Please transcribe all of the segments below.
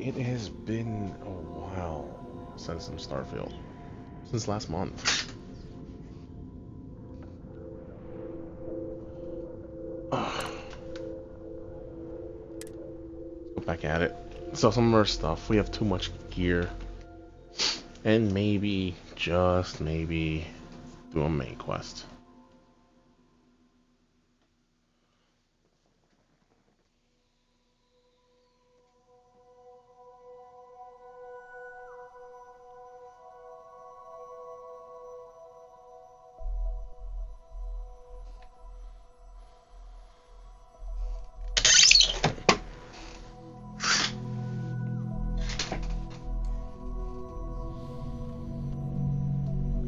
It has been a while since some Starfield. Since last month. Ugh. Go back at it. So some of our stuff, we have too much gear. And maybe, just maybe, do a main quest.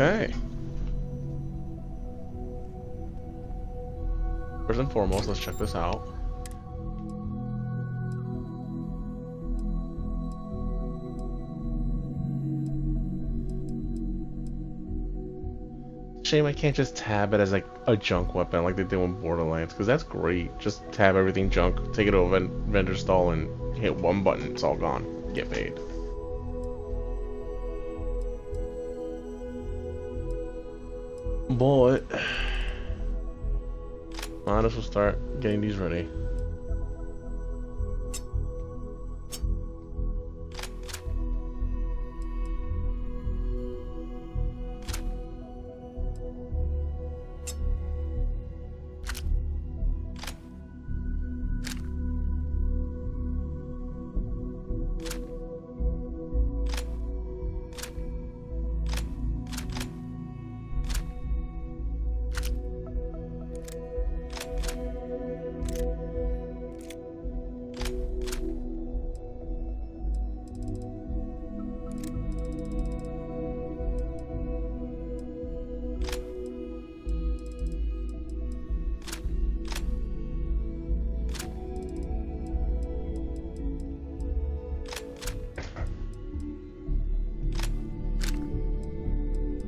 Okay. First and foremost, let's check this out. Shame I can't just tab it as like a junk weapon like they do in Borderlands, because that's great. Just tab everything junk, take it to a vendor stall, and hit one button, it's all gone. Get paid. But might as well start getting these ready.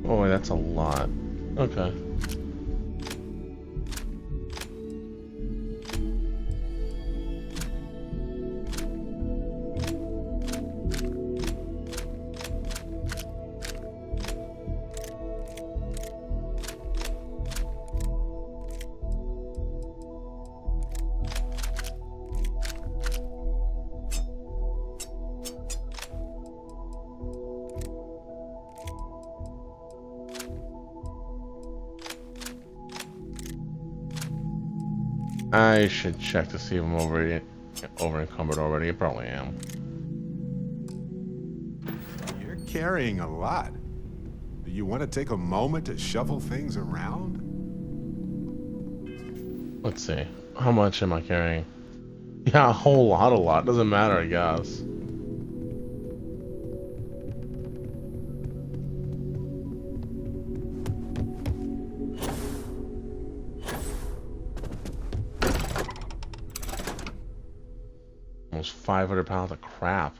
Oh, that's a lot. Okay. I should check to see if I'm over encumbered already. I probably am. You're carrying a lot. Do you want to take a moment to shuffle things around? Let's see. How much am I carrying? Yeah, a whole lot, a lot. Doesn't matter, I guess. Almost 500 pounds of crap.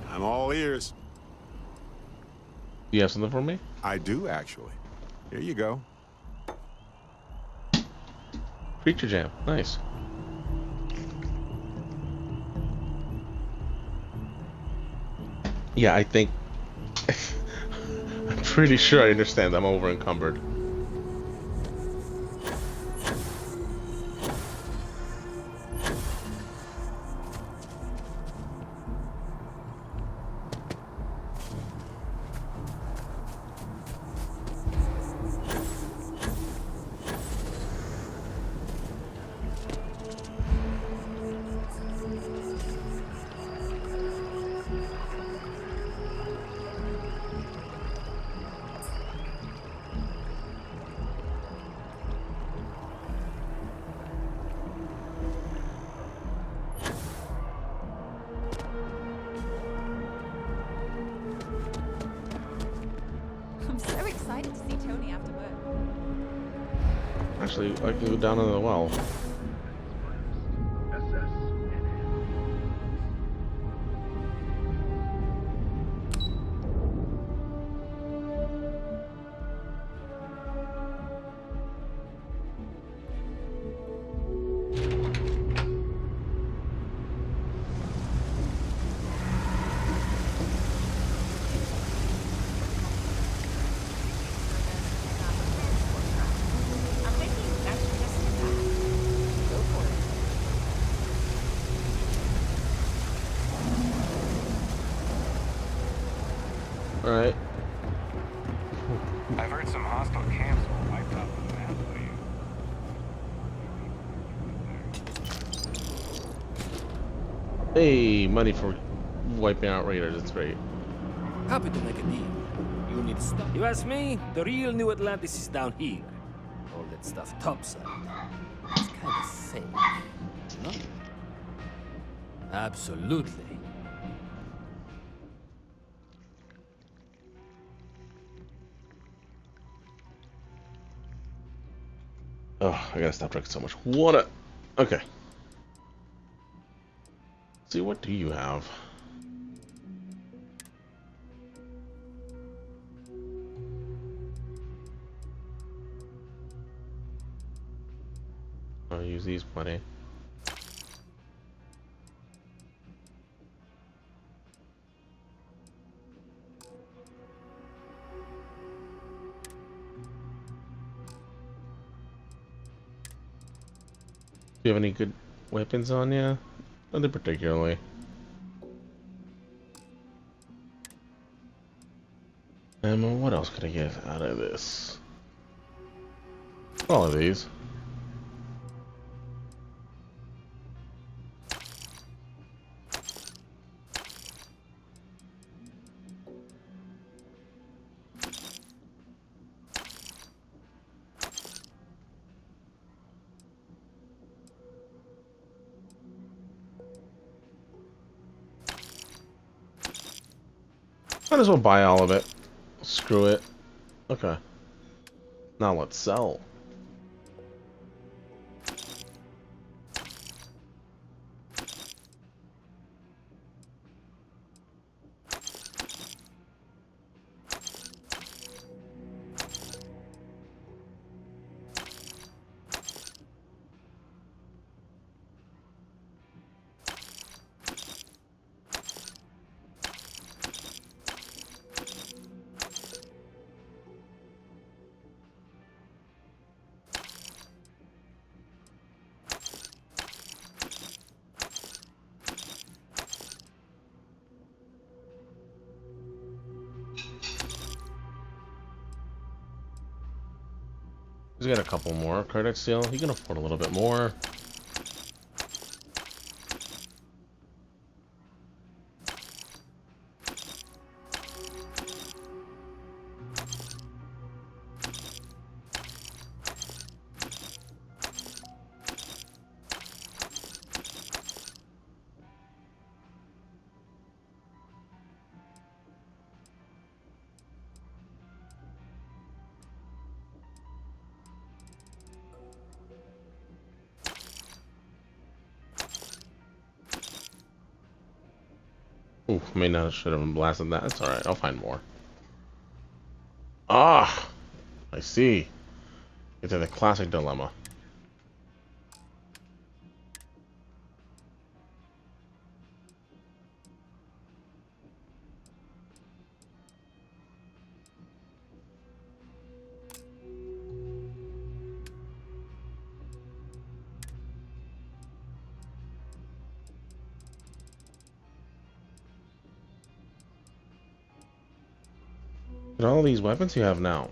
I'm all ears. You have something for me? I do, actually. Here you go. Creature Jam. Nice. Yeah, I think... I'm pretty sure I understand I'm over encumbered. Actually, I can go down into the well. Alright. I've heard some hostile camps were wiped off the map by you. Hey, money for wiping out raiders. That's great. Happy to make a deal. You need stuff. You ask me, the real New Atlantis is down here. All that stuff topside. It's kind of fake. No? Absolutely. Oh, I gotta stop drinking so much water. Okay. Let's see, what do you have? I'll use these plenty. Do you have any good weapons on you? Nothing particularly. What else could I get out of this? All of these. Might as well buy all of it. Screw it. Okay. Now let's sell. He's got a couple more credits still. He can afford a little bit more. Oof, may not should have blasted that. That's alright, I'll find more. Ah! I see. It's the classic dilemma. And all these weapons you have now.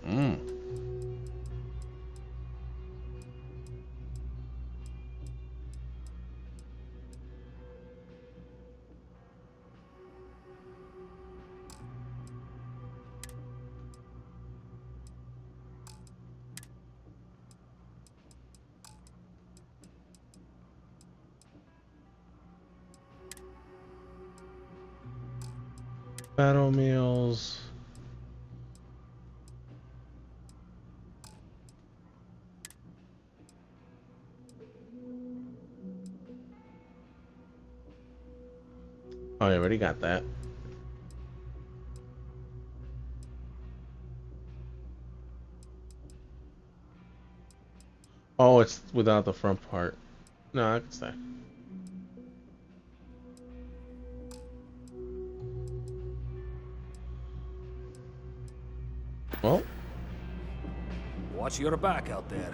Battle meals. Oh, I already got that. Oh, it's without the front part. No, I can stay. Well, Watch your back out there.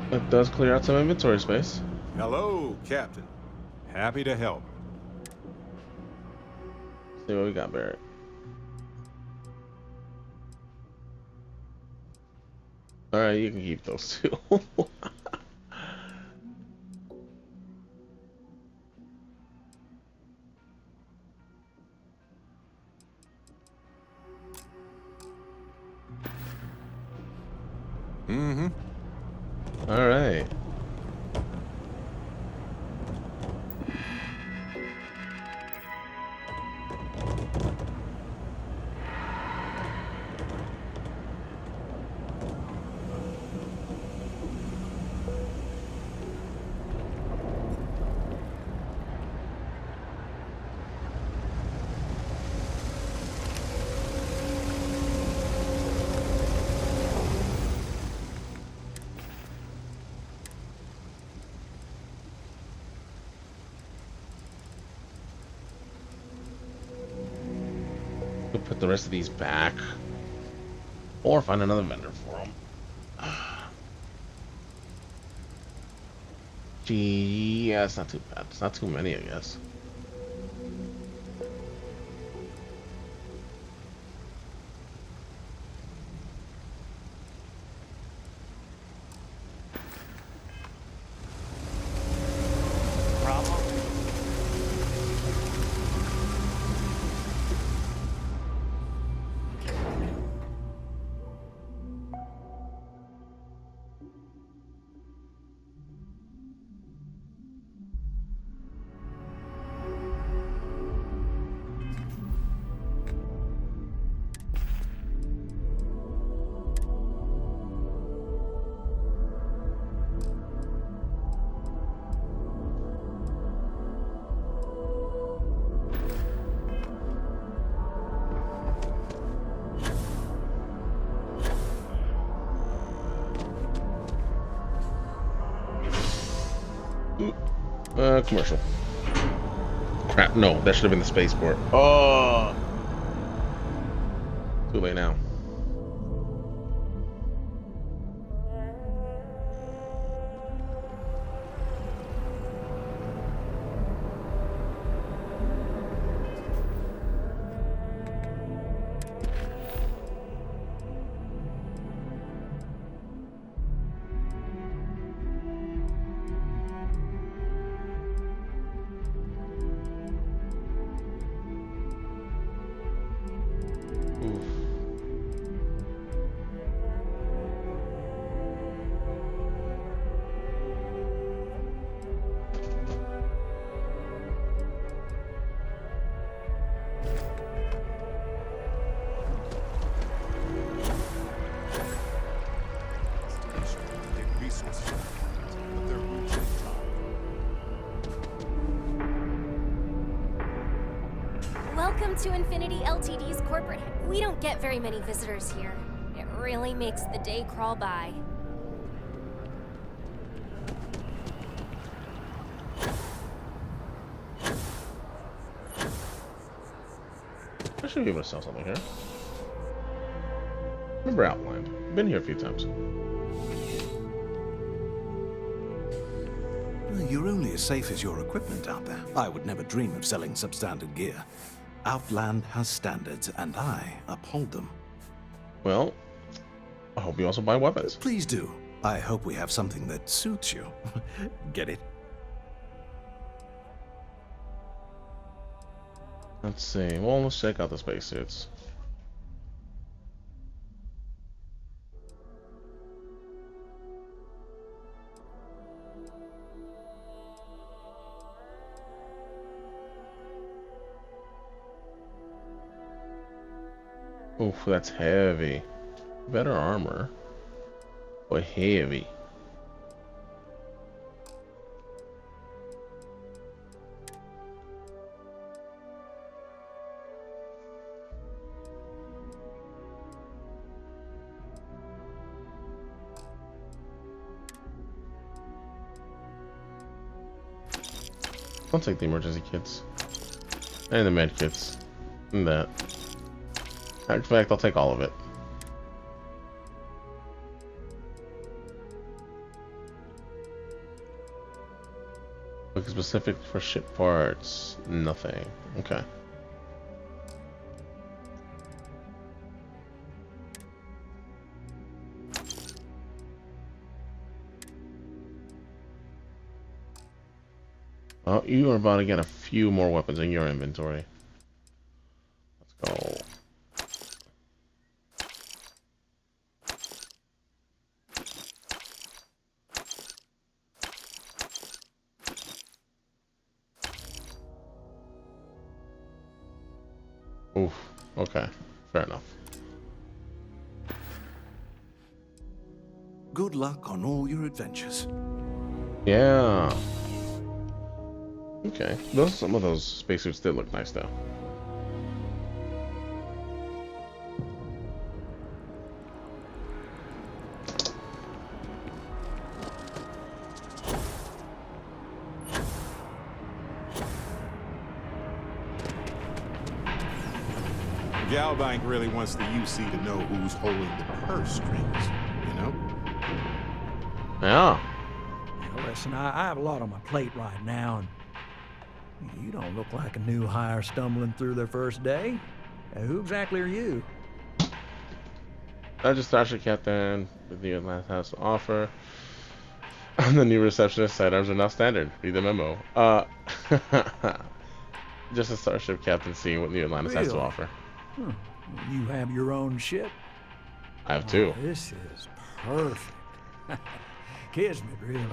that does clear out some inventory space. Hello, Captain. Happy to help. See what we got, Barrett. Alright, you can keep those two. Mm-hmm. Alright. We'll put the rest of these back. Or find another vendor for them. Gee, yeah, it's not too bad. It's not too many, I guess. Problem? Commercial. Crap, no, that should have been the spaceport. Oh! Too late now. Welcome to Infinity Ltd's corporate. We don't get very many visitors here. It really makes the day crawl by. I should be able to sell something here. Remember Outlined. Been here a few times. Well, you're only as safe as your equipment out there. I would never dream of selling substandard gear. Outland has standards, and I uphold them. Well, I hope you also buy weapons. Please do. I hope we have something that suits you. Get it? Let's see. Well, let's check out the spacesuits. Oof, that's heavy. Better armor, but heavy. I'll take the emergency kits and the med kits and that. In fact, I'll take all of it. Look specific for ship parts. Nothing. Okay. Oh, you are about to get a few more weapons in your inventory. Let's go. Oof. Okay. Fair enough. Good luck on all your adventures. Yeah. Okay. Some of those spacesuits did look nice though. Galbank really wants the UC to know who's holding the purse strings, you know? Yeah. Now, listen, I have a lot on my plate right now, and you don't look like a new hire stumbling through their first day. Who exactly are you? I just starship captain with the Atlantis has to offer. The new receptionist sidearms are now standard. Read the memo. Just a starship captain seeing what New Atlantis has to Really? offer. You have your own ship? I have two. Oh, this is perfect. Kismet, really.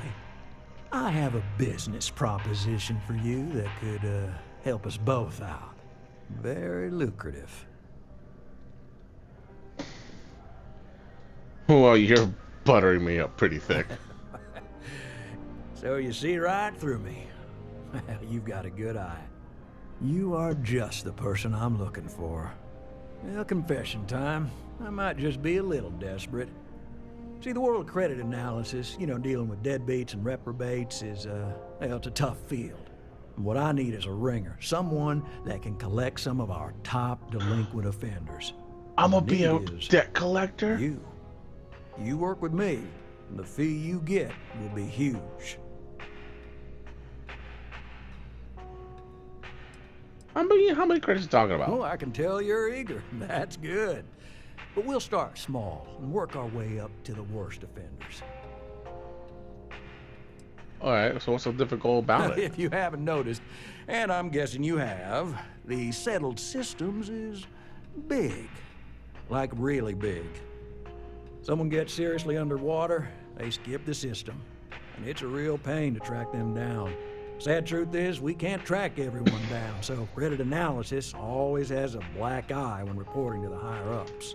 I have a business proposition for you that could help us both out. Very lucrative. Well, you're buttering me up pretty thick. So you see right through me. Well, you've got a good eye. You are just the person I'm looking for. Well, confession time. I might just be a little desperate. See, the world of credit analysis, dealing with deadbeats and reprobates is, well, it's a tough field. And what I need is a ringer. Someone that can collect some of our top delinquent offenders. I'm gonna The be a need is debt collector? You work with me, and the fee you get will be huge. How many credits are you talking about? Oh, I can tell you're eager. That's good. But we'll start small and work our way up to the worst offenders. Alright, so what's so difficult about it? If you haven't noticed, and I'm guessing you have, the settled systems is big. Like really big. Someone gets seriously underwater, they skip the system. And it's a real pain to track them down. Sad truth is, we can't track everyone down, so credit analysis always has a black eye when reporting to the higher-ups.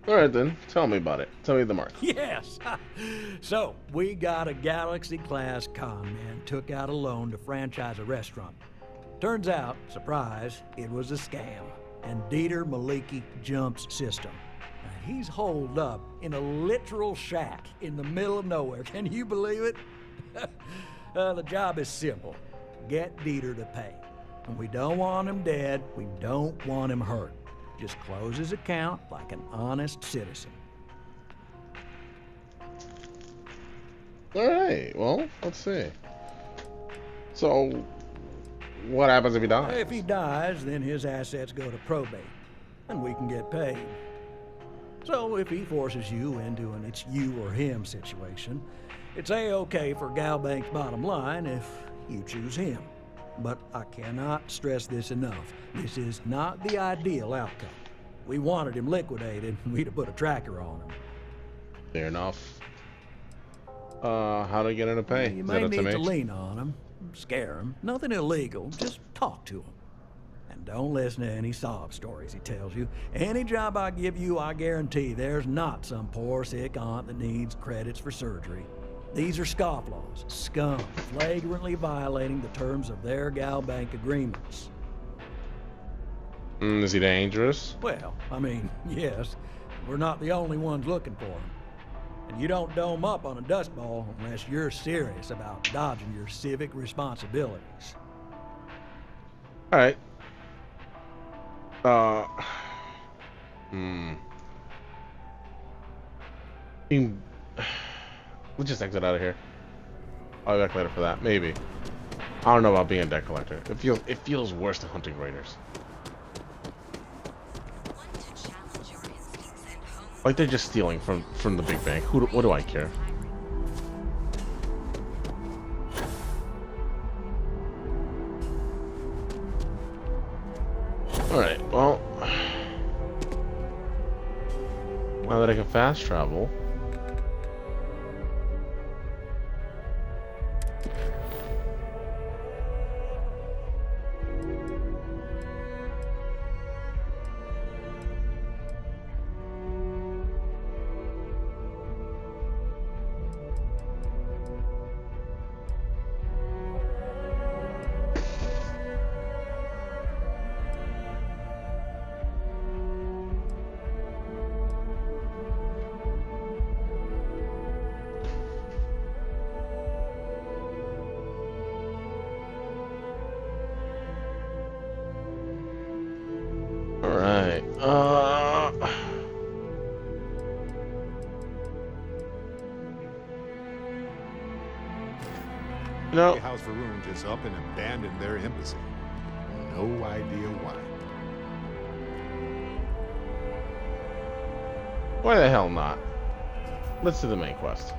Alright then, tell me about it. Tell me the mark. Yes! So, we got a Galaxy-class con man took out a loan to franchise a restaurant. Turns out, surprise, it was a scam. And Dieter Maliki jumps system. Now, he's holed up in a literal shack in the middle of nowhere. Can you believe it? The job is simple. Get Dieter to pay. And we don't want him dead. We don't want him hurt. Just close his account like an honest citizen. Alright, well, let's see. So, what happens if he dies? If he dies, then his assets go to probate, and we can get paid. So if he forces you into an it's you or him situation, it's A-okay for Galbank's bottom line if you choose him. But I cannot stress this enough. This is not the ideal outcome. We wanted him liquidated, we'd have put a tracker on him. Fair enough. How do I get him to pay? You Is may that up need me? to lean on him, scare him. Nothing illegal, just talk to him. And don't listen to any sob stories he tells you. Any job I give you, I guarantee there's not some poor sick aunt that needs credits for surgery. These are scofflaws, scum, flagrantly violating the terms of their Galbank agreements. Is he dangerous? Well, I mean, yes, we're not the only ones looking for him. And you don't dome up on a dust ball unless you're serious about dodging your civic responsibilities. Alright. We'll just exit out of here. I'll be back later for that. Maybe. I don't know about being a debt collector. It feels worse than hunting raiders. Like they're just stealing from the big bank. What do I care? Alright, well, now that I can fast travel, alright, no, House Varun just up and abandoned their embassy. No idea why. why the hell not? Let's do the main quest.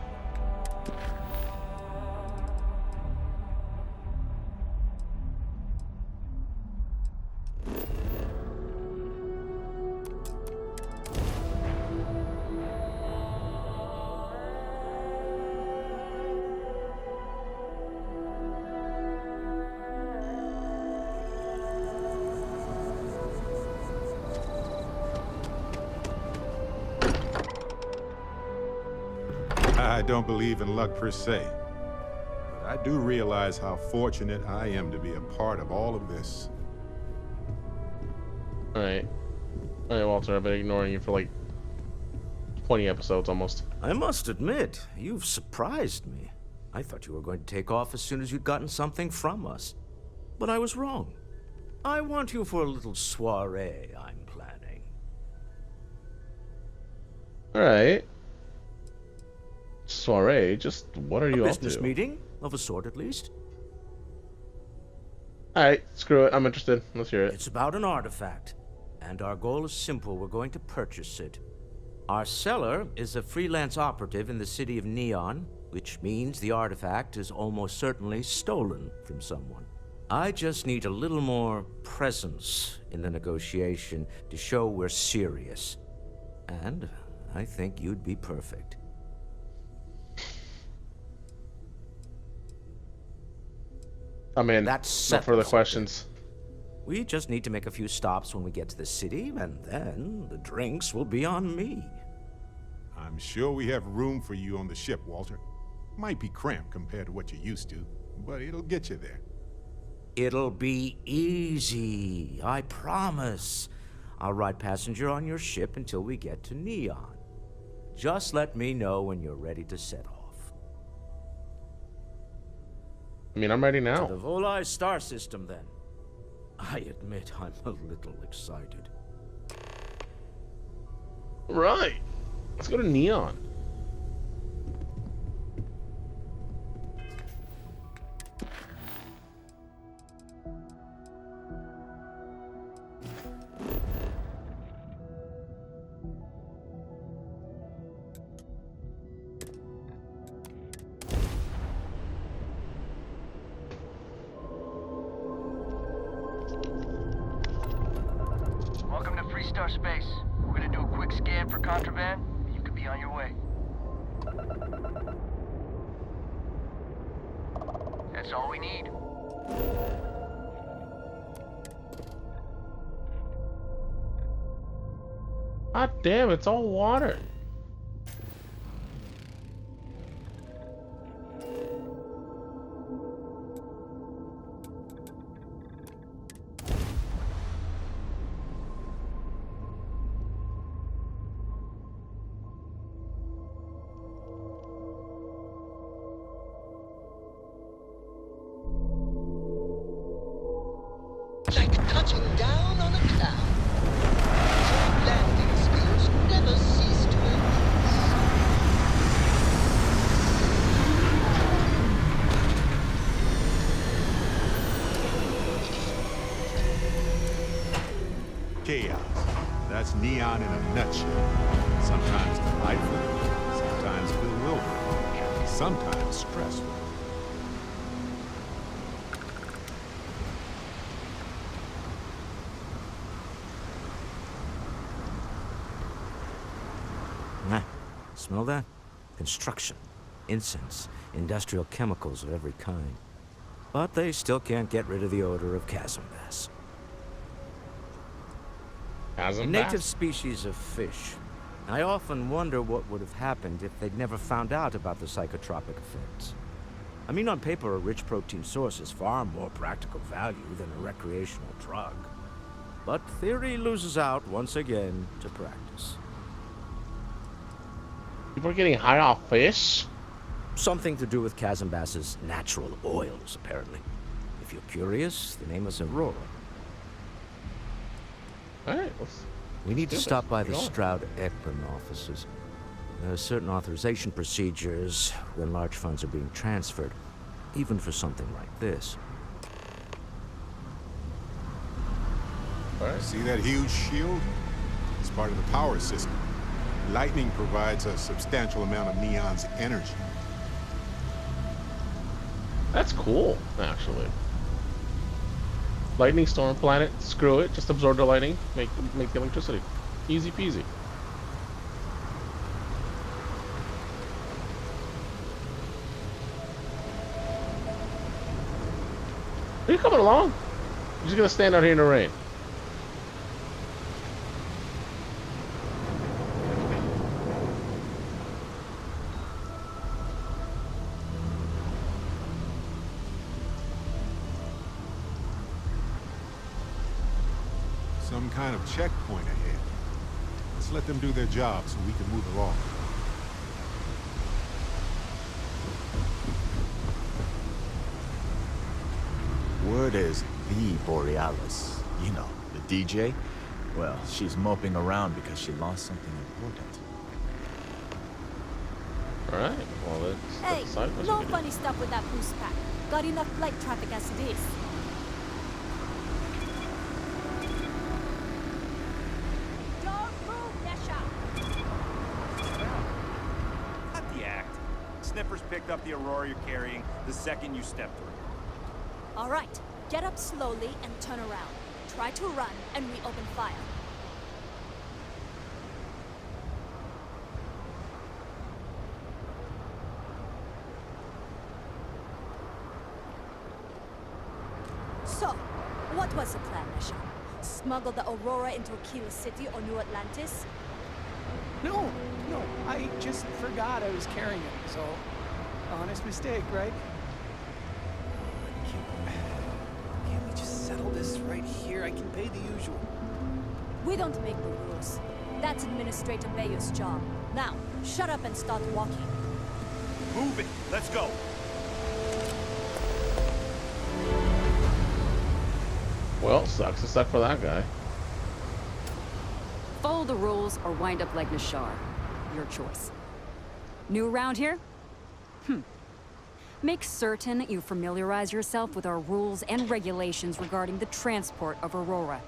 I don't believe in luck per se, but I do realize how fortunate I am to be a part of all of this. Alright. Alright, Walter, I've been ignoring you for like 20 episodes almost. I must admit, you've surprised me. I thought you were going to take off as soon as you'd gotten something from us. But I was wrong. I want you for a little soiree I'm planning. Alright. Soiree? Just what are you A up to? business meeting, of a sort at least. Alright, screw it. I'm interested. Let's hear it. It's about an artifact, and our goal is simple. We're going to purchase it. Our seller is a freelance operative in the city of Neon, which means the artifact is almost certainly stolen from someone. I just need a little more presence in the negotiation to show we're serious. And I think you'd be perfect. I mean, That's no further settled. questions. We just need to make a few stops when we get to the city, and then the drinks will be on me. I'm sure we have room for you on the ship, Walter. Might be cramped compared to what you're used to, but it'll get you there. It'll be easy, I promise. I'll ride passenger on your ship until we get to Neon. Just let me know when you're ready to set off. I mean, I'm ready To now. the Volai star system, then. I admit I'm a little excited. Right. Let's go to Neon. Welcome to Freestar Space. We're gonna do a quick scan for contraband. You could be on your way. That's all we need. God damn, it's all water. Like touching down on a cloud. Your landing skills never cease to amaze. Chaos. That's Neon in a nutshell. Sometimes delightful, sometimes bewildering, sometimes stressful. Smell that? Construction, incense, industrial chemicals of every kind. But they still can't get rid of the odor of chasm bass. Chasm A bass? native species of fish. I often wonder what would have happened if they'd never found out about the psychotropic effects. I mean, on paper, a rich protein source is far more practical value than a recreational drug. But theory loses out once again to practice. People are getting high off fish? Something to do with chasm bass's natural oils, apparently. If you're curious, the name is Aurora. Alright, We need to do stop this. by Keep the going. Stroud-Ekman offices. There are certain authorization procedures when large funds are being transferred, even for something like this. Alright. See that huge shield? It's part of the power system. Lightning provides a substantial amount of Neon's energy. That's cool, actually. Lightning storm planet, screw it, just absorb the lightning, make the electricity. Easy peasy. Are you coming along? You're just gonna stand out here in the rain. Some kind of checkpoint ahead. Let's let them do their job so we can move along. Word is the Borealis. You know, the DJ. Well, she's moping around because she lost something important. Alright, well let's Hey, decide what no we can funny stuff with that boost pack. Got enough flight traffic as it is. Don't move, Nesha! Cut the act. Sniffers picked up the Aurora you're carrying the second you stepped through. All right, get up slowly and turn around. Try to run, and we open fire. So, what was the plan, Nesha? Smuggle the Aurora into Aquila City or New Atlantis? No, I just forgot I was carrying it, so honest mistake, right? Can't we just settle this right here? I can pay the usual. We don't make the rules. That's Administrator Bayer's job. Now, shut up and start walking. Move it. Let's go. Well, sucks to suck for that guy. Follow the rules or wind up like Nashar. Your choice. New around here? Make certain you familiarize yourself with our rules and regulations regarding the transport of Aurora.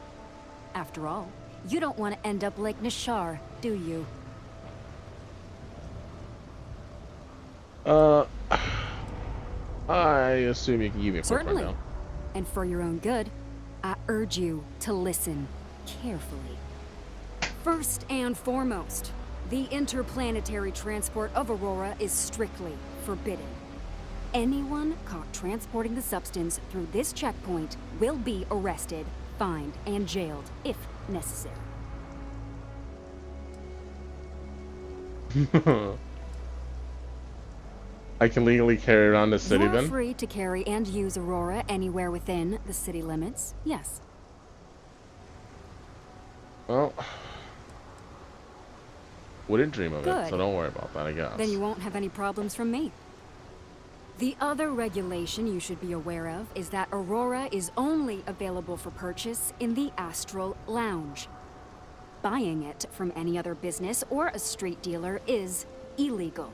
After all, you don't want to end up like Nashar, do you? I assume you can give me a quick Certainly. rundown. And for your own good, I urge you to listen carefully. First and foremost, the interplanetary transport of Aurora is strictly forbidden. Anyone caught transporting the substance through this checkpoint will be arrested, fined, and jailed if necessary. I can legally carry around the city You're then? free to carry and use Aurora anywhere within the city limits, yes. Well, wouldn't dream of it, Good. so don't worry about that, I guess. Then you won't have any problems from me. The other regulation you should be aware of is that Aurora is only available for purchase in the Astral Lounge. Buying it from any other business or a street dealer is illegal.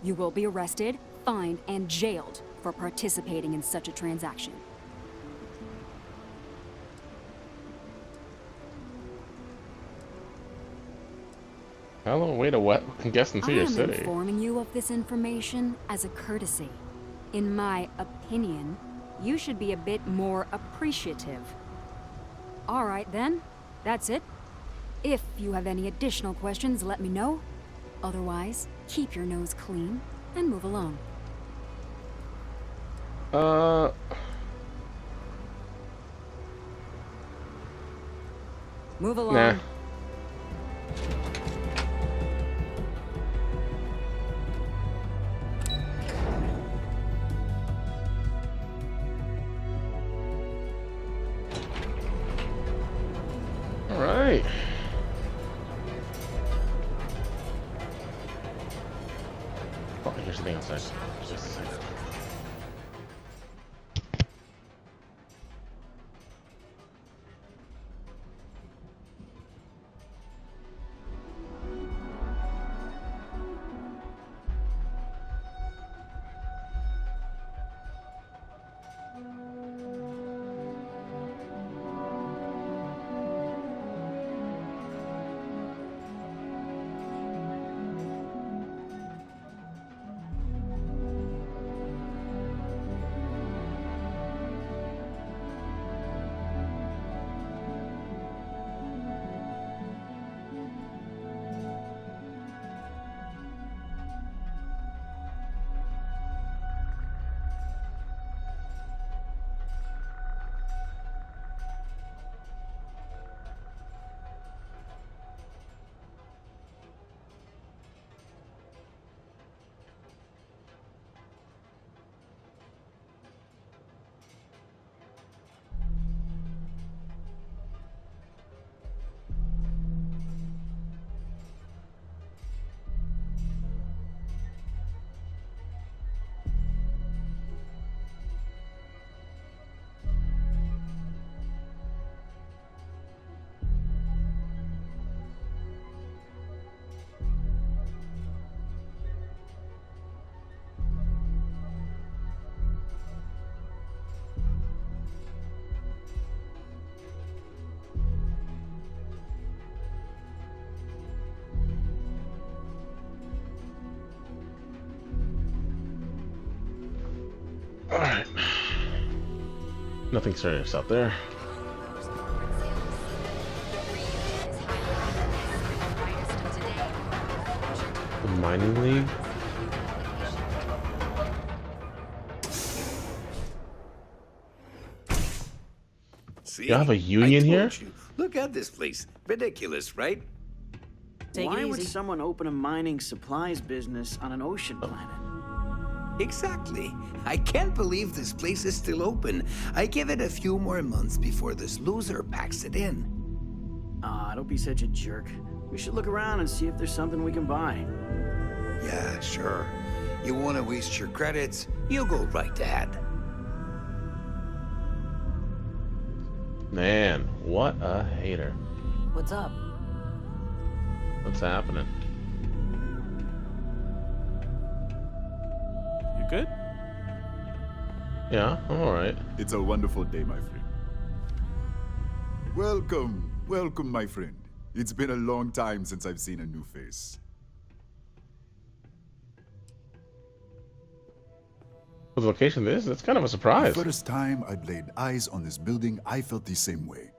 You will be arrested, fined, and jailed for participating in such a transaction. How long way to guess into I your am city? informing you of this information as a courtesy. In my opinion, you should be a bit more appreciative. All right then, that's it. If you have any additional questions, let me know. Otherwise, keep your nose clean, and move along. Move along. Nah. All right. Oh, here's the thing outside. Just a second. Alright. Nothing serious out there. The mining league? See? You have a union here? You. Look at this place. Ridiculous, right? Why would someone open a mining supplies business on an ocean planet? Exactly. I can't believe this place is still open. I give it a few more months before this loser packs it in. Don't be such a jerk. We should look around and see if there's something we can buy. Yeah, sure. You want to waste your credits? You go right ahead. Man, what a hater. What's up? What's happening? You good? Yeah, I'm alright. It's a wonderful day, my friend. Welcome, welcome, my friend. It's been a long time since I've seen a new face. For the location of this, it's kind of a surprise. The first time I'd laid eyes on this building, I felt the same way.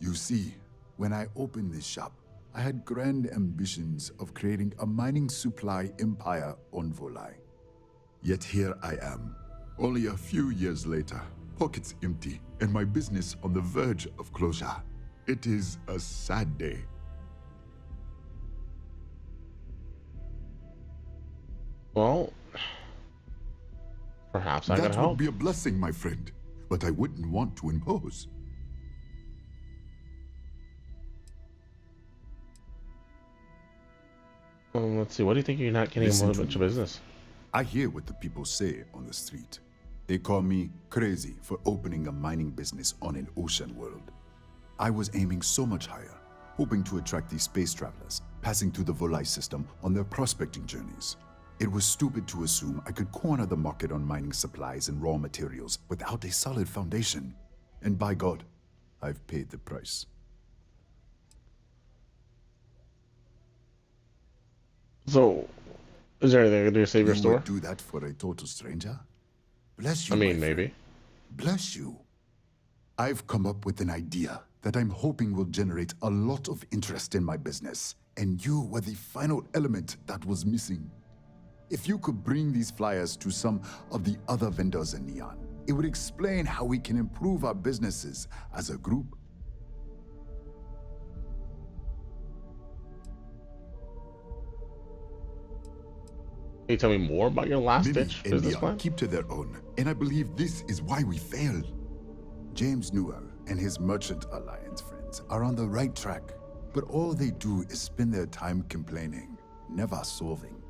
You see, when I opened this shop, I had grand ambitions of creating a mining supply empire on Volai. Yet here I am, only a few years later, pockets empty, and my business on the verge of closure. It is a sad day. Well, perhaps I can That help. would be a blessing, my friend, but I wouldn't want to impose. Let's see, what do you think you're not getting Listen a to bunch of me. business? I hear what the people say on the street. They call me crazy for opening a mining business on an ocean world. I was aiming so much higher, hoping to attract these space travelers, passing through the Volai system on their prospecting journeys. It was stupid to assume I could corner the market on mining supplies and raw materials without a solid foundation. And by God, I've paid the price. So, is there anything I can do to save your You store? would do that for a total stranger? Bless you, I mean, my friend. maybe. Bless you. I've come up with an idea that I'm hoping will generate a lot of interest in my business, and you were the final element that was missing. If you could bring these flyers to some of the other vendors in Neon, it would explain how we can improve our businesses as a group. Can you tell me more about your last Lily ditch and business Leon plan? keep to their own, and I believe this is why we failed. James Newell and his Merchant Alliance friends are on the right track, but all they do is spend their time complaining, never solving.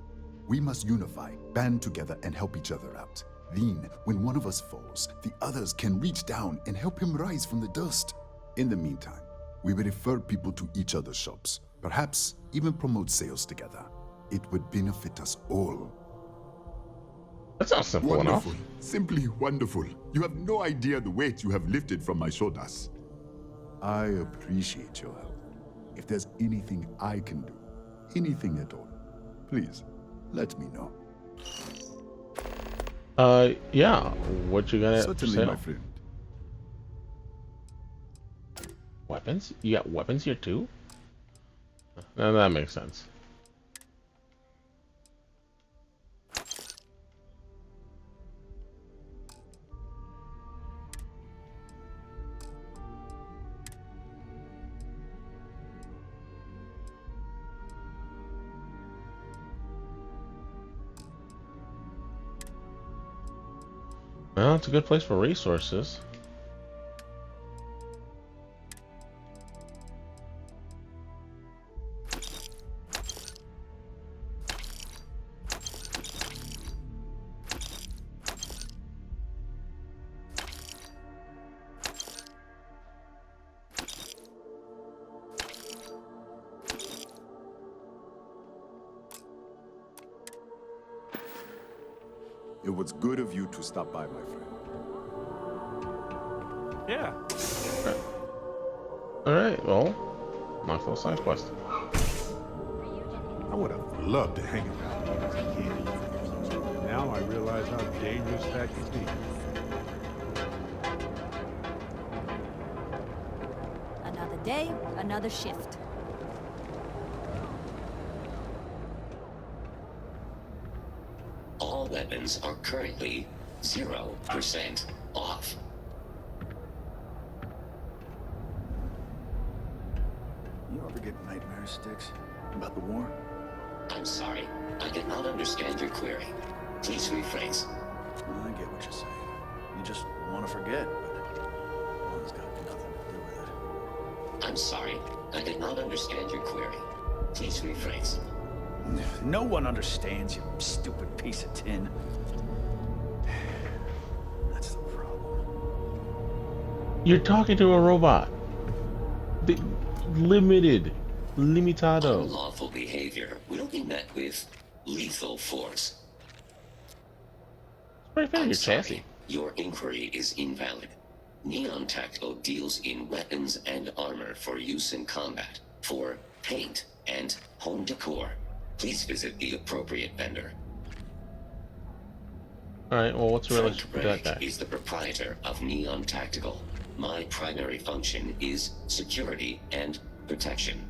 We must unify, band together, and help each other out. Then, when one of us falls, the others can reach down and help him rise from the dust. In the meantime, we will refer people to each other's shops, perhaps even promote sales together. It would benefit us all. That sounds simple Wonderful. enough. Simply wonderful. You have no idea the weight you have lifted from my shoulders. I appreciate your help. If there's anything I can do, anything at all, please let me know. Yeah. What you got? Certainly, my friend. Weapons? You got weapons here too? No, that makes sense. Well, it's a good place for resources. It was good of you to stop by, my friend. Yeah. Alright, well, nice little side quest. I would have loved to hang around here as a kid. Now I realize how dangerous that can be. Another day, another shift. All weapons are currently 0% off. You ever get nightmare sticks about the war? I'm sorry, I did not understand your query. Please rephrase. I get what you're saying. You just want to forget, but one's got nothing to do with it. I'm sorry, I did not understand your query. Please rephrase. No one understands, you stupid piece of tin. That's the problem. You're talking to a robot. Limitado. Unlawful behavior will be met with lethal force. I'm sorry, your inquiry is invalid. Neon Tactical deals in weapons and armor for use in combat, for paint and home decor. Please visit the appropriate vendor. Alright, well, what's the relationship with that Frank guy? is the proprietor of Neon Tactical. My primary function is security and protection.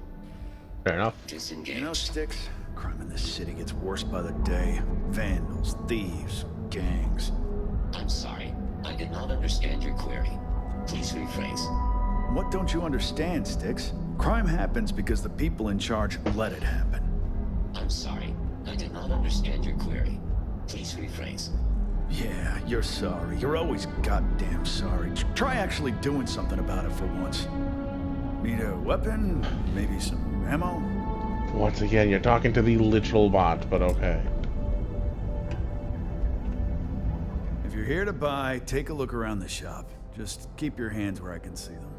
Fair enough. Disengage. You know, Sticks, crime in this city gets worse by the day. Vandals, thieves, gangs. I'm sorry, I did not understand your query. Please rephrase. What don't you understand, Sticks? Crime happens because the people in charge let it happen. I'm sorry, I did not understand your query. Please rephrase. Yeah, you're sorry. You're always goddamn sorry. Try actually doing something about it for once. Need a weapon? Maybe some ammo? Once again, you're talking to the literal bot, but okay. If you're here to buy, take a look around the shop. Just keep your hands where I can see them.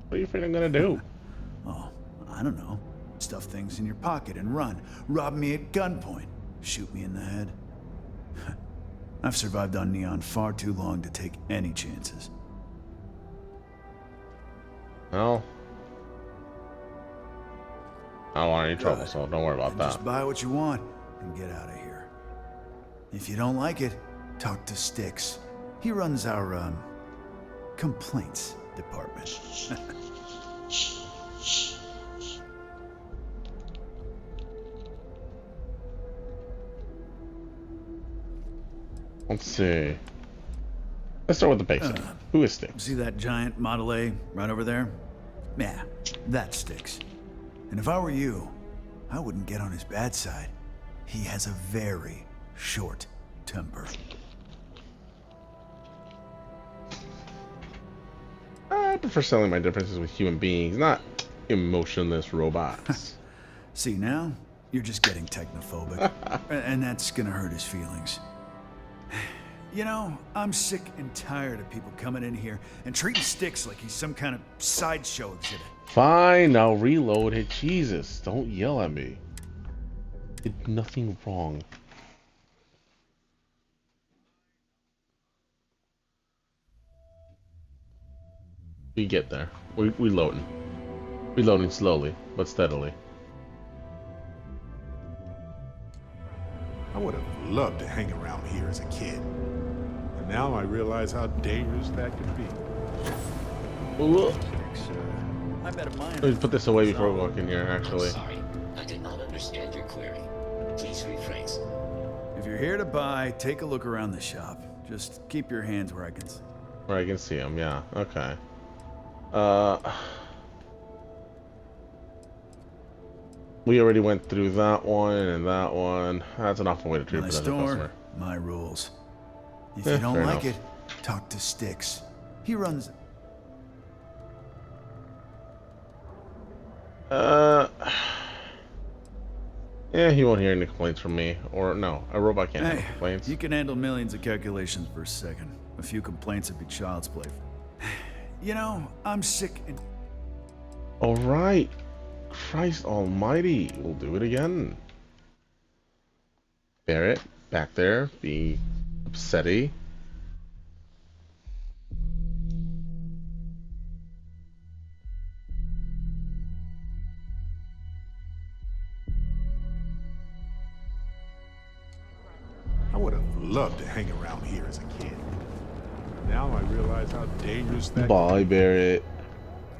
What do you think I'm gonna do? Oh, I don't know. Stuff things in your pocket and run. Rob me at gunpoint. Shoot me in the head. I've survived on Neon far too long to take any chances. Well, I don't want any trouble, so don't worry about Then that. just buy what you want and get out of here. If you don't like it, talk to Styx. He runs our, complaints department. Let's see. Let's start with the basic. Who is Styx? See that giant Model A right over there? Yeah, that's Styx. And if I were you, I wouldn't get on his bad side. He has a very short temper. I prefer selling my differences with human beings, not emotionless robots. See, now you're just getting technophobic, and that's gonna hurt his feelings. You know, I'm sick and tired of people coming in here and treating Styx like he's some kind of sideshow exhibit. Fine, I'll reload it. Jesus, don't yell at me. Did nothing wrong. We get there. We loading. Reloading slowly, but steadily. I would have loved to hang around here as a kid. And now I realize how dangerous that could be. I bet a mine. Let me put this away before we walk in here, actually. Sorry, I did not understand your query. Please rephrase. If you're here to buy, take a look around the shop. Just keep your hands where I can see. Where I can see them, yeah. Okay. We already went through that one and that one. That's an awful way to treat a My potential store, customer. my rules. If you don't fair like enough. it, talk to Styx. He runs. Yeah, he won't hear any complaints from me. Or, no, a robot can't handle complaints. You can handle millions of calculations per second. A few complaints would be child's play. You know, I'm sick and... Alright. Christ almighty. We'll do it again. Barrett, back there, being upsetty. I would have loved to hang around here as a kid. Now I realize how dangerous that Bye, Barrett.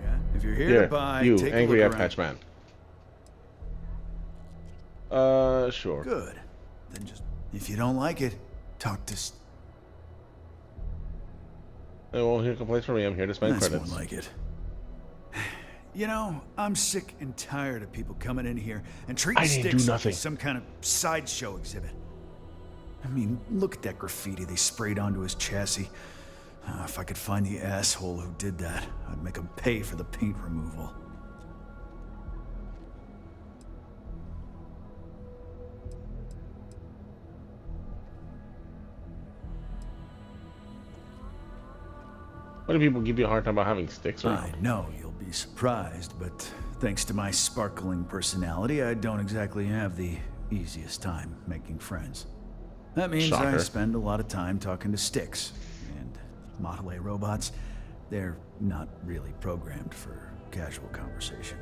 Yeah, if you're here to buy, you, take angry a look F-Patch around. Man. Sure. Good. Then just, if you don't like it, talk to... I won't hear complaints from me. I'm here to spend That's credits. more like it. You know, I'm sick and tired of people coming in here and treating I didn't do Styx like nothing. he's some kind of sideshow exhibit. I mean, look at that graffiti they sprayed onto his chassis. If I could find the asshole who did that, I'd make him pay for the paint removal. Why do people give you a hard time about having sticks around? I know you'll be surprised, but thanks to my sparkling personality, I don't exactly have the easiest time making friends. That means I Shocker. spend a lot of time talking to Styx, and Model A robots, they're not really programmed for casual conversation.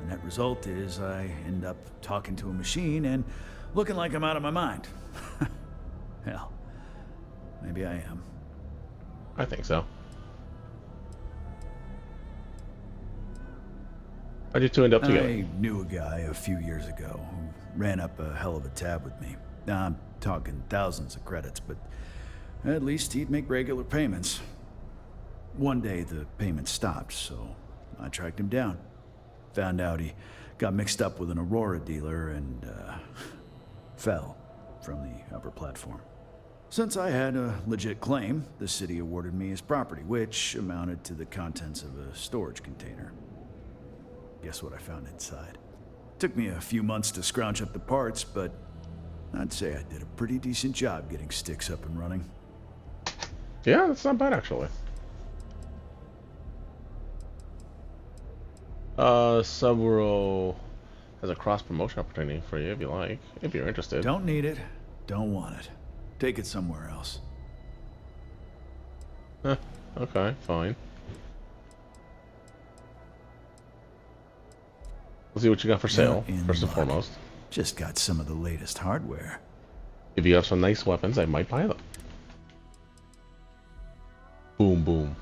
The net result is I end up talking to a machine and looking like I'm out of my mind. Hell, maybe I am. I think so. How'd you two end up together? I knew a guy a few years ago who ran up a hell of a tab with me. Now, I'm talking thousands of credits, but at least he'd make regular payments. One day the payments stopped, so I tracked him down. Found out he got mixed up with an Aurora dealer and fell from the upper platform. Since I had a legit claim, the city awarded me his property, which amounted to the contents of a storage container. Guess what I found inside? Took me a few months to scrounge up the parts, but I'd say I did a pretty decent job getting Styx up and running. Yeah, that's not bad actually. Subworld has a cross promotion opportunity for you if you like, if you're interested. Don't need it. Don't want it. Take it somewhere else. Okay, fine. Let's see what you got for sale, You're in first and luck. foremost. Just got some of the latest hardware. If you have some nice weapons, I might buy them. Boom, boom.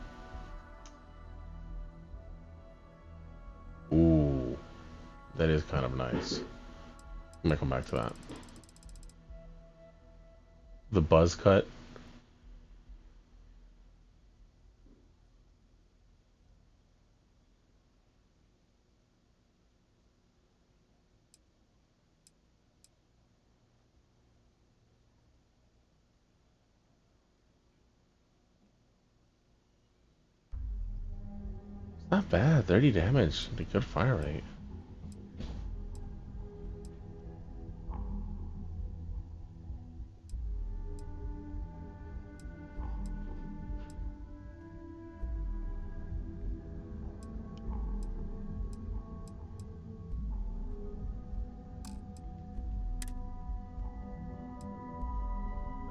Ooh, that is kind of nice. I'm gonna come back to that. The buzz cut. Not bad, 30 damage, a good fire rate.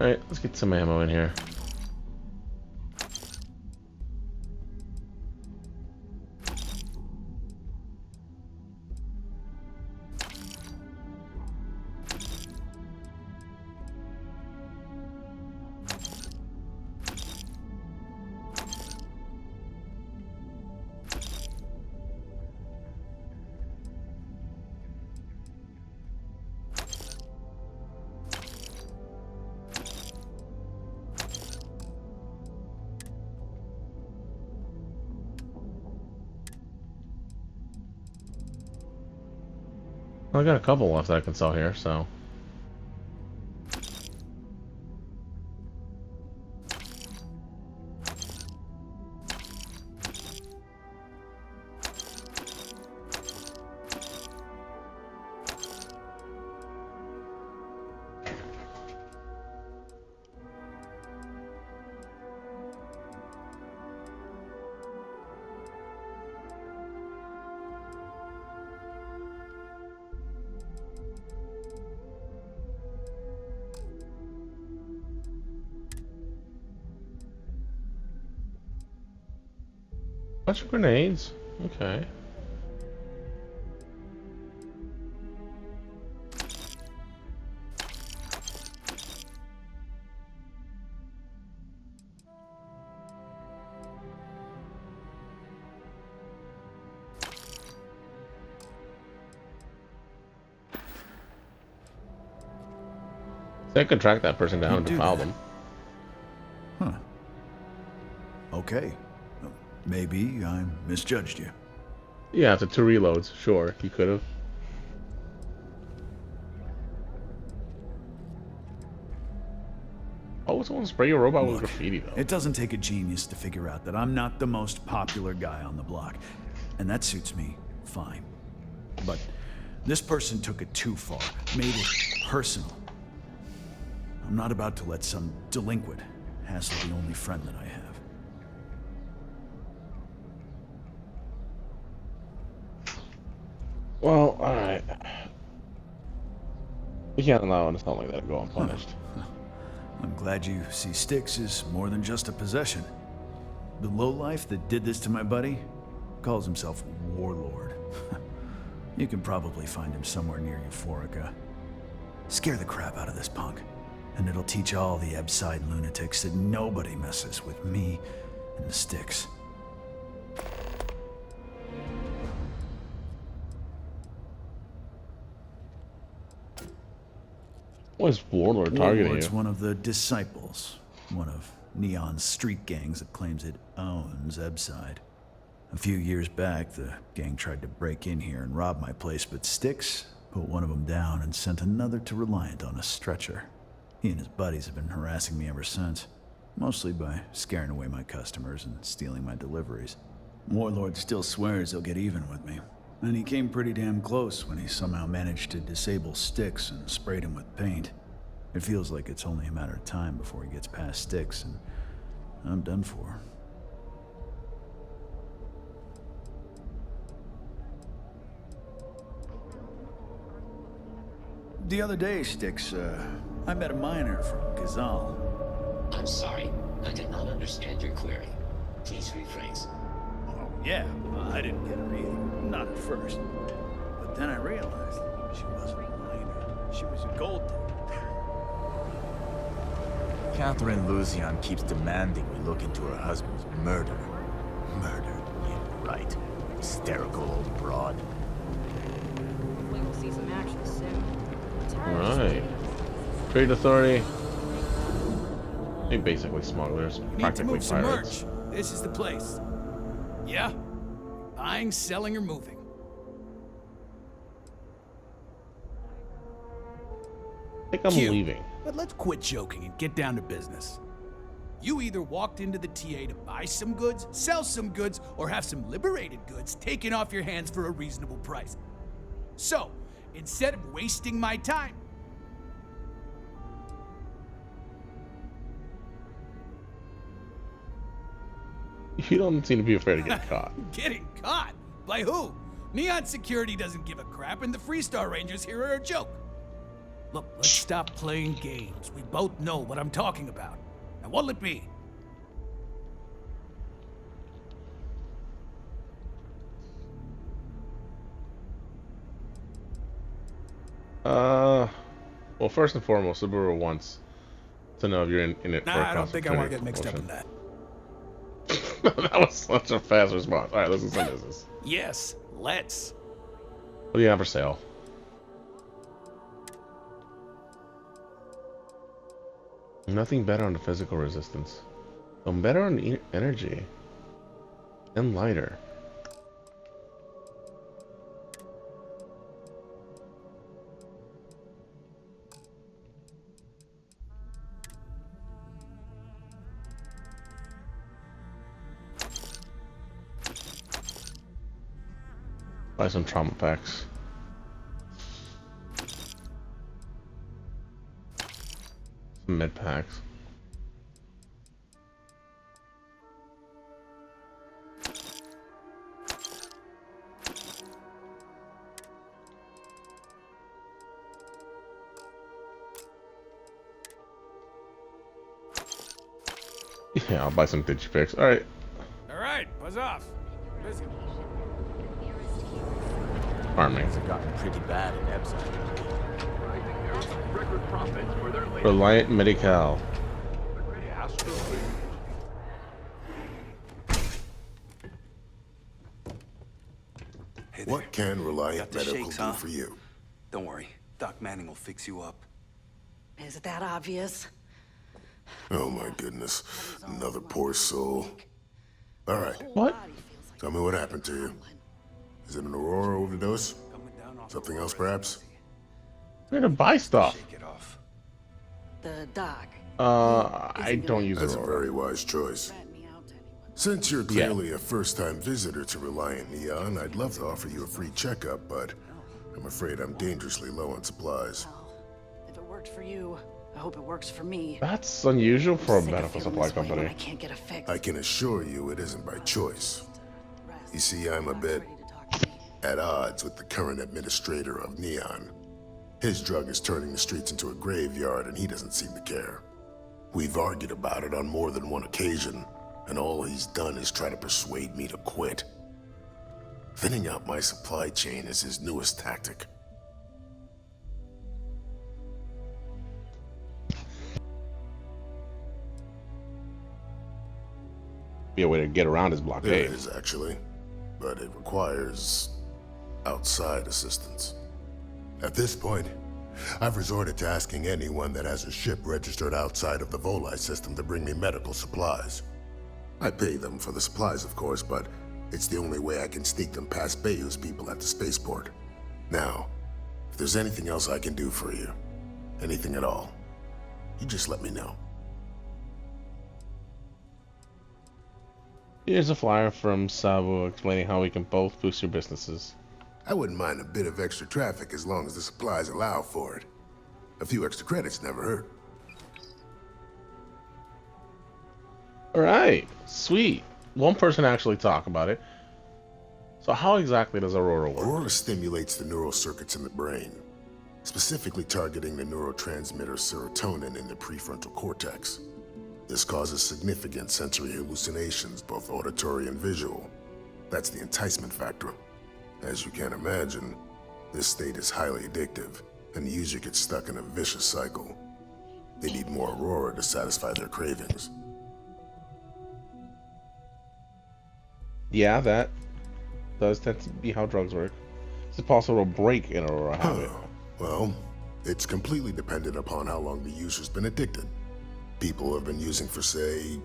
Alright, let's get some ammo in here. I got a couple left that I can sell here, so. Bunch of grenades. Okay. So I could track that person down and defile them. Huh. Okay. Maybe I misjudged you. Yeah, after 2 reloads, sure, you could have. Oh, someone spray your robot with graffiti, though. It doesn't take a genius to figure out that I'm not the most popular guy on the block. And that suits me fine. But this person took it too far, made it personal. I'm not about to let some delinquent hassle the only friend that I have. Well, alright. We can't allow an assault like that to go unpunished. I'm glad you see Styx as more than just a possession. The lowlife that did this to my buddy calls himself Warlord. You can probably find him somewhere near Euphorica. Scare the crap out of this punk, and it'll teach all the Ebside lunatics that nobody messes with me and the Styx. What is Warlord targeting Warlord's you? one of the disciples, one of Neon's street gangs that claims it owns Ebside. A few years back, the gang tried to break in here and rob my place, but Styx put one of them down and sent another to Reliant on a stretcher. He and his buddies have been harassing me ever since, mostly by scaring away my customers and stealing my deliveries. Warlord still swears he'll get even with me, and he came pretty damn close when he somehow managed to disable Styx and sprayed him with paint. It feels like it's only a matter of time before he gets past Styx, and I'm done for. The other day, Styx, I met a miner from Gazal. I'm sorry, I did not understand your query. Please rephrase. Oh, yeah, I didn't get her either. Not at first. But then I realized she wasn't a miner. She was a gold digger. Catherine Lucian keeps demanding we look into her husband's murder. Murdered, yeah, right. Hysterical old broad. Hopefully we'll see some action soon. Alright. Trade Authority. They basically smugglers. Need to Practically move some pirates. merch. This is the place. Yeah? Buying, selling, or moving. I think I'm Cute. leaving. But let's quit joking and get down to business. You either walked into the TA to buy some goods, sell some goods, or have some liberated goods taken off your hands for a reasonable price. So, instead of wasting my time, You don't seem to be afraid of getting caught. getting caught? By who? Neon Security doesn't give a crap, and the Freestar Rangers here are a joke. Look, let's stop playing games. We both know what I'm talking about. Now, what'll it be? Well, first and foremost, Subaru wants to know if you're in it for a Nah, I don't think I want to get mixed up in promotion. that. That was such a fast response. Alright, let's do some business. Yes, let's. What do you have for sale? Nothing better on the physical resistance. I'm better on the energy. And lighter. Buy some trauma packs. Some med packs. Yeah, I'll buy some digipicks. Alright. Alright, buzz off. Busy. Farming. Things have gotten pretty bad in Epsilon. Record profits for their latest Reliant Medical. What can Reliant Got the Medical shakes, do huh? for you? Don't worry. Doc Manning will fix you up. Is it that obvious? Oh my goodness. Another poor soul. Alright. What? Tell me what happened to you. Is it an Aurora overdose? Something else, perhaps? I'm gonna buy stuff. The doc. I don't use That's a Aurora. very wise choice. Since you're clearly a first-time visitor to Reliant Neon, I'd love to offer you a free checkup, but I'm afraid I'm dangerously low on supplies. If it worked for you, I hope it works for me. That's unusual for a Sick of medical feeling supply this way when company. I can't get a fix. I can assure you it isn't by choice. You see, I'm a bit at odds with the current administrator of Neon. His drug is turning the streets into a graveyard, and he doesn't seem to care. We've argued about it on more than one occasion, and all he's done is try to persuade me to quit. Thinning out my supply chain is his newest tactic. Be a way to get around his It blockade. is, actually, but it requires outside assistance. At this point, I've resorted to asking anyone that has a ship registered outside of the Volii system to bring me medical supplies. I pay them for the supplies, of course, but it's the only way I can sneak them past Bayou's people at the spaceport. Now, if there's anything else I can do for you, anything at all, you just let me know. Here's a flyer from Sabu explaining how we can both boost your businesses. I wouldn't mind a bit of extra traffic as long as the supplies allow for it. A few extra credits never hurt. Alright, sweet. One person actually talked about it. So how exactly does Aurora work? Aurora stimulates the neural circuits in the brain, specifically targeting the neurotransmitter serotonin in the prefrontal cortex. This causes significant sensory hallucinations, both auditory and visual. That's the enticement factor. As you can imagine, this state is highly addictive, and the user gets stuck in a vicious cycle. They need more Aurora to satisfy their cravings. Yeah, that does tend to be how drugs work. It's possible to break an Aurora habit. Well, it's completely dependent upon how long the user's been addicted. People who have been using for, say,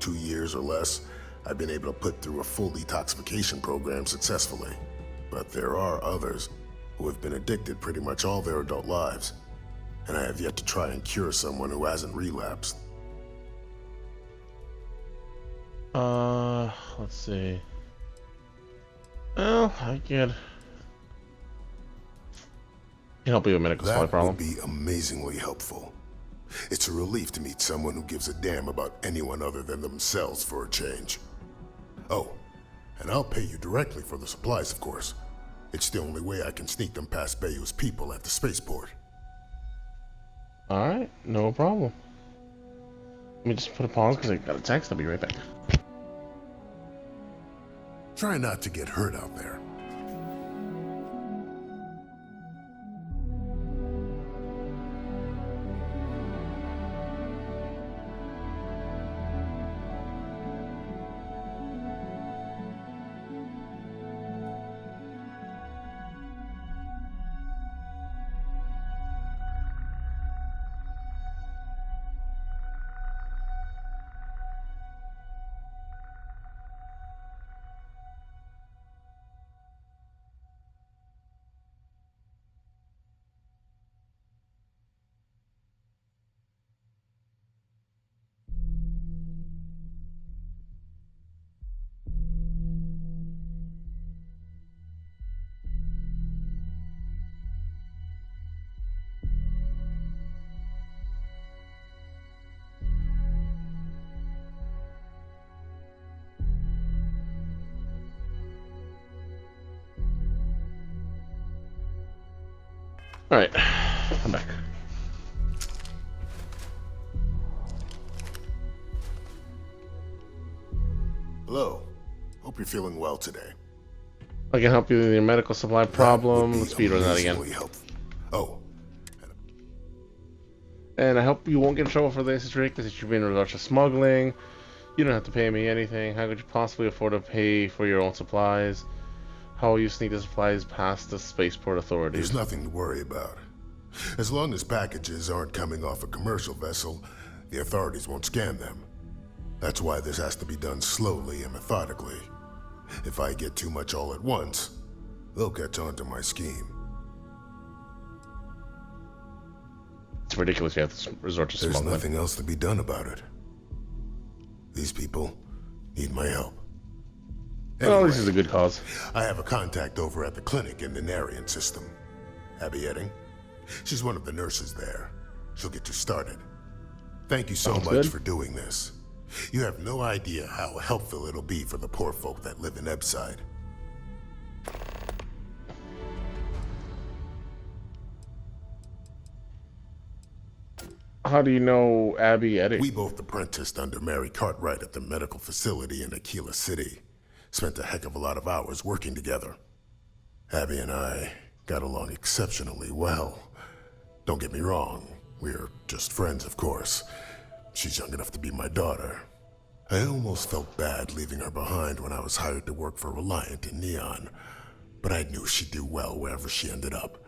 2 years or less, I've been able to put through a full detoxification program successfully. But there are others who have been addicted pretty much all their adult lives, and I have yet to try and cure someone who hasn't relapsed. Let's see. Well, I can help you with a medical supply problem. That would be amazingly helpful. It's a relief to meet someone who gives a damn about anyone other than themselves for a change. Oh, and I'll pay you directly for the supplies, of course. It's the only way I can sneak them past Bayou's people at the spaceport. Alright, no problem. Let me just put a pause because I got a text. I'll be right back. Try not to get hurt out there. Alright, I'm back. Hello. Hope you're feeling well today. I can help you with your medical supply problem. Let's speedrun that again. Oh. And I hope you won't get in trouble for this. It's ridiculous that you're being resorted to smuggling. You don't have to pay me anything. How could you possibly afford to pay for your own supplies? How will you sneak the supplies past the spaceport authorities? There's nothing to worry about. As long as packages aren't coming off a commercial vessel, the authorities won't scan them. That's why this has to be done slowly and methodically. If I get too much all at once, they'll catch on to my scheme. It's ridiculous you have to resort to smuggling. There's nothing else to be done about it. These people need my help. Anyway, well, this is a good cause. I have a contact over at the clinic in the Narian system. Abby Edding. She's one of the nurses there. She'll get you started. Thank you so much for doing this. You have no idea how helpful it'll be for the poor folk that live in Ebside. How do you know Abby Edding? We both apprenticed under Mary Cartwright at the medical facility in Aquila City. Spent a heck of a lot of hours working together. Abby and I got along exceptionally well. Don't get me wrong, we're just friends, of course. She's young enough to be my daughter. I almost felt bad leaving her behind when I was hired to work for Reliant in Neon, but I knew she'd do well wherever she ended up.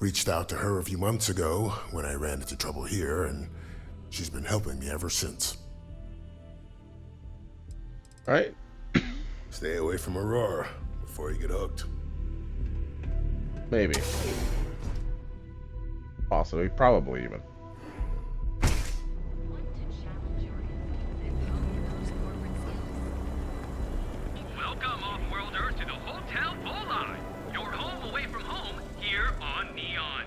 Reached out to her a few months ago when I ran into trouble here, and she's been helping me ever since. Right. Stay away from Aurora before you get hooked. Maybe. Possibly. Probably even. Welcome, off-worlder, to the Hotel Volai. Your home away from home here on Neon.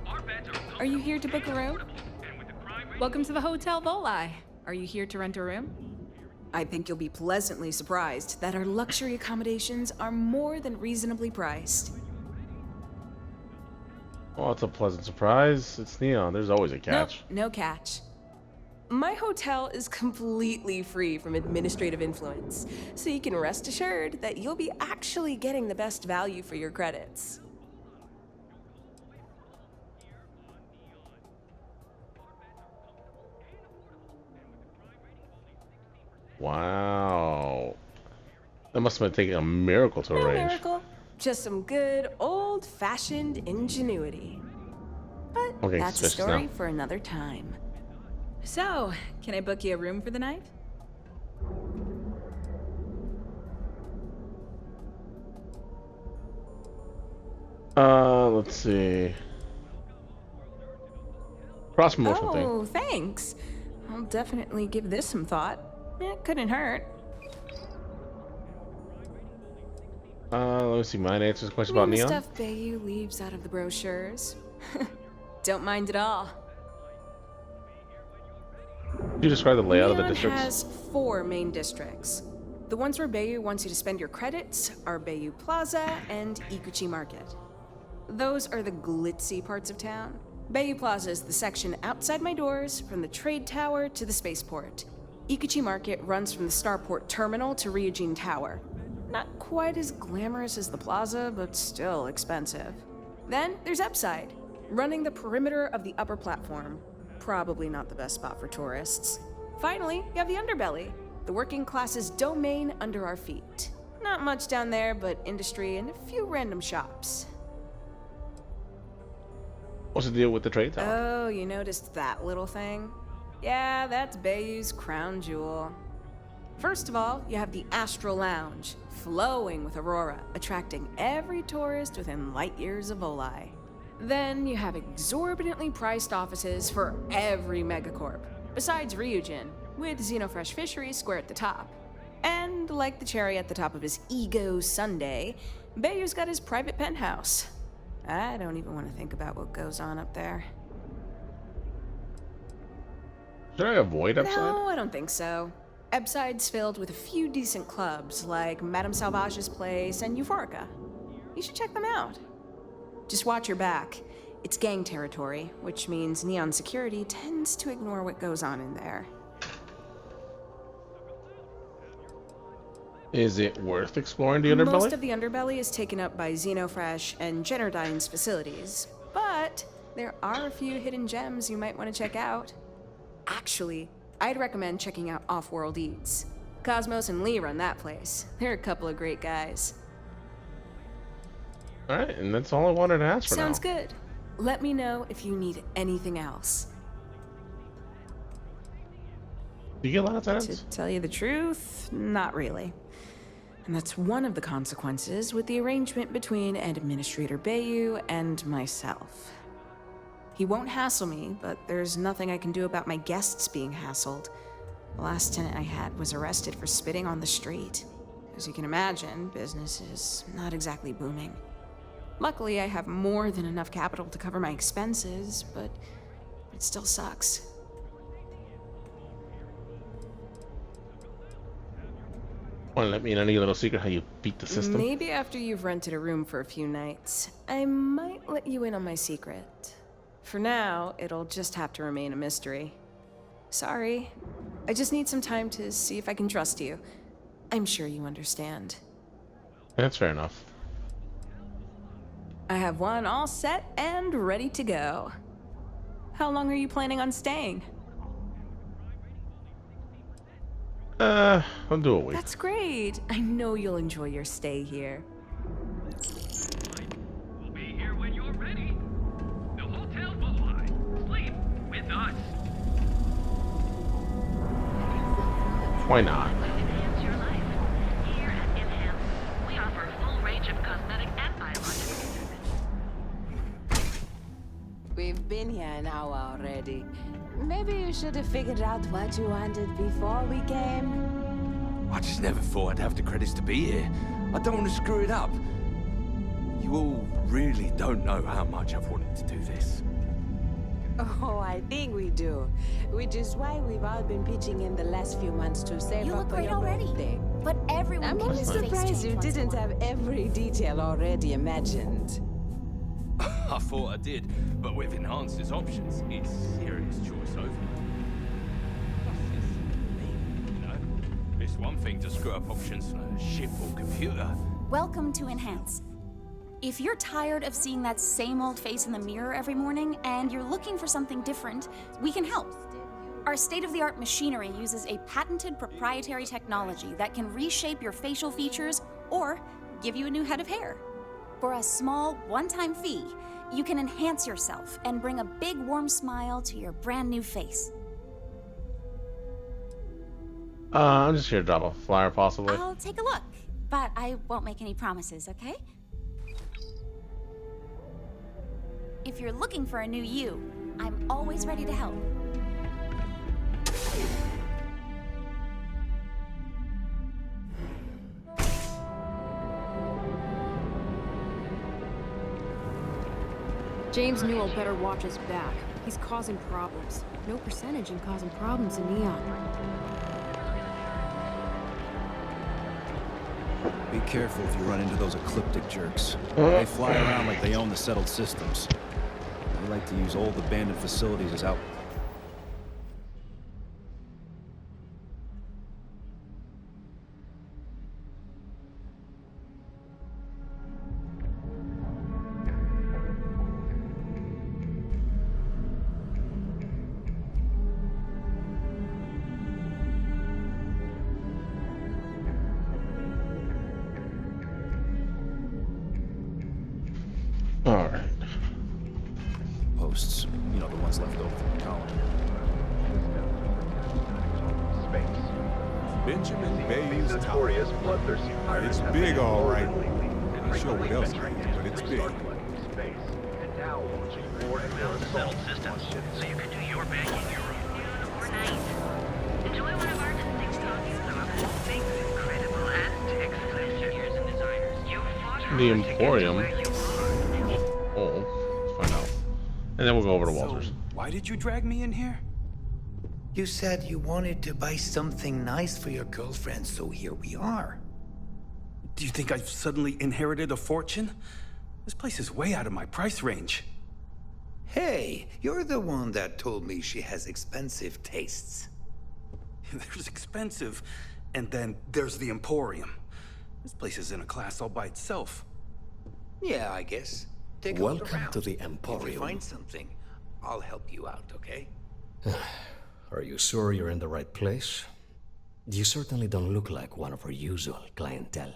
Our beds Are you here to book a room? Welcome to the Hotel Volai. Are you here to rent a room? I think you'll be pleasantly surprised that our luxury accommodations are more than reasonably priced. Well, it's a pleasant surprise. It's Neon. There's always a catch. Nope, no catch. My hotel is completely free from administrative influence, so you can rest assured that you'll be actually getting the best value for your credits. Wow. That must have been taking a miracle to No arrange. miracle, just some good old-fashioned ingenuity. But Okay, that's a suspicious story now. for another time. So, can I book you a room for the night? Let's see. Cross promotional thing. Oh, thanks. I'll definitely give this some thought. It couldn't hurt. Let me see. Mine answers the question about The Neon. stuff Bayou leaves out of the brochures. Don't mind at all. Can you describe the layout of the Neon districts? has 4 main districts. The ones where Bayou wants you to spend your credits are Bayou Plaza and Ikuchi Market. Those are the glitzy parts of town. Bayou Plaza is the section outside my doors, from the trade tower to the spaceport. Ikuchi Market runs from the Starport terminal to Ryujin Tower. Not quite as glamorous as the plaza, but still expensive. Then there's Upside, running the perimeter of the upper platform. Probably not the best spot for tourists. Finally, you have the Underbelly, the working class's domain under our feet. Not much down there, but industry and a few random shops. What's the deal with the trade tower? Oh, you noticed that little thing? Yeah, that's Bayou's crown jewel. First of all, you have the Astral Lounge, flowing with Aurora, attracting every tourist within light years of Volai. Then you have exorbitantly priced offices for every megacorp, besides Ryujin, with Xenofresh Fisheries square at the top. And like the cherry at the top of his ego sundae, Bayou's got his private penthouse. I don't even want to think about what goes on up there. Should I avoid Upside? No, I don't think so. Upside's filled with a few decent clubs, like Madame Sauvage's Place and Euphorica. You should check them out. Just watch your back. It's gang territory, which means Neon security tends to ignore what goes on in there. Is it worth exploring the Underbelly? Most of the Underbelly is taken up by Xenofresh and Generdyne's facilities, but there are a few hidden gems you might want to check out. Actually, I'd recommend checking out Off-World Eats. Cosmos and Lee run that place. They're a couple of great guys. Alright, and that's all I wanted to ask for Sounds now. good. Let me know if you need anything else. Do you get a lot of tenants? To tell you the truth, not really. And that's one of the consequences with the arrangement between Administrator Bayou and myself. He won't hassle me, but there's nothing I can do about my guests being hassled. The last tenant I had was arrested for spitting on the street. As you can imagine, business is not exactly booming. Luckily, I have more than enough capital to cover my expenses, but it still sucks. Want to let me in any little secret how you beat the system? Maybe after you've rented a room for a few nights, I might let you in on my secret. For now, it'll just have to remain a mystery. Sorry. I just need some time to see if I can trust you. I'm sure you understand. That's fair enough. I have one all set and ready to go. How long are you planning on staying? I'll do a week. That's great. I know you'll enjoy your stay here. We'll be here when you're ready. The Hotel Volai. Sleep with us. Why not? Enhance your life. Here at Enhance, we offer a full range of cosmetic and biological treatments. We've been here an hour already. Maybe you should have figured out what you wanted before we came. I just never thought I'd have the credits to be here. I don't want to screw it up. You all really don't know how much I've wanted to do this. Oh, I think we do. Which is why we've all been pitching in the last few months to save You up look for great your already. birthday. But everyone I'm can only use face surprised change you once in a didn't while. have every detail already imagined. I thought I did, but with Enhance's options, it's serious choice over. Plus, it's me, you know? It's one thing to screw up options on a ship or computer. Welcome to Enhance. If you're tired of seeing that same old face in the mirror every morning and you're looking for something different, we can help. Our state-of-the-art machinery uses a patented proprietary technology that can reshape your facial features or give you a new head of hair. For a small, one-time fee, you can enhance yourself and bring a big, warm smile to your brand new face. I'm just here to drop a flyer, possibly. I'll take a look, but I won't make any promises, okay? If you're looking for a new you, I'm always ready to help. James Newell better watch his back. He's causing problems. No percentage in causing problems in Neon. Be careful if you run into those ecliptic jerks. They fly around like they own the settled systems. They like to use old abandoned facilities as out. Alright. Posts. You know, the ones left over from the colony. Benjamin Bay's notorious bloodthirsty. It's big, all right. Not sure what else it is, but it's big. Settled systems, so you can do your banking your own or night. Enjoy one of our distinct copies of all things incredible and excellent engineers and designers. You fought The Emporium. Oh, let's find out. And then we'll go over to Walters. Why did you drag me in here? You said you wanted to buy something nice for your girlfriend, so here we are. Do you think I've suddenly inherited a fortune? This place is way out of my price range. Hey, you're the one that told me she has expensive tastes. There's expensive, and then there's the Emporium. This place is in a class all by itself. Yeah, I guess. Take a look Welcome around. to the If you Emporium. find something, I'll help you out, okay? Are you sure you're in the right place? You certainly don't look like one of our usual clientele.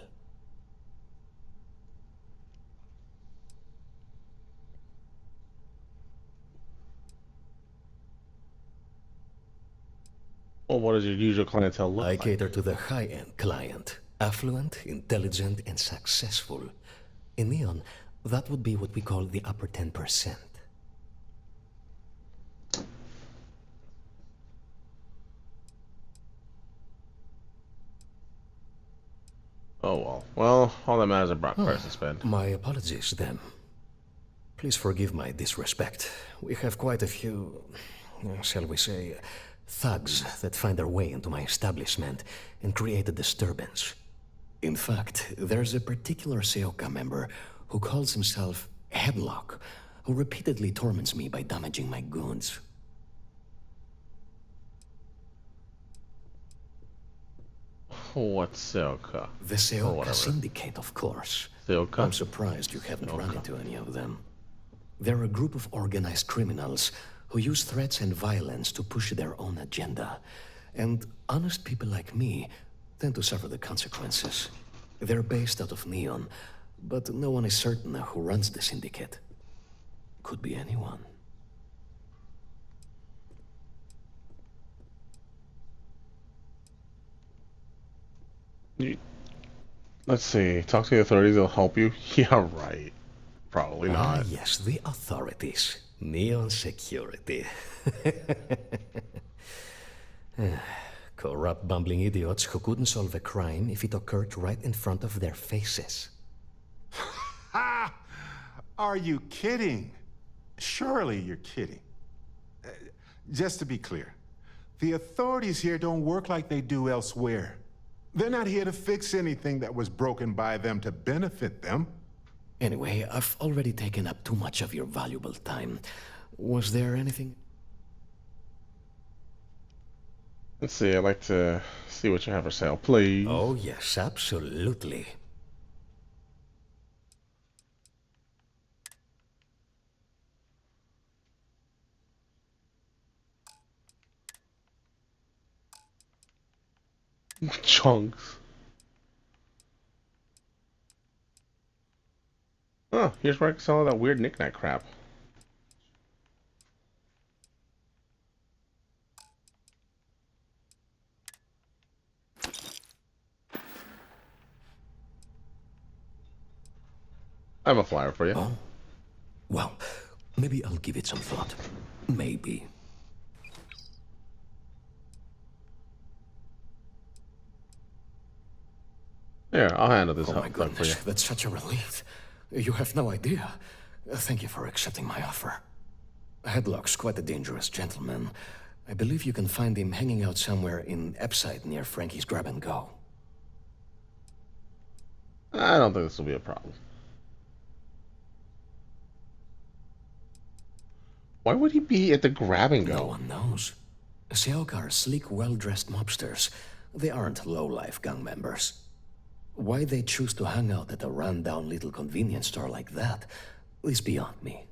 Well, what does your usual clientele look I like? cater to the high-end client. Affluent, intelligent, and successful. In Neon, that would be what we call the upper 10%. Oh well. Well, all that matters is Brock price to spend. My apologies, then. Please forgive my disrespect. We have quite a few, shall we say, thugs that find their way into my establishment and create a disturbance. In fact, there's a particular Seoka member who calls himself Hemlock, who repeatedly torments me by damaging my goods. What's Seoka? The Seoka Syndicate, of course. Seoka? I'm surprised you haven't run into any of them. They're a group of organized criminals who use threats and violence to push their own agenda. And honest people like me tend to suffer the consequences. They're based out of Neon, but no one is certain who runs the syndicate. Could be anyone. Let's see. Talk to the authorities. They'll help you. Yeah, right. Probably not. Yes, the authorities. Neon security. Corrupt, bumbling idiots who couldn't solve a crime if it occurred right in front of their faces. Ha! Are you kidding? Surely you're kidding. Just to be clear, the authorities here don't work like they do elsewhere. They're not here to fix anything that was broken by them to benefit them. Anyway, I've already taken up too much of your valuable time. Was there anything? Let's see. I'd like to see what you have for sale, please. Oh, yes, absolutely. Chunks. Oh, here's where I can sell all that weird knick-knack crap. I have a flyer for you. Oh? Well, maybe I'll give it some thought. Maybe. Here, I'll handle this Oh my for you. goodness, that's such a relief. You have no idea. Thank you for accepting my offer. Headlock's quite a dangerous gentleman. I believe you can find him hanging out somewhere in Epside near Frankie's Grab and Go. I don't think this will be a problem. Why would he be at the Grab and Go? No one knows. Seoka are sleek, well-dressed mobsters. They aren't low-life gang members. Why they choose to hang out at a run-down little convenience store like that is beyond me.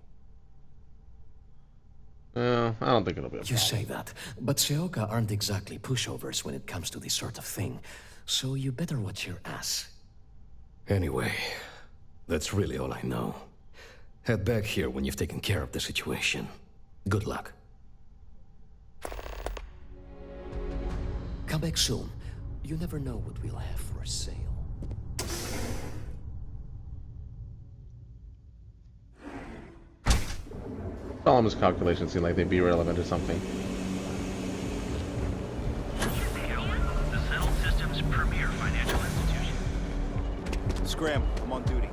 I don't think it'll be a problem. You say that, but Seoka aren't exactly pushovers when it comes to this sort of thing, so you better watch your ass. Anyway, that's really all I know. Head back here when you've taken care of the situation. Good luck. Come back soon. You never know what we'll have for sale. All of his calculations seem like they'd be relevant or something. The Settled System's premier financial institution. Scram, I'm on duty.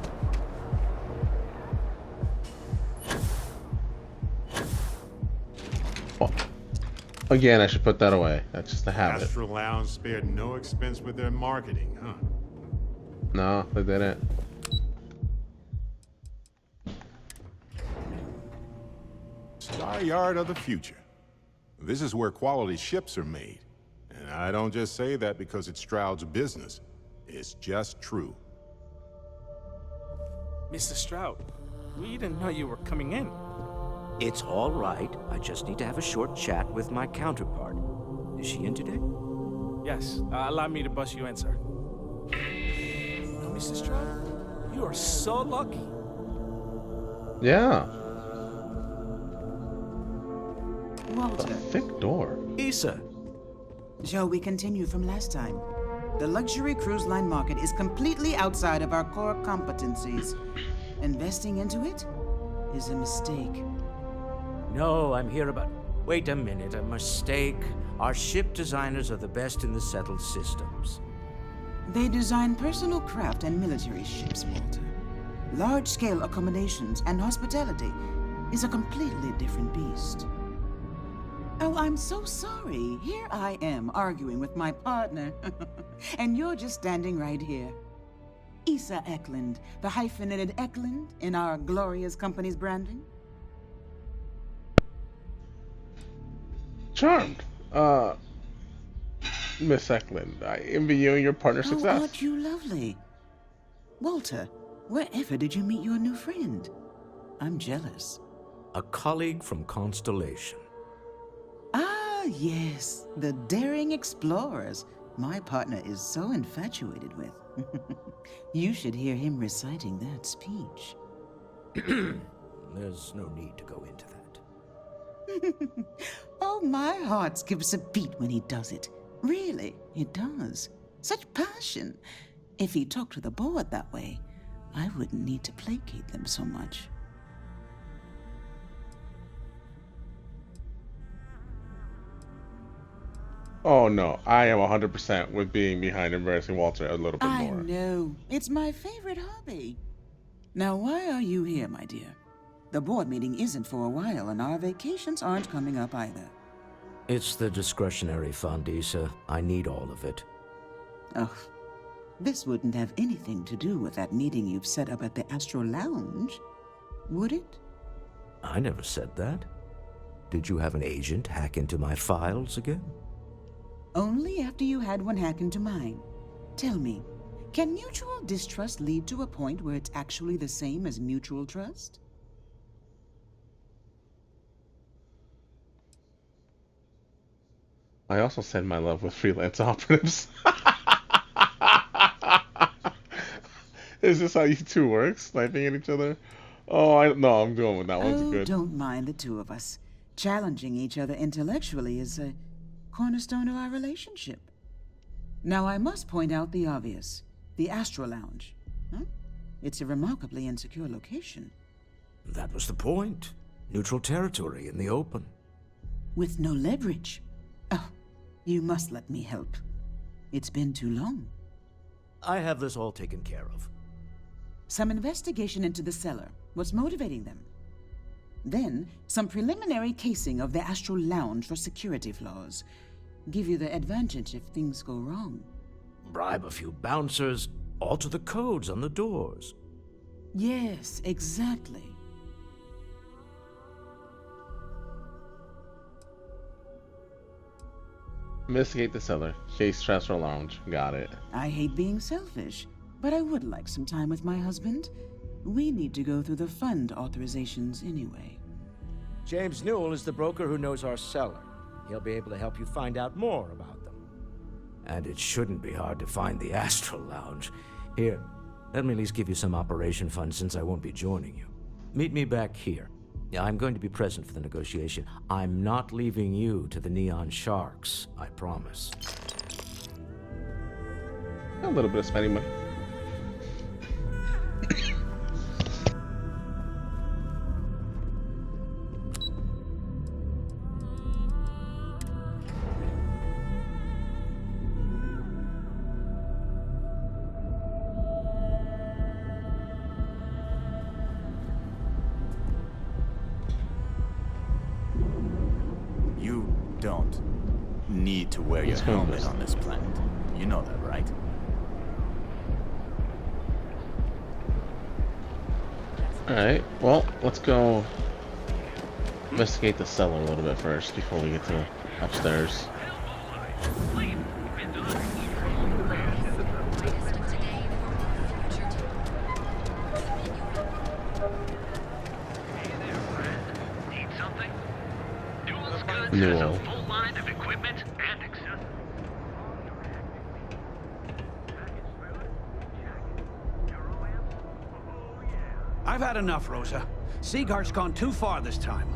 Oh. Again, I should put that away. That's just a habit. Astral Lounge spared no expense with their marketing, huh? No, they didn't. Star Yard of the future. This is where quality ships are made. And I don't just say that because it's Stroud's business. It's just true. Mr. Stroud, we didn't know you were coming in. It's all right. I just need to have a short chat with my counterpart. Is she in today? Yes, allow me to bust you in, sir. Mr. Stroud, you are so lucky. Yeah. Walter. A thick door. Issa. Shall we continue from last time? The luxury cruise line market is completely outside of our core competencies. Investing into it is a mistake. No, I'm here about... Wait a minute, a mistake. Our ship designers are the best in the settled systems. They design personal craft and military ships, Walter. Large-scale accommodations and hospitality is a completely different beast. Oh, I'm so sorry. Here I am arguing with my partner. And you're just standing right here. Issa Eklund, the hyphenated Eklund in our glorious company's branding. Charmed. Miss Eklund, I envy you and your partner's Oh, success. aren't you lovely? Walter, wherever did you meet your new friend? I'm jealous. A colleague from Constellation. Ah, yes, the daring explorers my partner is so infatuated with. You should hear him reciting that speech. There's no need to go into that. Oh, my heart skips a beat when he does it. Really, it does. Such passion. If he talked to the board that way, I wouldn't need to placate them so much. Oh no, I am 100% with being behind embarrassing Walter a little bit I more. know. It's my favorite hobby. Now, why are you here, my dear? The board meeting isn't for a while, and our vacations aren't coming up either. It's the discretionary fund, Issa. I need all of it. Oh, this wouldn't have anything to do with that meeting you've set up at the Astro Lounge, would it? I never said that. Did you have an agent hack into my files again? Only after you had one hack into mine. Tell me, can mutual distrust lead to a point where it's actually the same as mutual trust? I also send my love with freelance operatives. Is this how you two work? Sniping at each other? Oh, no, I'm going with that one's good. Don't mind the two of us. Challenging each other intellectually is a cornerstone of our relationship. Now, I must point out the obvious. The Astro Lounge. Huh? It's a remarkably insecure location. That was the point. Neutral territory in the open. With no leverage. Oh, you must let me help. It's been too long. I have this all taken care of. Some investigation into the cellar. What's motivating them? Then, some preliminary casing of the Astral Lounge for security flaws. Give you the advantage if things go wrong. Bribe a few bouncers, alter the codes on the doors. Yes, exactly. Investigate the cellar. Chase Transfer Lounge. Got it. I hate being selfish, but I would like some time with my husband. We need to go through the fund authorizations anyway. James Newell is the broker who knows our cellar. He'll be able to help you find out more about them. And it shouldn't be hard to find the Astral Lounge. Here, let me at least give you some operation funds since I won't be joining you. Meet me back here. I'm going to be present for the negotiation. I'm not leaving you to the Neon Sharks, I promise. A little bit of spending money. Don't need to wear your helmet on this planet. You know that, right? Alright, well, let's go investigate the cellar a little bit first before we get to upstairs. Newell. I've had enough, Rosa. Siegart's gone too far this time.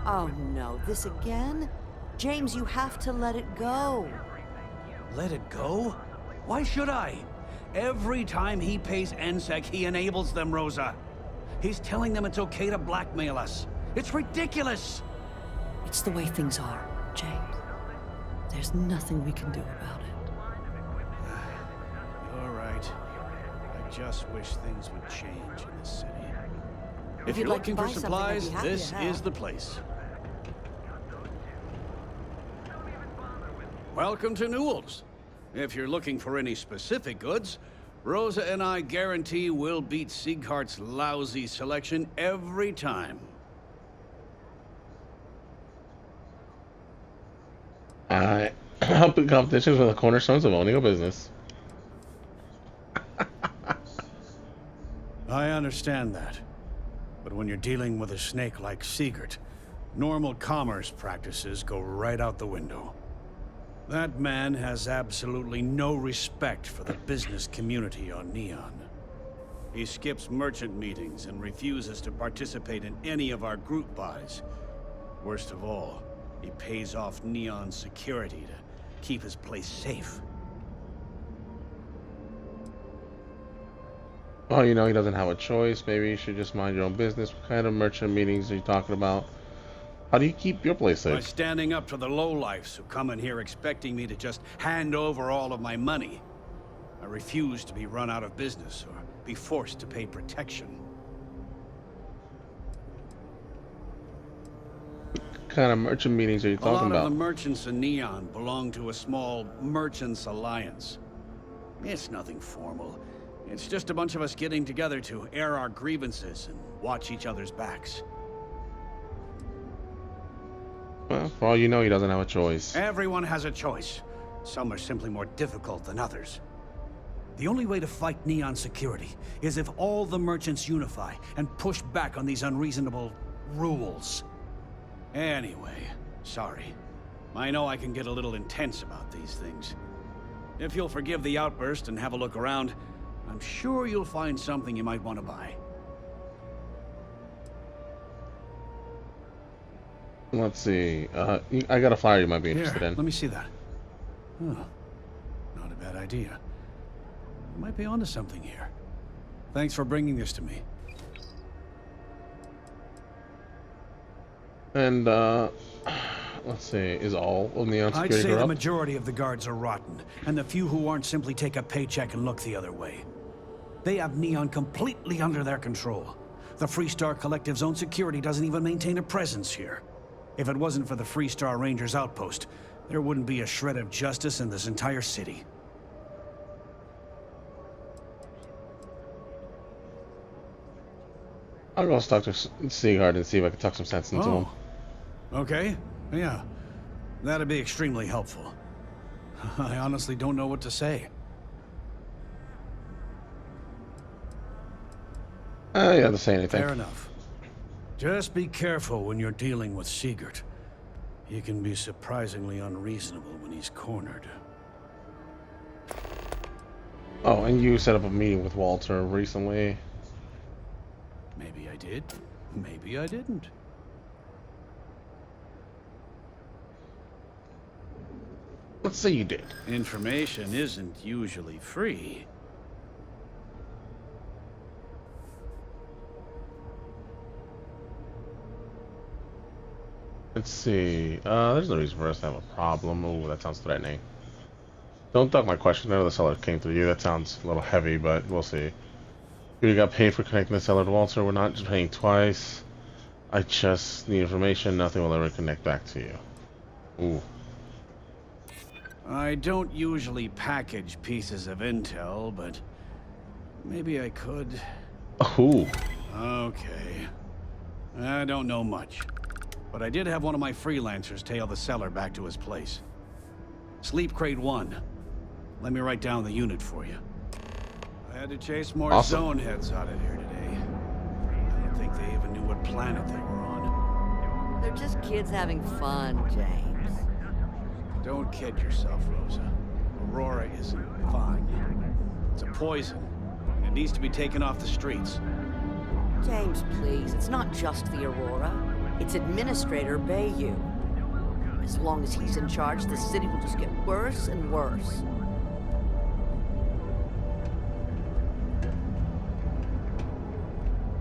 Oh no, this again? James, you have to let it go. Let it go? Why should I? Every time he pays NSEC, he enables them, Rosa. He's telling them it's okay to blackmail us. It's ridiculous! It's the way things are, James. There's nothing we can do about it. You're right. I just wish things would change in this city. If you'd you're like to looking buy for something, I'd be supplies, happy to this help. is the place. Welcome to Newell's. If you're looking for any specific goods, Rosa and I guarantee we'll beat Sieghart's lousy selection every time. Helping competitions with the cornerstones of owning a business. I understand that. But when you're dealing with a snake like Siegert, normal commerce practices go right out the window. That man has absolutely no respect for the business community on Neon. He skips merchant meetings and refuses to participate in any of our group buys. Worst of all, he pays off Neon security to keep his place safe. Oh, you know, he doesn't have a choice. Maybe you should just mind your own business. What kind of merchant meetings are you talking about? How do you keep your place By safe? standing up to the lowlifes who come in here expecting me to just hand over all of my money. I refuse to be run out of business or be forced to pay protection. What kind of merchant meetings are you A talking lot about? of the merchants in Neon belong to a small merchants alliance. It's nothing formal. It's just a bunch of us getting together to air our grievances and watch each other's backs. Well, for all you know, he doesn't have a choice. Everyone has a choice. Some are simply more difficult than others. The only way to fight Neon security is if all the merchants unify and push back on these unreasonable rules. Anyway, sorry. I know I can get a little intense about these things. If you'll forgive the outburst and have a look around, I'm sure you'll find something you might want to buy. Let's see. I got a flyer you might be interested in. Let me see that. Oh, not a bad idea. You might be onto something here. Thanks for bringing this to me. And, let's see, is all of Neon I'd security say the corrupt? majority of the guards are rotten, and the few who aren't simply take a paycheck and look the other way. They have Neon completely under their control. The Freestar Collective's own security doesn't even maintain a presence here. If it wasn't for the Freestar Rangers outpost, there wouldn't be a shred of justice in this entire city. I'll go talk to Seagard and see if I can talk some sense into him. Okay, yeah. That'd be extremely helpful. I honestly don't know what to say. You don't have to say anything. Fair enough. Just be careful when you're dealing with Sigurd. He can be surprisingly unreasonable when he's cornered. Oh, and you set up a meeting with Walter recently. Maybe I did. Maybe I didn't. Let's say you did. Information isn't usually free. Let's see. There's no reason for us to have a problem. Ooh, that sounds threatening. Don't duck my question. I know the seller came through you. That sounds a little heavy, but we'll see. You got paid for connecting the seller to Walter. We're not just paying twice. I just need information. Nothing will ever connect back to you. Ooh. I don't usually package pieces of intel, but maybe I could. Ooh. Okay. I don't know much, but I did have one of my freelancers tail the seller back to his place. Sleep Crate 1. Let me write down the unit for you. I had to chase more zone heads out of here today. I don't think they even knew what planet they were on. They're just kids having fun, James. Don't kid yourself, Rosa. Aurora isn't fun. It's a poison. It needs to be taken off the streets. James, please. It's not just the Aurora. It's Administrator Bayou. As long as he's in charge, the city will just get worse and worse.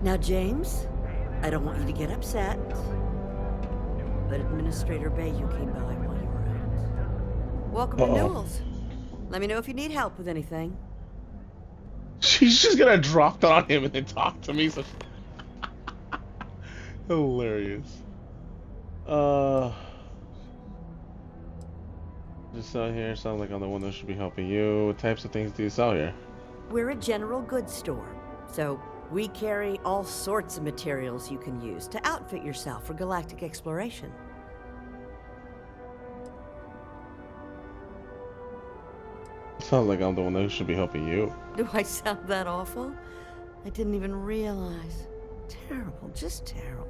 Now, James, I don't want you to get upset, but Administrator Bayou came by while you were out. Welcome to Newell's. Let me know if you need help with anything. She's just gonna drop that on him and then talk to me. So hilarious. Just out here. Sounds like I'm the one that should be helping you. What types of things do you sell here? We're a general goods store, so we carry all sorts of materials you can use to outfit yourself for galactic exploration. Sounds like I'm the one that should be helping you. Do I sound that awful? I didn't even realize. Terrible, just terrible.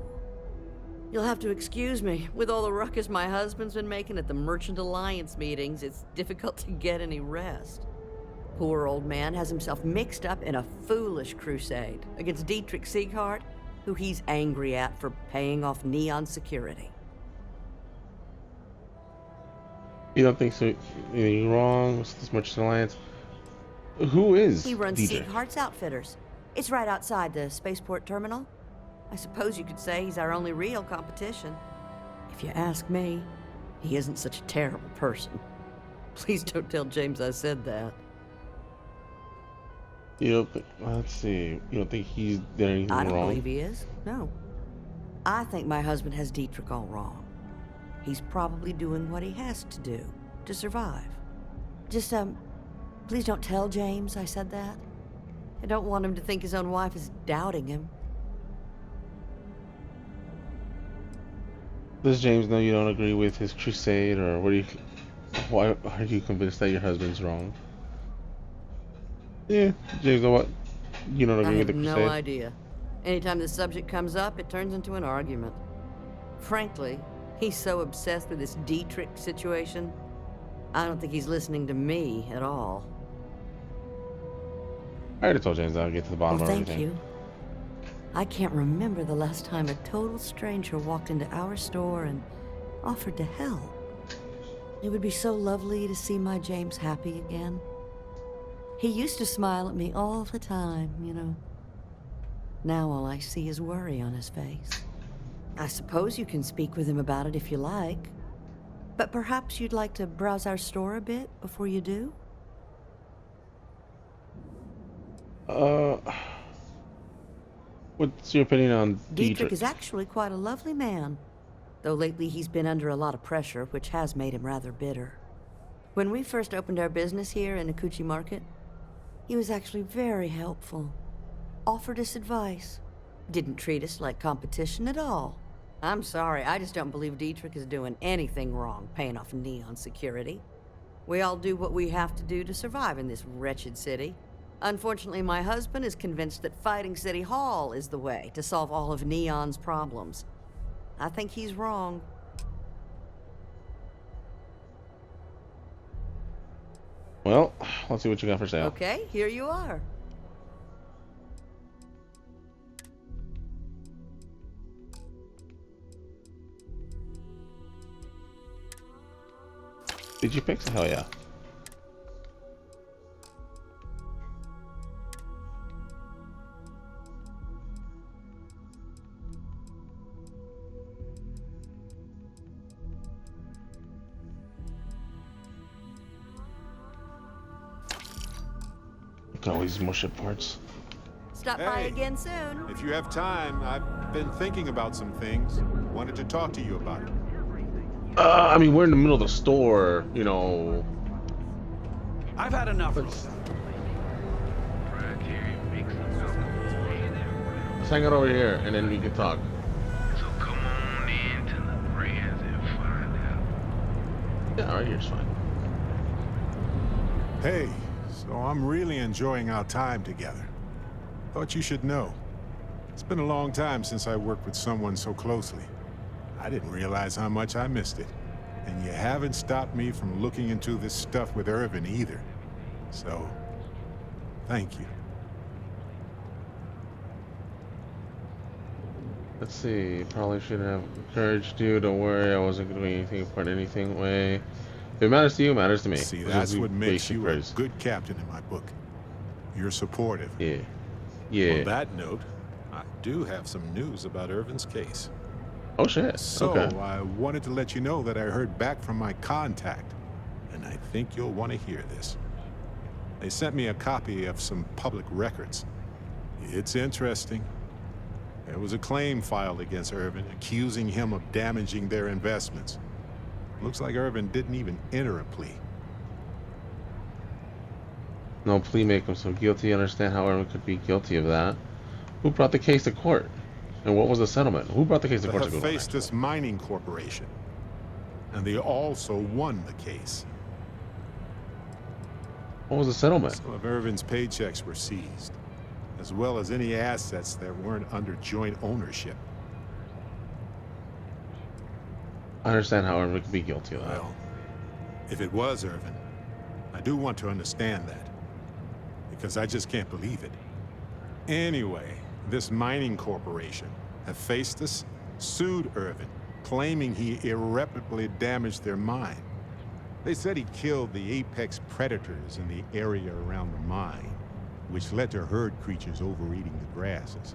You'll have to excuse me. With all the ruckus my husband's been making at the Merchant Alliance meetings, it's difficult to get any rest. Poor old man has himself mixed up in a foolish crusade against Dietrich Sieghart, who he's angry at for paying off Neon security. You don't think so? Anything wrong with this Merchant Alliance? Who is He runs Dietrich? Sieghart's Outfitters. It's right outside the spaceport terminal. I suppose you could say he's our only real competition. If you ask me, he isn't such a terrible person. Please don't tell James I said that. You don't think, let's see. You don't think he's done anything I don't wrong? believe he is. No. I think my husband has Dietrich all wrong. He's probably doing what he has to do to survive. Just, please don't tell James I said that. I don't want him to think his own wife is doubting him. Does James know you don't agree with his crusade, or what do you? Why are you convinced that your husband's wrong? Yeah, James, know what? You don't agree with the crusade. I have no idea. Anytime the subject comes up, it turns into an argument. Frankly, he's so obsessed with this Dietrich situation, I don't think he's listening to me at all. I already told James I'll get to the bottom Well, of thank everything. you. I can't remember the last time a total stranger walked into our store and offered to help. It would be so lovely to see my James happy again. He used to smile at me all the time, you know. Now all I see is worry on his face. I suppose you can speak with him about it if you like. But perhaps you'd like to browse our store a bit before you do? What's your opinion on Dietrich is actually quite a lovely man, though lately he's been under a lot of pressure, which has made him rather bitter. When we first opened our business here in Akuchi Market, he was actually very helpful. Offered us advice. Didn't treat us like competition at all. I'm sorry, I just don't believe Dietrich is doing anything wrong paying off Neon security. We all do what we have to do to survive in this wretched city. Unfortunately, my husband is convinced that fighting City Hall is the way to solve all of Neon's problems. I think he's wrong. Well, let's see what you got for sale. Okay, here you are. Did you fix it? Hell yeah. Look at all these more ship parts. Stop by again soon. If you have time, I've been thinking about some things. Wanted to talk to you about it. I mean, we're in the middle of the store, you know. I've had enough. Let's hang out over here, and then we can talk. So come on in to the brands and find out. Yeah, right here's fine. Hey, so I'm really enjoying our time together. Thought you should know. It's been a long time since I worked with someone so closely. I didn't realize how much I missed it. And you haven't stopped me from looking into this stuff with Irvin either. So, thank you. Let's see. Probably should have encouraged you. Don't worry, I wasn't doing anything for anything way. If it matters to you, it matters to me. See, that's what makes you praise. a good captain in my book. You're supportive. Yeah. Yeah. On that note, I do have some news about Irvin's case. Oh shit. So, Okay. I wanted to let you know that I heard back from my contact, and I think you'll want to hear this. They sent me a copy of some public records. It's interesting. There was a claim filed against Irvin, accusing him of damaging their investments. Looks like Irvin didn't even enter a plea. No plea make him so guilty. Understand how everyone could be guilty of that. Who brought the case to court? And what was the settlement? Who brought the case to The court to go back? Hephaestus Mining Corporation. And they also won the case. What was the settlement? Some of Irvin's paychecks were seized, as well as any assets that weren't under joint ownership. I understand how everyone could be guilty of that. Well, if it was Irvin, I do want to understand that, because I just can't believe it. Anyway, this mining corporation, Hephaestus, sued Irvin, claiming he irreparably damaged their mine. They said he killed the apex predators in the area around the mine, which led to herd creatures overeating the grasses.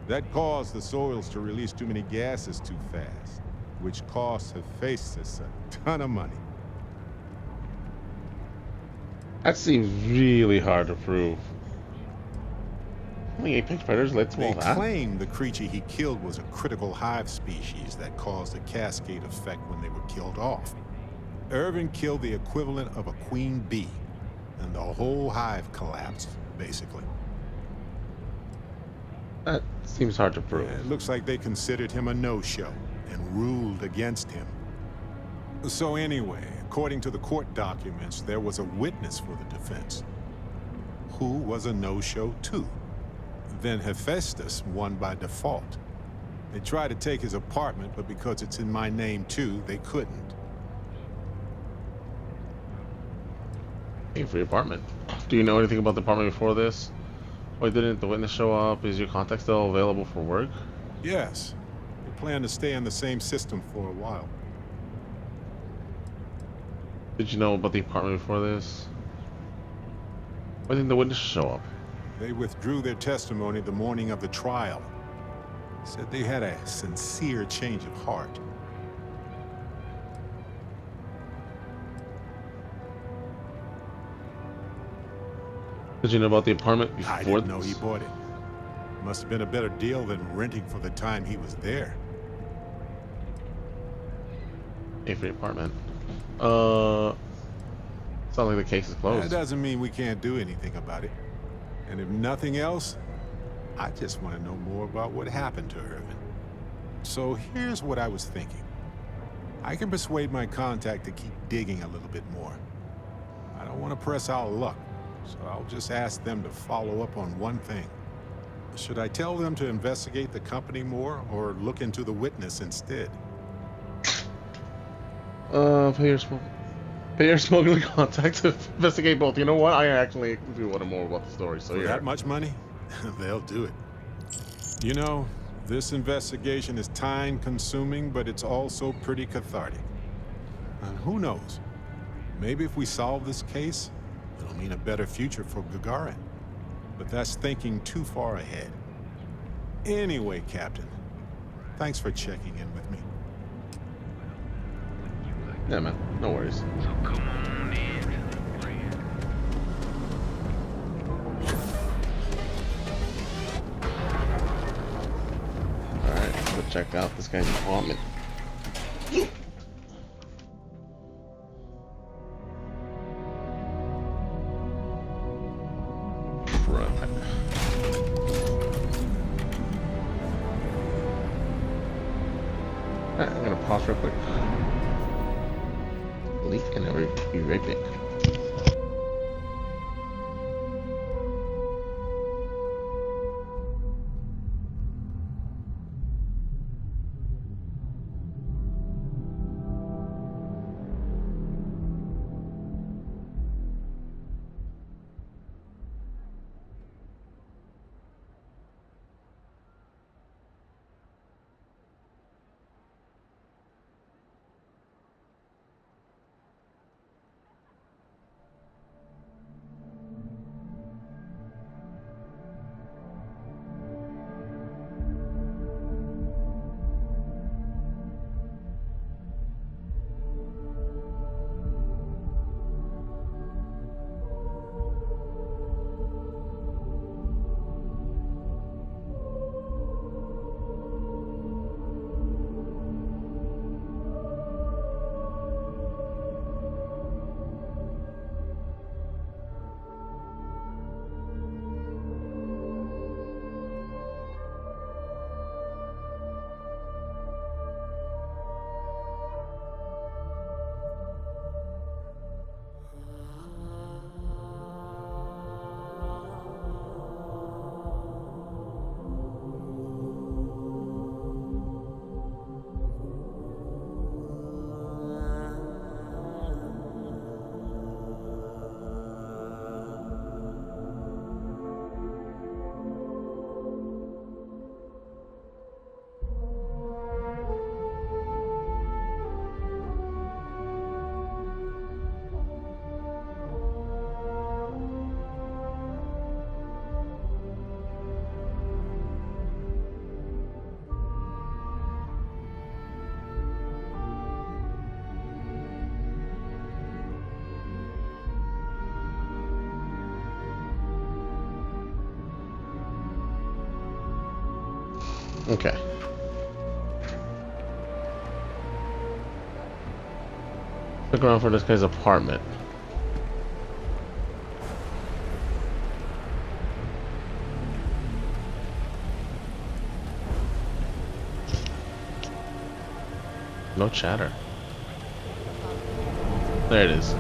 That caused the soils to release too many gases too fast, which cost Hephaestus a ton of money. That seems really hard to prove. How many apex predators led to all They that? claim the creature he killed was a critical hive species that caused a cascade effect when they were killed off. Irvin killed the equivalent of a queen bee, and the whole hive collapsed, basically. That seems hard to prove. It looks like they considered him a no-show and ruled against him. So anyway, according to the court documents, there was a witness for the defense, who was a no-show too. Then Hephaestus won by default. They tried to take his apartment, but because it's in my name too, they couldn't. Pay for your apartment. Do you know anything about the apartment before this? Wait, didn't the witness show up? Is your contact still available for work? Yes. We plan to stay in the same system for a while. Did you know about the apartment before this? Why didn't the witness show up? They withdrew their testimony the morning of the trial. Said they had a sincere change of heart. Did you know about the apartment before I didn't know he bought it. Must have been a better deal than renting for the time he was there. A free apartment. Sounds like the case is closed. That doesn't mean we can't do anything about it. And if nothing else, I just want to know more about what happened to Irvin. So here's what I was thinking. I can persuade my contact to keep digging a little bit more. I don't want to press our luck, so I'll just ask them to follow up on one thing. Should I tell them to investigate the company more, or look into the witness instead? Pay your smuggling contact to investigate both. You know what? I actually do want to know more about the story. So For yeah. that much money? They'll do it. You know, this investigation is time-consuming, but it's also pretty cathartic. And who knows? Maybe if we solve this case, it'll mean a better future for Gagarin. But that's thinking too far ahead. Anyway, Captain, thanks for checking in with me. Yeah, man. No worries. So come on in to the friend. Alright, let's go check out this guy's apartment. Alright, I'm gonna pause real quick. Leak and I'll be right back. Okay. Look around for this guy's apartment. No chatter. There it is.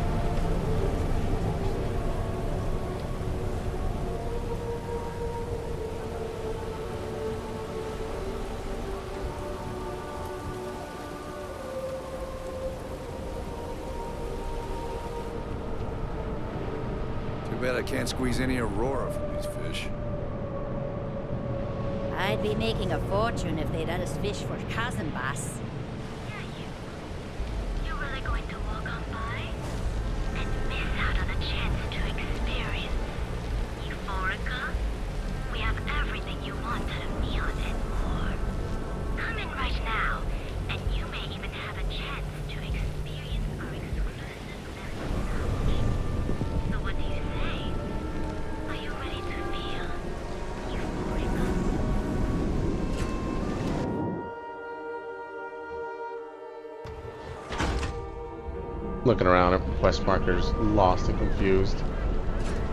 Too bad I can't squeeze any Aurora from these fish. I'd be making a fortune if they'd let us fish for cousin bass. You're really going to walk on by and miss out on a chance to experience Euphorica? We have everything you want out of Neon and more. Come in right now, and you may even have a chance to experience our exclusive message. So what do you say? Are you ready to feel Euphorica? Looking around at quest markers, lost and confused.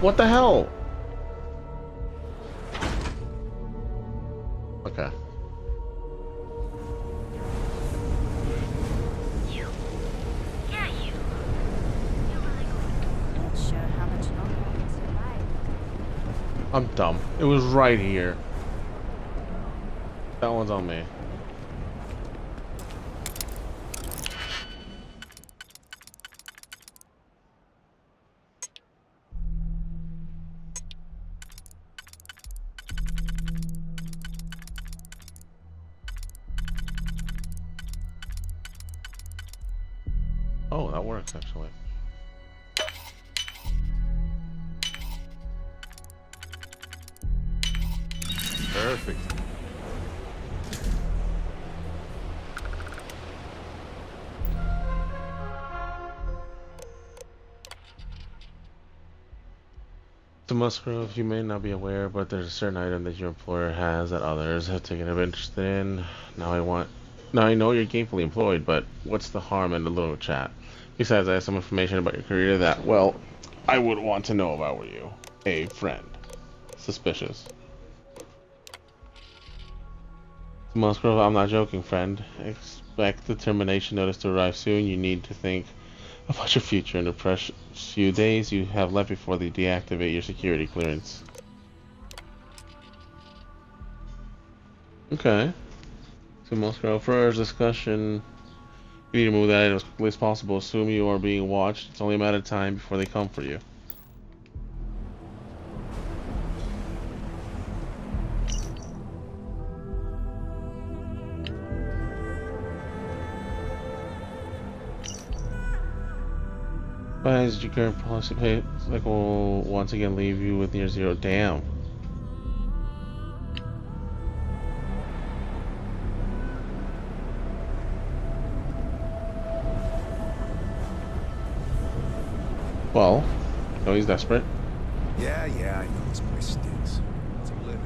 What the hell? Okay. Not sure how much longer I can survive. I'm dumb. It was right here. That one's on me. Oh, that works actually. Perfect. To Musgrove, you may not be aware, but there's a certain item that your employer has that others have taken an interest in. Now I know you're gainfully employed, but what's the harm in a little chat? Besides, I have some information about your career that, well, I would want to know if I were you. A friend. Suspicious. To Musgrove, I'm not joking, friend. Expect the termination notice to arrive soon. You need to think about your future in the precious few days you have left before they deactivate your security clearance. Okay. So Musgrove, for our discussion, you need to move that item as quickly as possible. Assume you are being watched. It's only a matter of time before they come for you. Finds your current policy pay like will once again leave you with near zero. Damn. Well, no, he's desperate. Yeah, I know this place stinks. It's a living.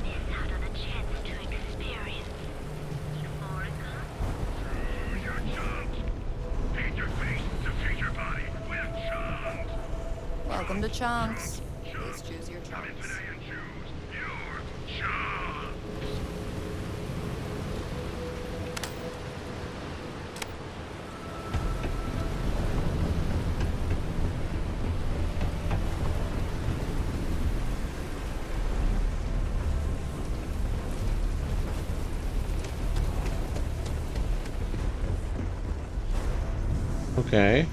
Miss out on a chance to experience Euphorica? Your chance. Paint your face to fit your body with chance. Welcome to Chunks. Please choose your chunks. And choose your chance. Okay.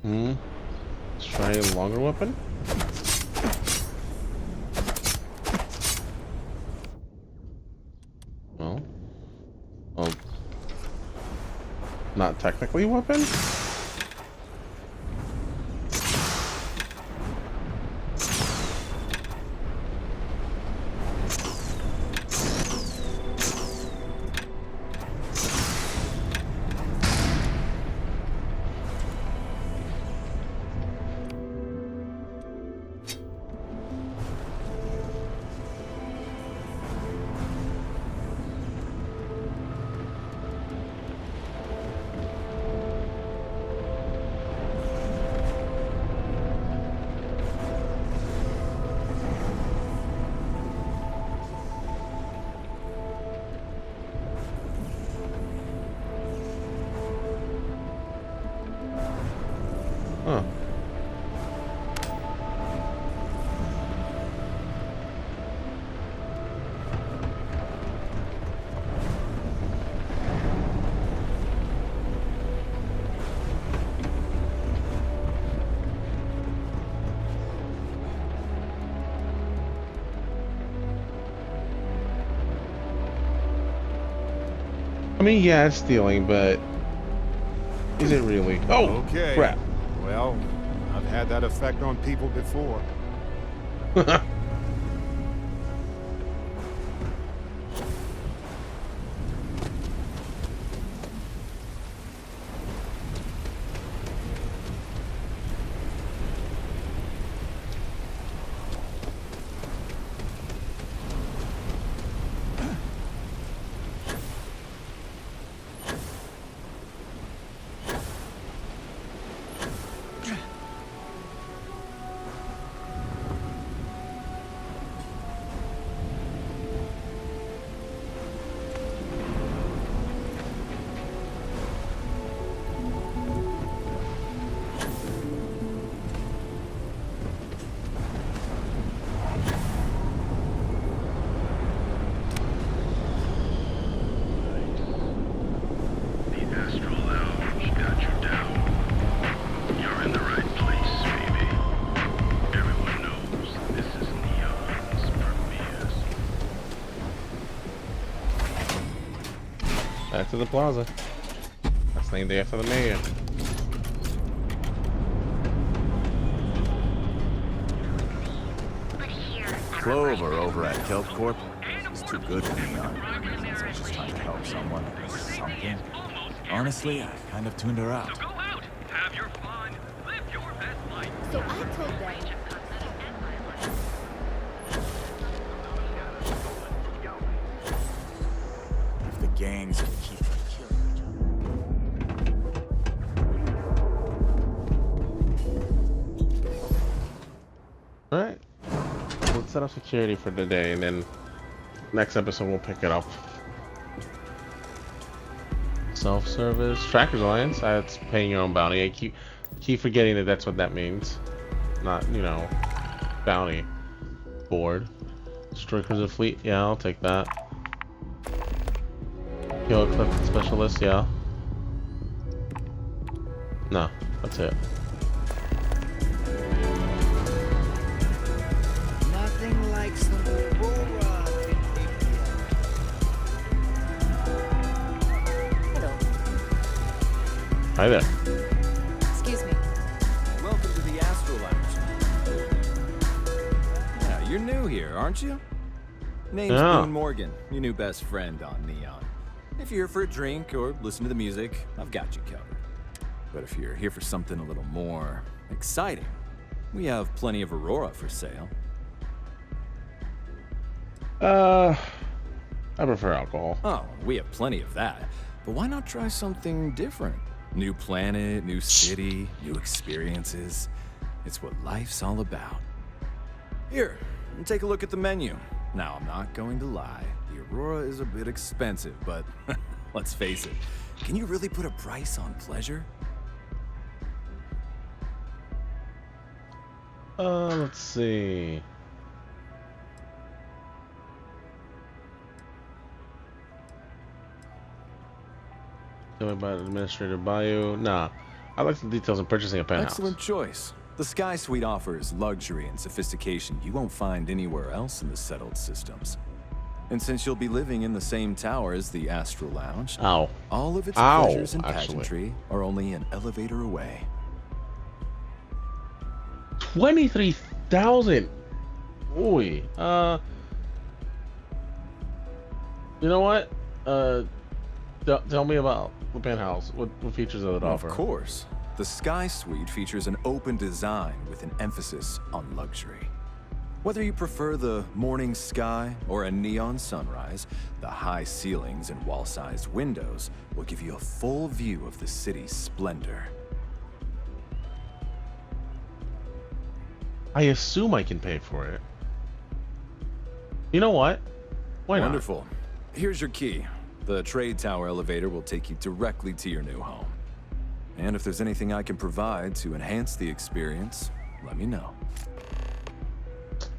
Let's try a longer weapon. Well, not technically a weapon. Huh. I mean, yeah, it's stealing, but is it really? Oh, okay. Crap. Well, I've had that effect on people before. Back to the plaza. That's named after the mayor. Clover over at Kelp Corp is too good for me. Since I was just trying to help someone or something. Honestly, I kind of tuned her out. So I told them. If the gangs would keep killing each other. Alright. Let's set up security for the day, and then next episode we'll pick it up. Self-service. Trackers Alliance. That's paying your own bounty. I keep forgetting that that's what that means. Not, you know, bounty. Board. Strikers of Fleet. Yeah, I'll take that. Kill Eclipse Specialist. Yeah. No, that's it. Nothing like some Aurora. Hello. Hi there. Excuse me. Welcome to the Astral Lounge. Yeah, you're new here, aren't you? Name's Yeah. Boone Morgan, your new best friend on Neon. If you're here for a drink or listen to the music, I've got you covered. But if you're here for something a little more exciting, we have plenty of Aurora for sale. I prefer alcohol. Oh, we have plenty of that. But why not try something different? New planet, new city, new experiences. It's what life's all about. Here, take a look at the menu. Now, I'm not going to lie. The Aurora is a bit expensive, but let's face it. Can you really put a price on pleasure? Let's see. Tell me about Administrator Bayou. Nah, I like the details in purchasing a penthouse. Excellent choice. The Sky Suite offers luxury and sophistication you won't find anywhere else in the settled systems. And since you'll be living in the same tower as the Astral Lounge, Ow. all of its Ow, pleasures and actually. pageantry are only an elevator away. 23,000. Oi. You know what? Tell me about the penthouse. What features does it offer? Of course. The Sky Suite features an open design with an emphasis on luxury. Whether you prefer the morning sky or a neon sunrise, the high ceilings and wall-sized windows will give you a full view of the city's splendor. I assume I can pay for it. You know what? Why not? Wonderful. Here's your key. The trade tower elevator will take you directly to your new home. And if there's anything I can provide to enhance the experience, let me know.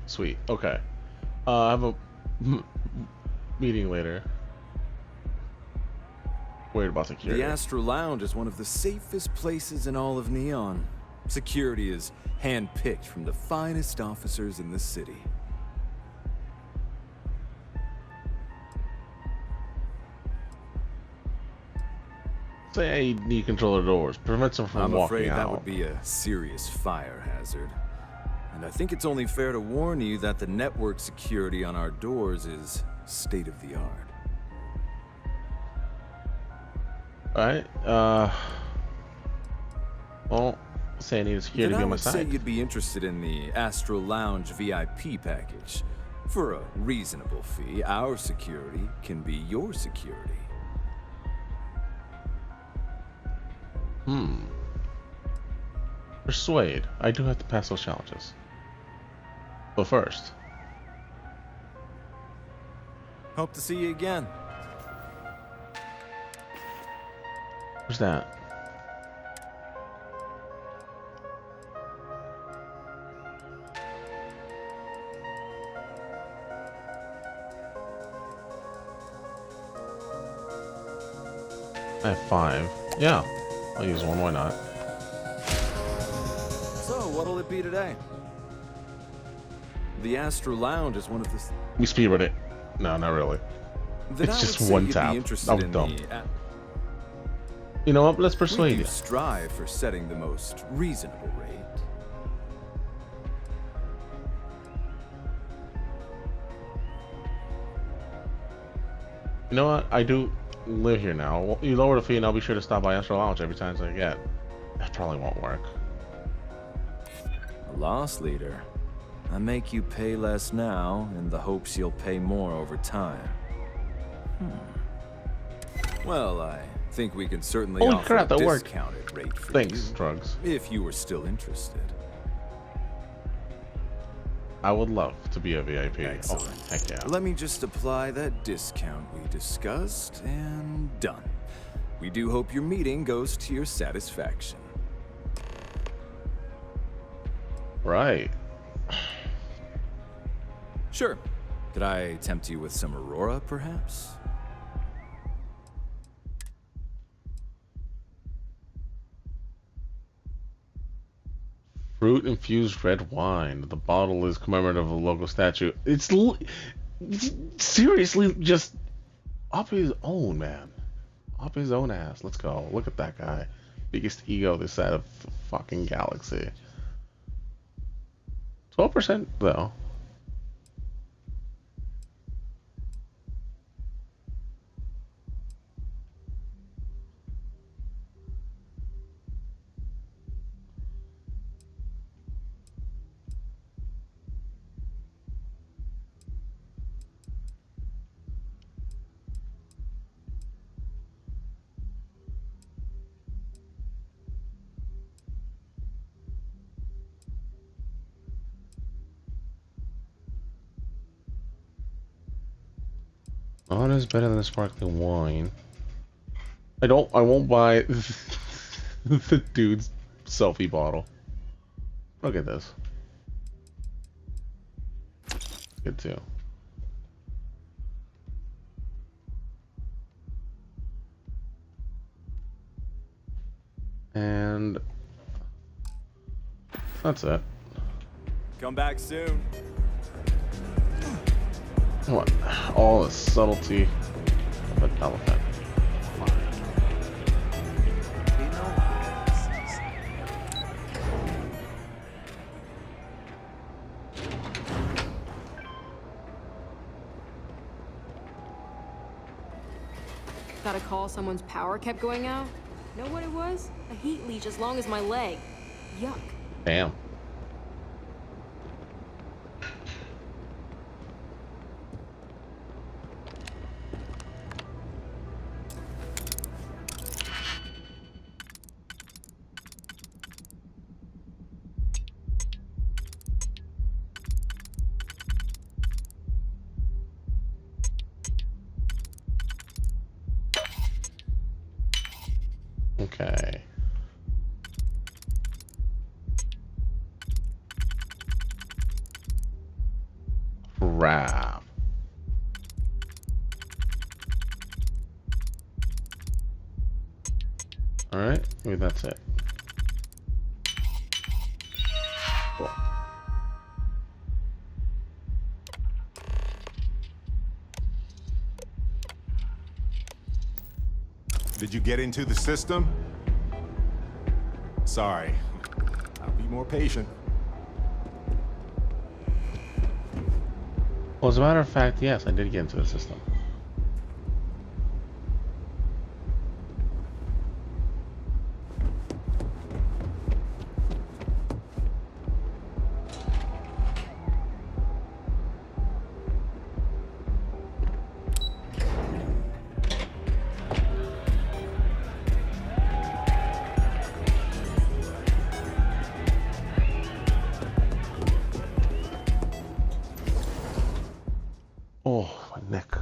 Sweet. Okay. I have a meeting later. Worried about security. The Astral Lounge is one of the safest places in all of Neon. Security is handpicked from the finest officers in the city. Say I need controller doors. Prevents them from I'm walking afraid that out. would be a serious fire hazard. And I think it's only fair to warn you that the network security on our doors is state of the art. Alright, well, say I need a security to be on my Then I would side. say you'd be interested in the Astral Lounge VIP package. For a reasonable fee, our security can be your security. Persuade. I do have to pass those challenges. But first, Hope to see you again. where's that? I have 5. Yeah, I'll use one. Why not? So, what'll it be today? The Astral Lounge is one of the... We speedrun it. No, not really. Then It's I just would say one you'd tap. Be interested I'm in dumb. the... You know what? Let's We persuade do you. strive for setting the most reasonable rate. You know what? I do live here now. Well, you lower the fee and I'll be sure to stop by Astral Lounge every time I get. That probably won't work. A loss leader. I make you pay less now in the hopes you'll pay more over time. Well, I think we can certainly Holy offer crap, a that worked. discounted rate for Thanks, you, drugs. if you were still interested. I would love to be a VIP. Excellent. Oh, heck yeah. Let me just apply that discount we discussed, and done. We do hope your meeting goes to your satisfaction. Right. Sure. Could I tempt you with some Aurora, perhaps? Fruit infused red wine. The bottle is commemorative of a local statue. It's seriously just up his own, man. Up his own ass. Let's go. Look at that guy. Biggest ego this side of the fucking galaxy. 12% though. None is better than a sparkling wine. I won't buy the dude's selfie bottle. Look at this. Good too. And that's it. Come back soon. What? All the subtlety of an elephant. Got a call someone's power kept going out? Know what it was? A heat leech as long as my leg. Yuck. Damn. Okay. Alright, maybe that's it. Cool. Did you get into the system? Sorry. I'll be more patient. Well, as a matter of fact, yes, I did get into the system. Oh, my neck.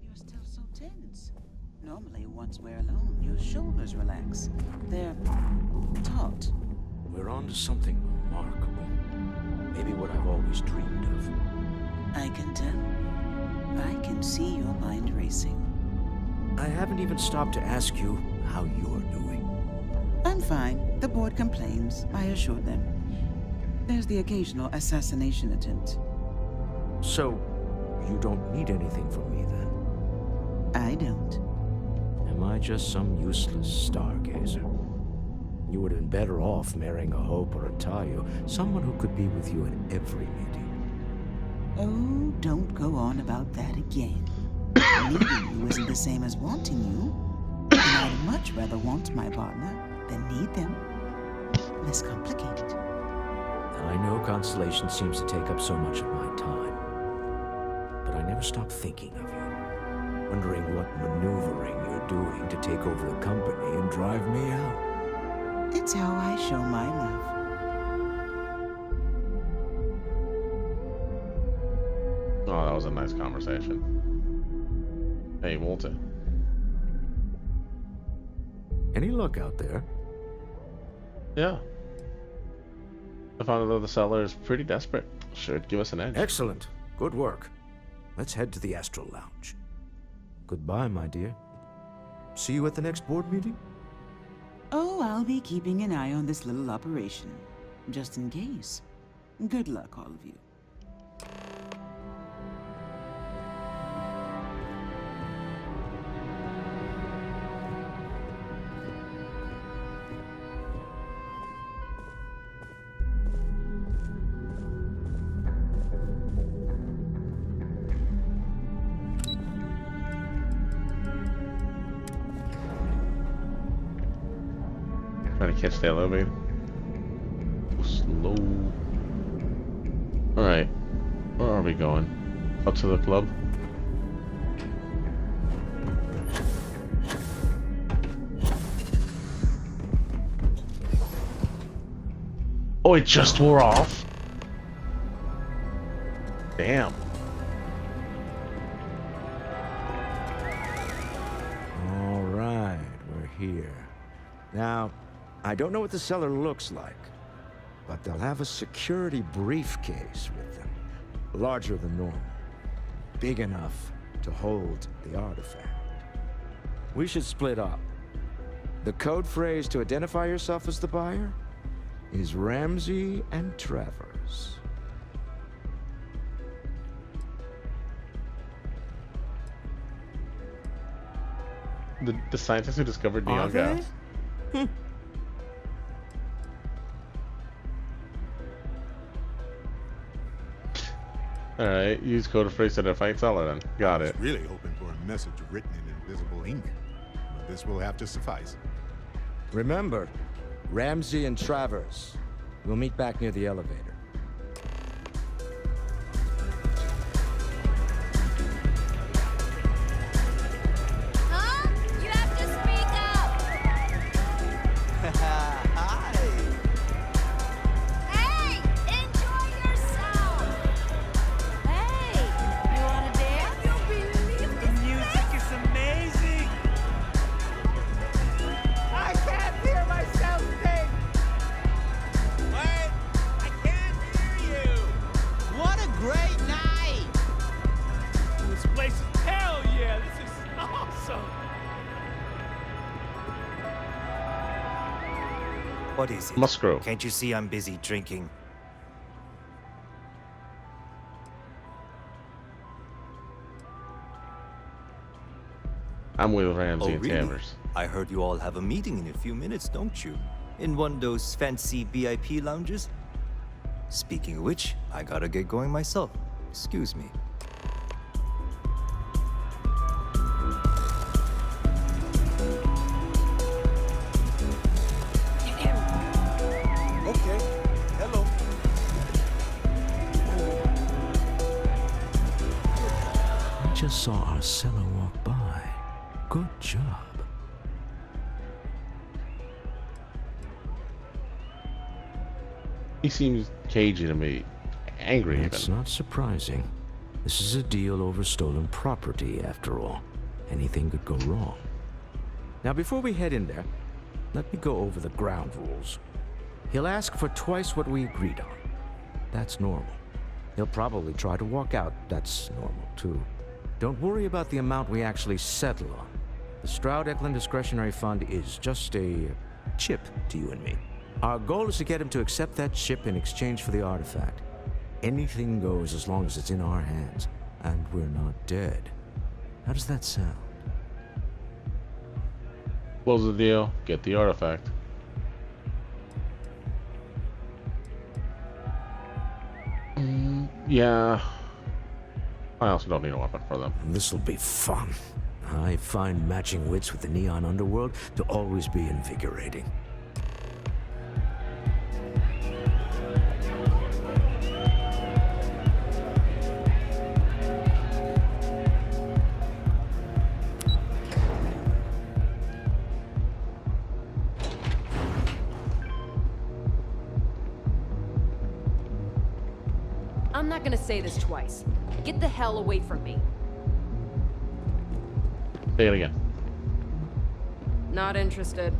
You're still so tense. Normally, once we're alone, your shoulders relax. They're taut. We're on to something remarkable. Maybe what I've always dreamed of. I can tell. I can see your mind racing. I haven't even stopped to ask you how you're doing. I'm fine. The board complains. I assure them. There's the occasional assassination attempt. So, you don't need anything from me then? I don't. Am I just some useless stargazer? You would have been better off marrying a Hope or a Tayo, someone who could be with you in every meeting. Oh, don't go on about that again. Needing you isn't the same as wanting you. And I'd much rather want my partner than need them. Less complicated. I know Constellation seems to take up so much of my time. But I never stop thinking of you. Wondering what maneuvering you're doing to take over the company and drive me out. It's how I show my love. Oh, that was a nice conversation. Hey, Walter. Any luck out there? Yeah. I found out the seller is pretty desperate. Should give us an edge. Excellent. Good work. Let's head to the Astral Lounge. Goodbye, my dear. See you at the next board meeting? Oh, I'll be keeping an eye on this little operation. Just in case. Good luck, all of you. Trying to catch the elevator. Slow. Alright. Where are we going? Up to the club? Oh, it just wore off? Damn. All right, we're here. Now, I don't know what the cellar looks like, but they'll have a security briefcase with them. Larger than normal. Big enough to hold the artifact. We should split up. The code phrase to identify yourself as the buyer is Ramsey and Travers. The scientist who discovered neon gas. Alright, use code phrase to identify seller then. Got it. Really hoping for a message written in invisible ink. But this will have to suffice. Remember, Ramsey and Travers. We'll meet back near the elevator. Huh? You have to speak up! Hi! Hey! What is it? Musgrove. Can't you see I'm busy drinking? I'm with Ramsey Oh, and really? Tammers. I heard you all have a meeting in a few minutes, don't you? In one of those fancy VIP lounges? Speaking of which, I gotta get going myself. Excuse me. Okay. Hello. I just saw our seller walk by. Good job. He seems cagey to me. Angry It's even. not surprising. This is a deal over stolen property, after all. Anything could go wrong. Now, before we head in there, let me go over the ground rules. He'll ask for twice what we agreed on. That's normal. He'll probably try to walk out. That's normal, too. Don't worry about the amount we actually settle on. The Stroud-Eklund Discretionary Fund is just a chip to you and me. Our goal is to get him to accept that chip in exchange for the artifact. Anything goes as long as it's in our hands, and we're not dead. How does that sound? Close the deal. Get the artifact. Yeah. I also don't need a weapon for them. This'll be fun. I find matching wits with the neon underworld to always be invigorating. I'm not gonna say this twice. Get the hell away from me. Say it again. Not interested.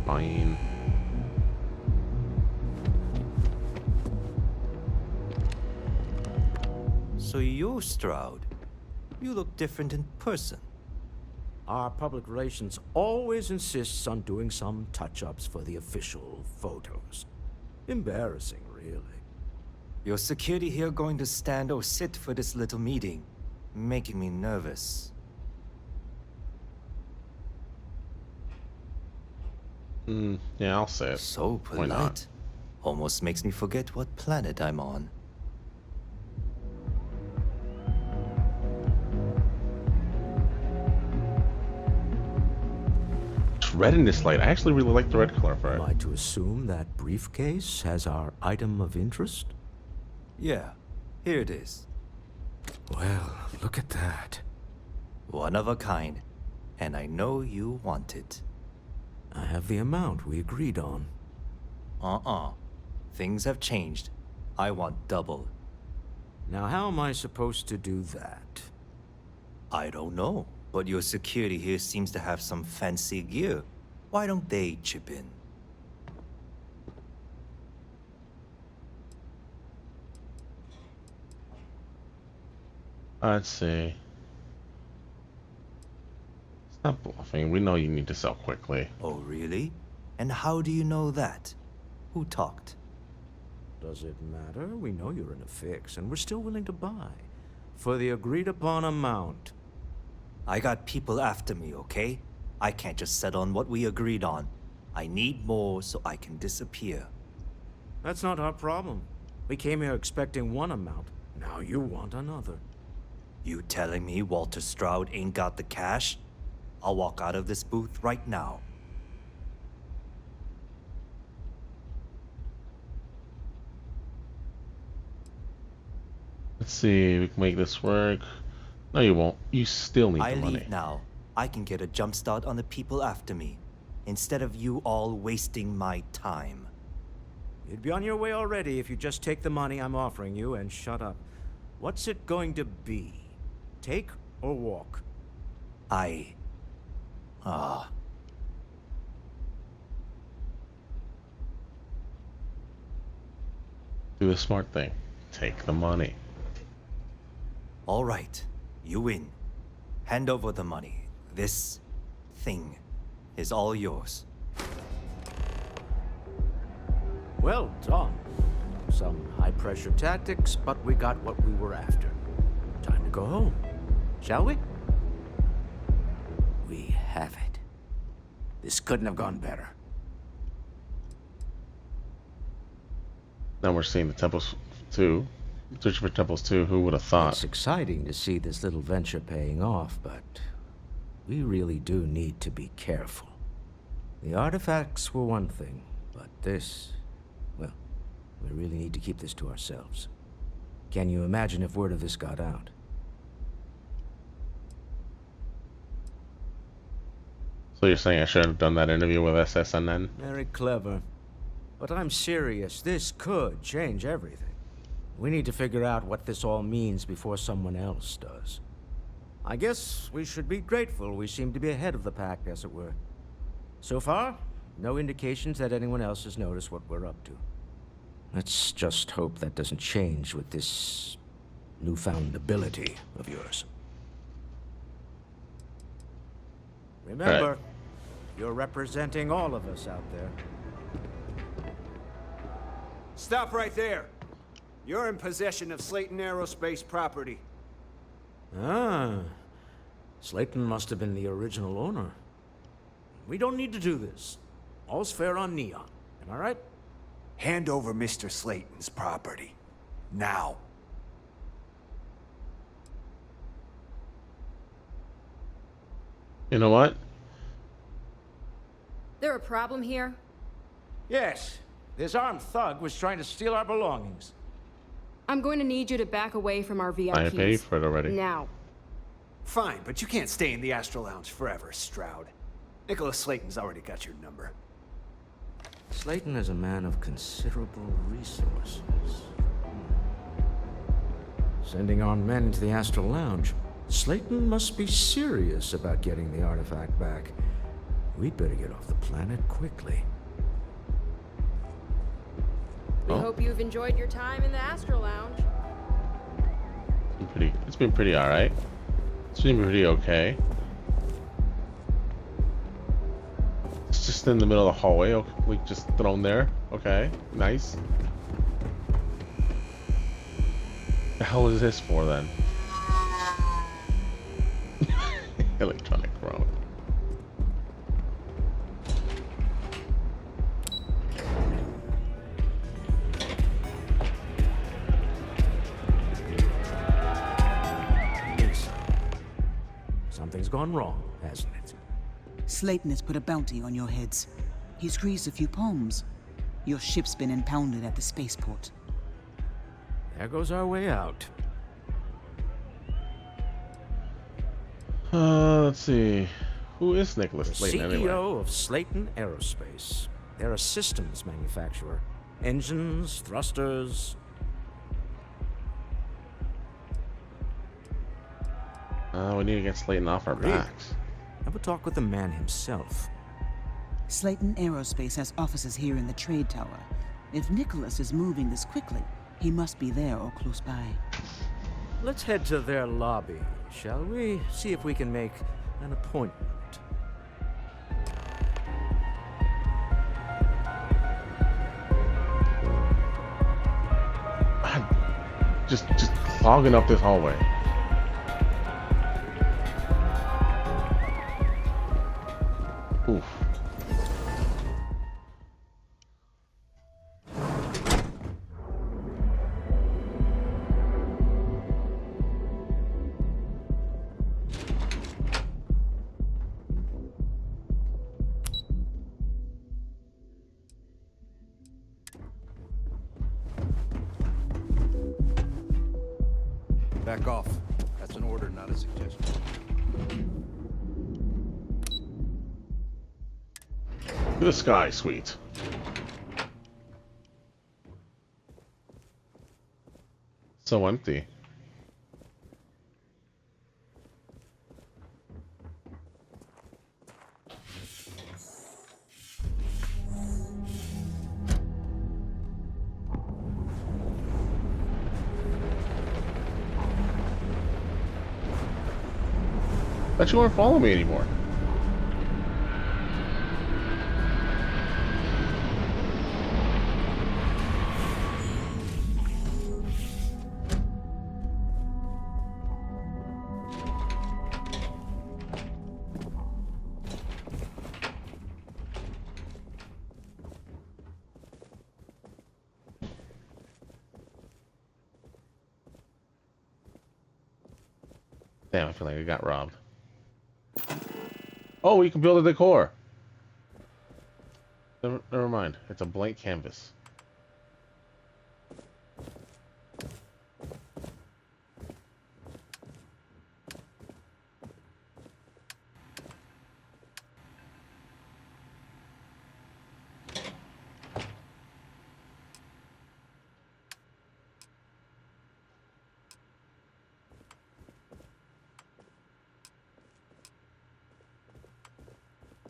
Fine. So you're Stroud. You look different in person. Our public relations always insists on doing some touch-ups for the official photos. Embarrassing, really. Your security here going to stand or sit for this little meeting, making me nervous. Yeah, I'll say it. So Why not? polite. Almost makes me forget what planet I'm on. Red in this light. I actually really like the red color for Am it. I to assume that briefcase has our item of interest? Yeah, here it is. Well, look at that. One of a kind. And I know you want it. I have the amount we agreed on. Things have changed. I want double. Now, how am I supposed to do that? I don't know, but your security here seems to have some fancy gear. Why don't they chip in? Let's see. Stop bluffing. We know you need to sell quickly. Oh, really? And how do you know that? Who talked? Does it matter? We know you're in a fix, and we're still willing to buy. For the agreed-upon amount. I got people after me, okay? I can't just settle on what we agreed on. I need more so I can disappear. That's not our problem. We came here expecting one amount. Now you want another. You telling me Walter Stroud ain't got the cash? I'll walk out of this booth right now. Let's see. We can make this work. No, you won't. You still need I the money. leave now. I can get a jump start on the people after me, instead of you all wasting my time. You'd be on your way already if you just take the money I'm offering you and shut up. What's it going to be? Take or walk? Do the smart thing. Take the money. All right, you win. Hand over the money. This thing is all yours. Well done. Some high-pressure tactics, but we got what we were after. Time to go home, shall we? We have it. This couldn't have gone better. Now we're seeing the temples too. Searching for temples too. Who would have thought? It's exciting to see this little venture paying off, but we really do need to be careful. The artifacts were one thing, but this, well, we really need to keep this to ourselves. Can you imagine if word of this got out? So you're saying I should have done that interview with SSNN? Very clever. But I'm serious. This could change everything. We need to figure out what this all means before someone else does. I guess we should be grateful we seem to be ahead of the pack, as it were. So far, no indications that anyone else has noticed what we're up to. Let's just hope that doesn't change with this newfound ability of yours. Remember, you're representing all of us out there. Stop right there. You're in possession of Slayton Aerospace property. Ah, Slayton must have been the original owner. We don't need to do this. All's fair on Neon. Am I right? Hand over Mr. Slayton's property. Now. You know what? There a problem here? Yes. This armed thug was trying to steal our belongings. I'm going to need you to back away from our VIPs. I paid for it already. Now. Fine, but you can't stay in the Astral Lounge forever, Stroud. Nicholas Slayton's already got your number. Slayton is a man of considerable resources. Sending on men into the Astral Lounge. Slayton must be serious about getting the artifact back. We'd better get off the planet quickly. We hope you've enjoyed your time in the Astral Lounge. It's been pretty alright. It's been pretty okay. It's just in the middle of the hallway, like just thrown there. Okay, nice. The hell is this for then? Electronic route. Something's gone wrong, hasn't it? Slayton has put a bounty on your heads. He's greased a few palms. Your ship's been impounded at the spaceport. There goes our way out. Let's see. Who is Nicholas Slayton CEO anyway? of Slayton Aerospace. They're a systems manufacturer. Engines, thrusters. We need to get Slayton off our backs. Have a talk with the man himself. Slayton Aerospace has offices here in the trade tower. If Nicholas is moving this quickly, he must be there or close by. Let's head to their lobby, shall we? See if we can make an appointment. Just clogging up this hallway. Oof. Back off. That's an order, not a suggestion. The sky suite. So empty. Thought you weren't following me anymore. Damn, I feel like I got robbed. Oh, you can build a decor. Never mind. It's a blank canvas.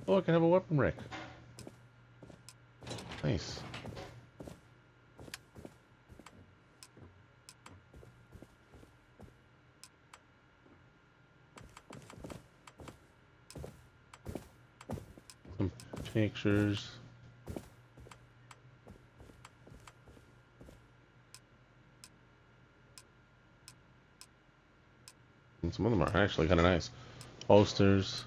Oh, I can have a weapon rack. Nice. Some pictures. And some of them are actually kind of nice. Posters.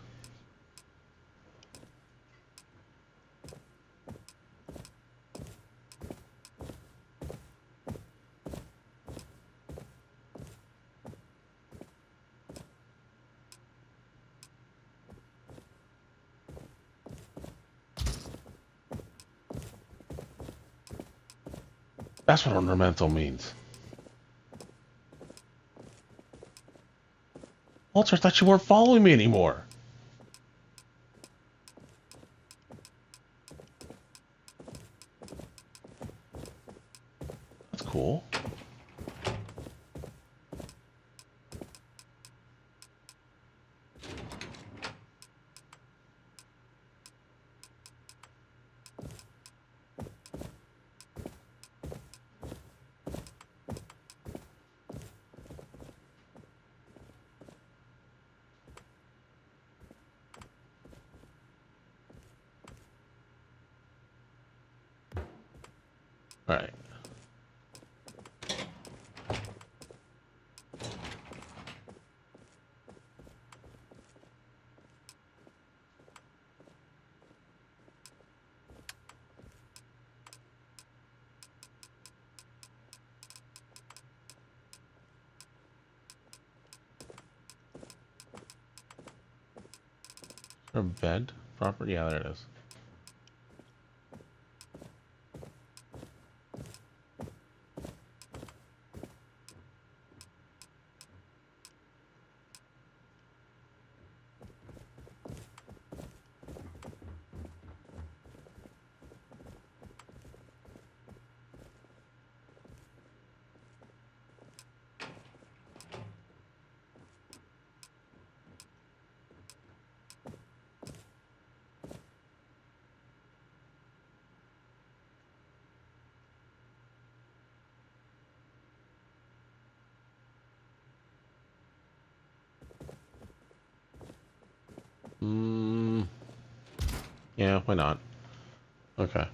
That's what ornamental means. Walter, I thought you weren't following me anymore. That's cool. Alright. A bed? Proper? Yeah, there it is. Yeah, why not? Okay.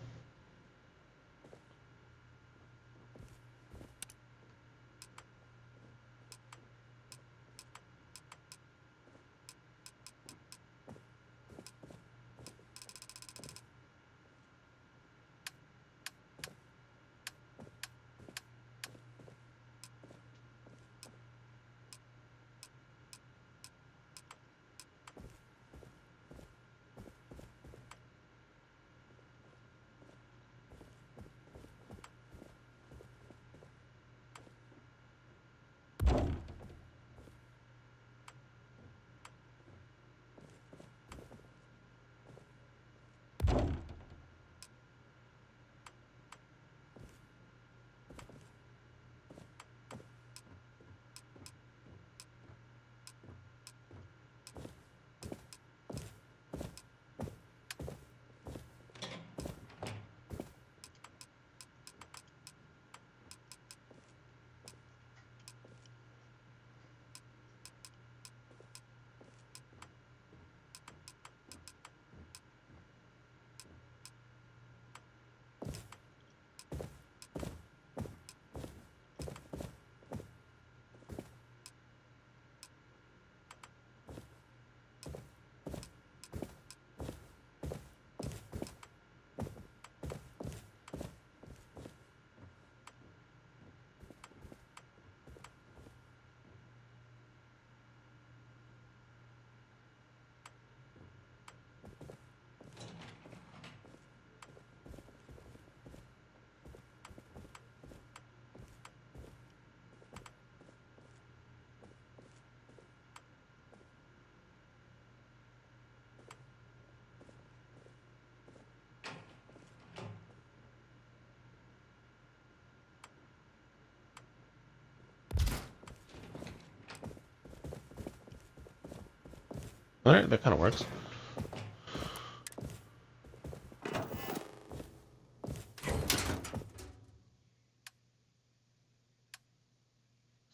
Alright, that kind of works.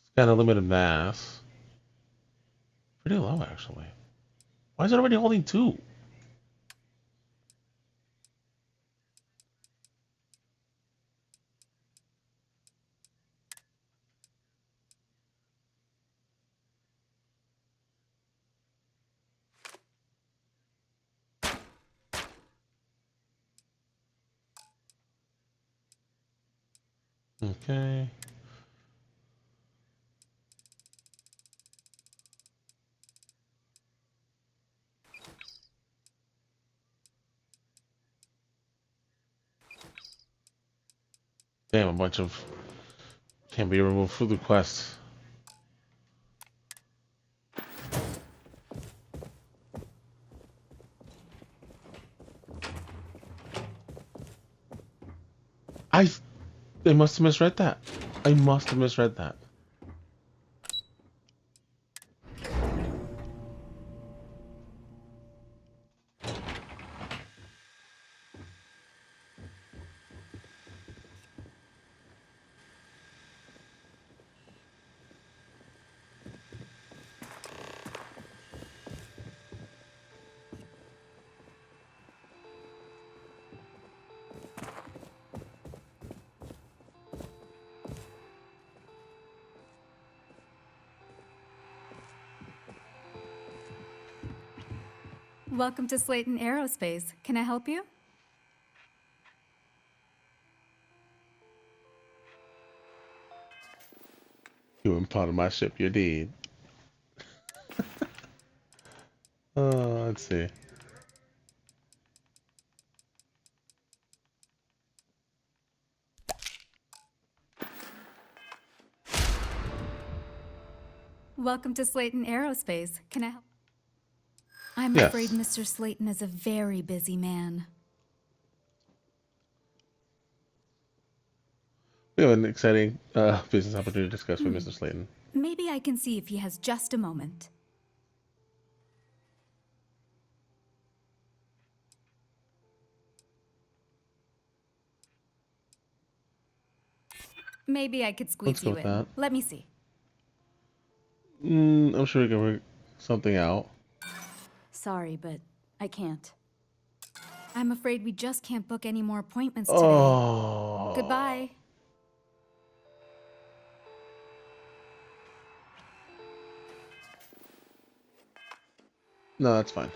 It's got a limited mass. Pretty low, actually. Why is it already holding 2? Okay. Damn, a bunch of can't be removed through the quest. They must have misread that. I must have misread that. Welcome to Slayton Aerospace. Can I help you? You weren't part of my ship, you did. Let's see. Welcome to Slayton Aerospace. Can I help? I'm Yes. afraid Mr. Slayton is a very busy man. We have an exciting business opportunity to discuss with Mr. Slayton. Maybe I can see if he has just a moment. Maybe I could squeeze Let's go you with in. that. Let me see. I'm sure we can work something out. Sorry, but I can't. I'm afraid we just can't book any more appointments today. Oh. Goodbye. No, that's fine.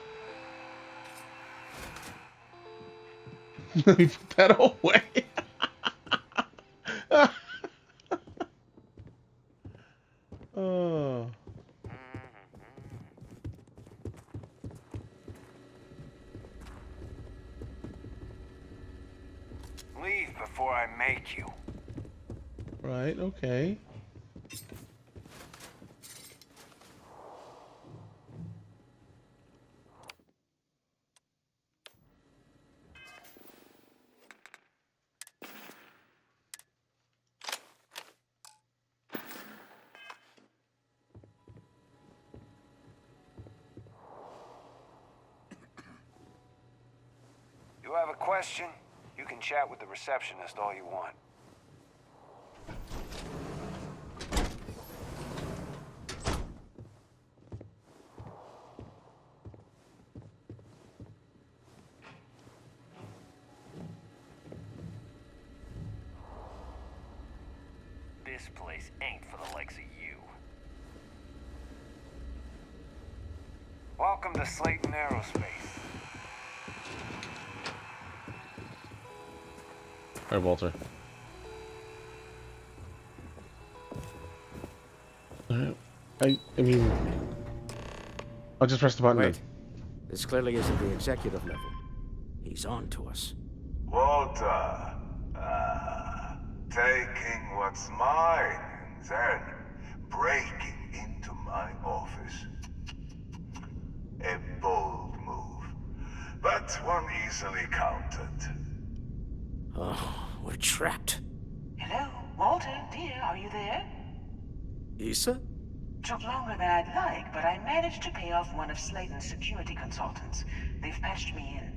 Let me put that away. Oh. Leave before I make you. Right, okay. You have a question? You can chat with the receptionist all you want. This place ain't for the likes of you. Welcome to Slayton Aerospace. Alright, Walter. Alright. I mean... I'll just press the button Wait. then. This clearly isn't the executive level. He's on to us. Walter, taking what's mine and then breaking into my office. A bold move, but one easily countered. Oh, we're trapped. Hello, Walter, dear, are you there? Issa? Took longer than I'd like, but I managed to pay off one of Slayton's security consultants. They've patched me in.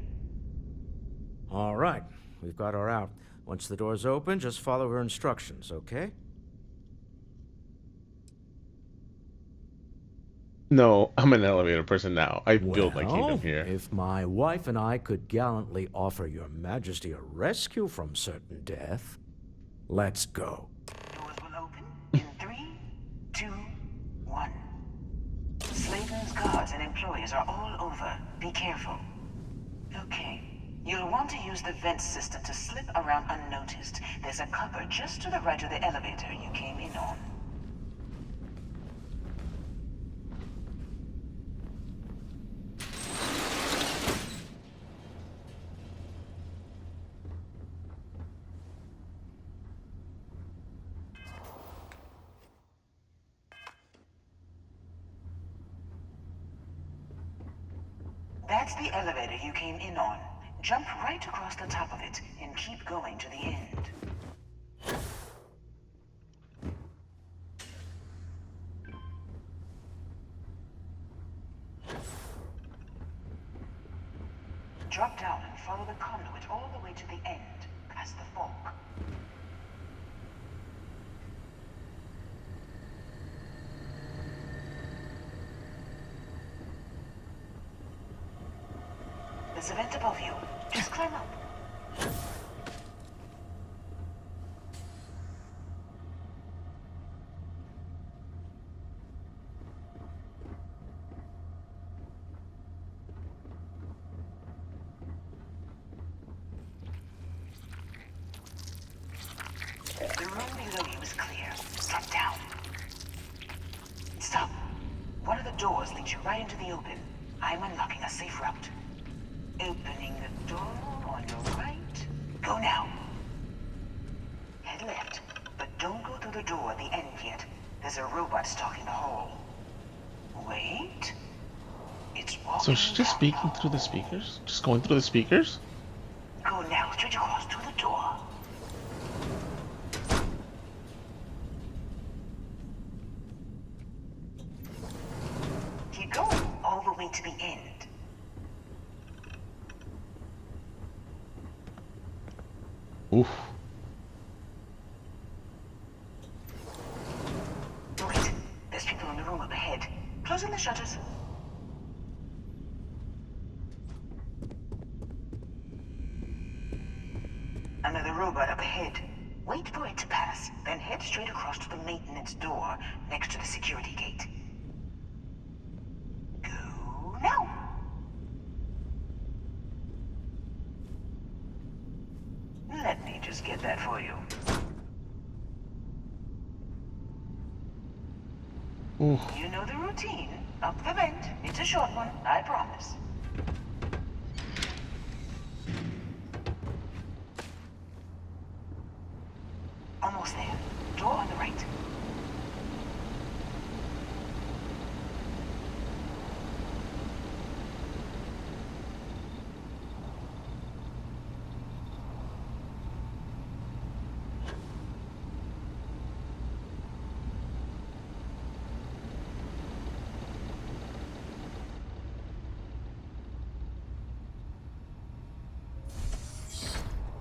All right, we've got her out. Once the door's open, just follow her instructions, okay? No, I'm an elevator person now. I built my kingdom here. If my wife and I could gallantly offer your majesty a rescue from certain death, let's go. Doors will open in 3, 2, 1. Slayton's guards and employees are all over. Be careful. Okay. You'll want to use the vent system to slip around unnoticed. There's a cupboard just to the right of the elevator you came in on. That's the elevator you came in on. Jump right across the top of it and keep going to the end. Drop down and follow the conduit all the way to the end, past the fog. There's a vent above you. Just climb up. The room below you is clear. Drop down. Stop. One of the doors leads you right into the open. I'm unlocking a safe route. Opening the door on your right. Go now. Head left, but don't go through the door at the end yet. There's a robot stalking the hall. Wait. It's walking. So she's just speaking through the speakers? Just going through the speakers? Go now, straight across to the door. Keep going all the way to the end. Oof. Wait, there's people in the room up ahead. Closing the shutters. Another robot up ahead. Wait for it to pass, then head straight across to the maintenance door next to the security gate. Go now. Let me just get that for you. Oof. You know the routine. Up the vent. It's a short one, I promise. Almost there. Door on the right.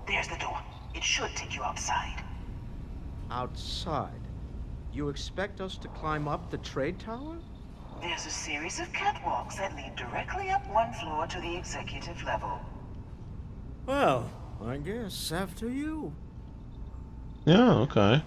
There's the door. It should take you outside. Outside? You expect us to climb up the trade tower? There's a series of catwalks that lead directly up one floor to the executive level. Well, I guess after you. Yeah, okay.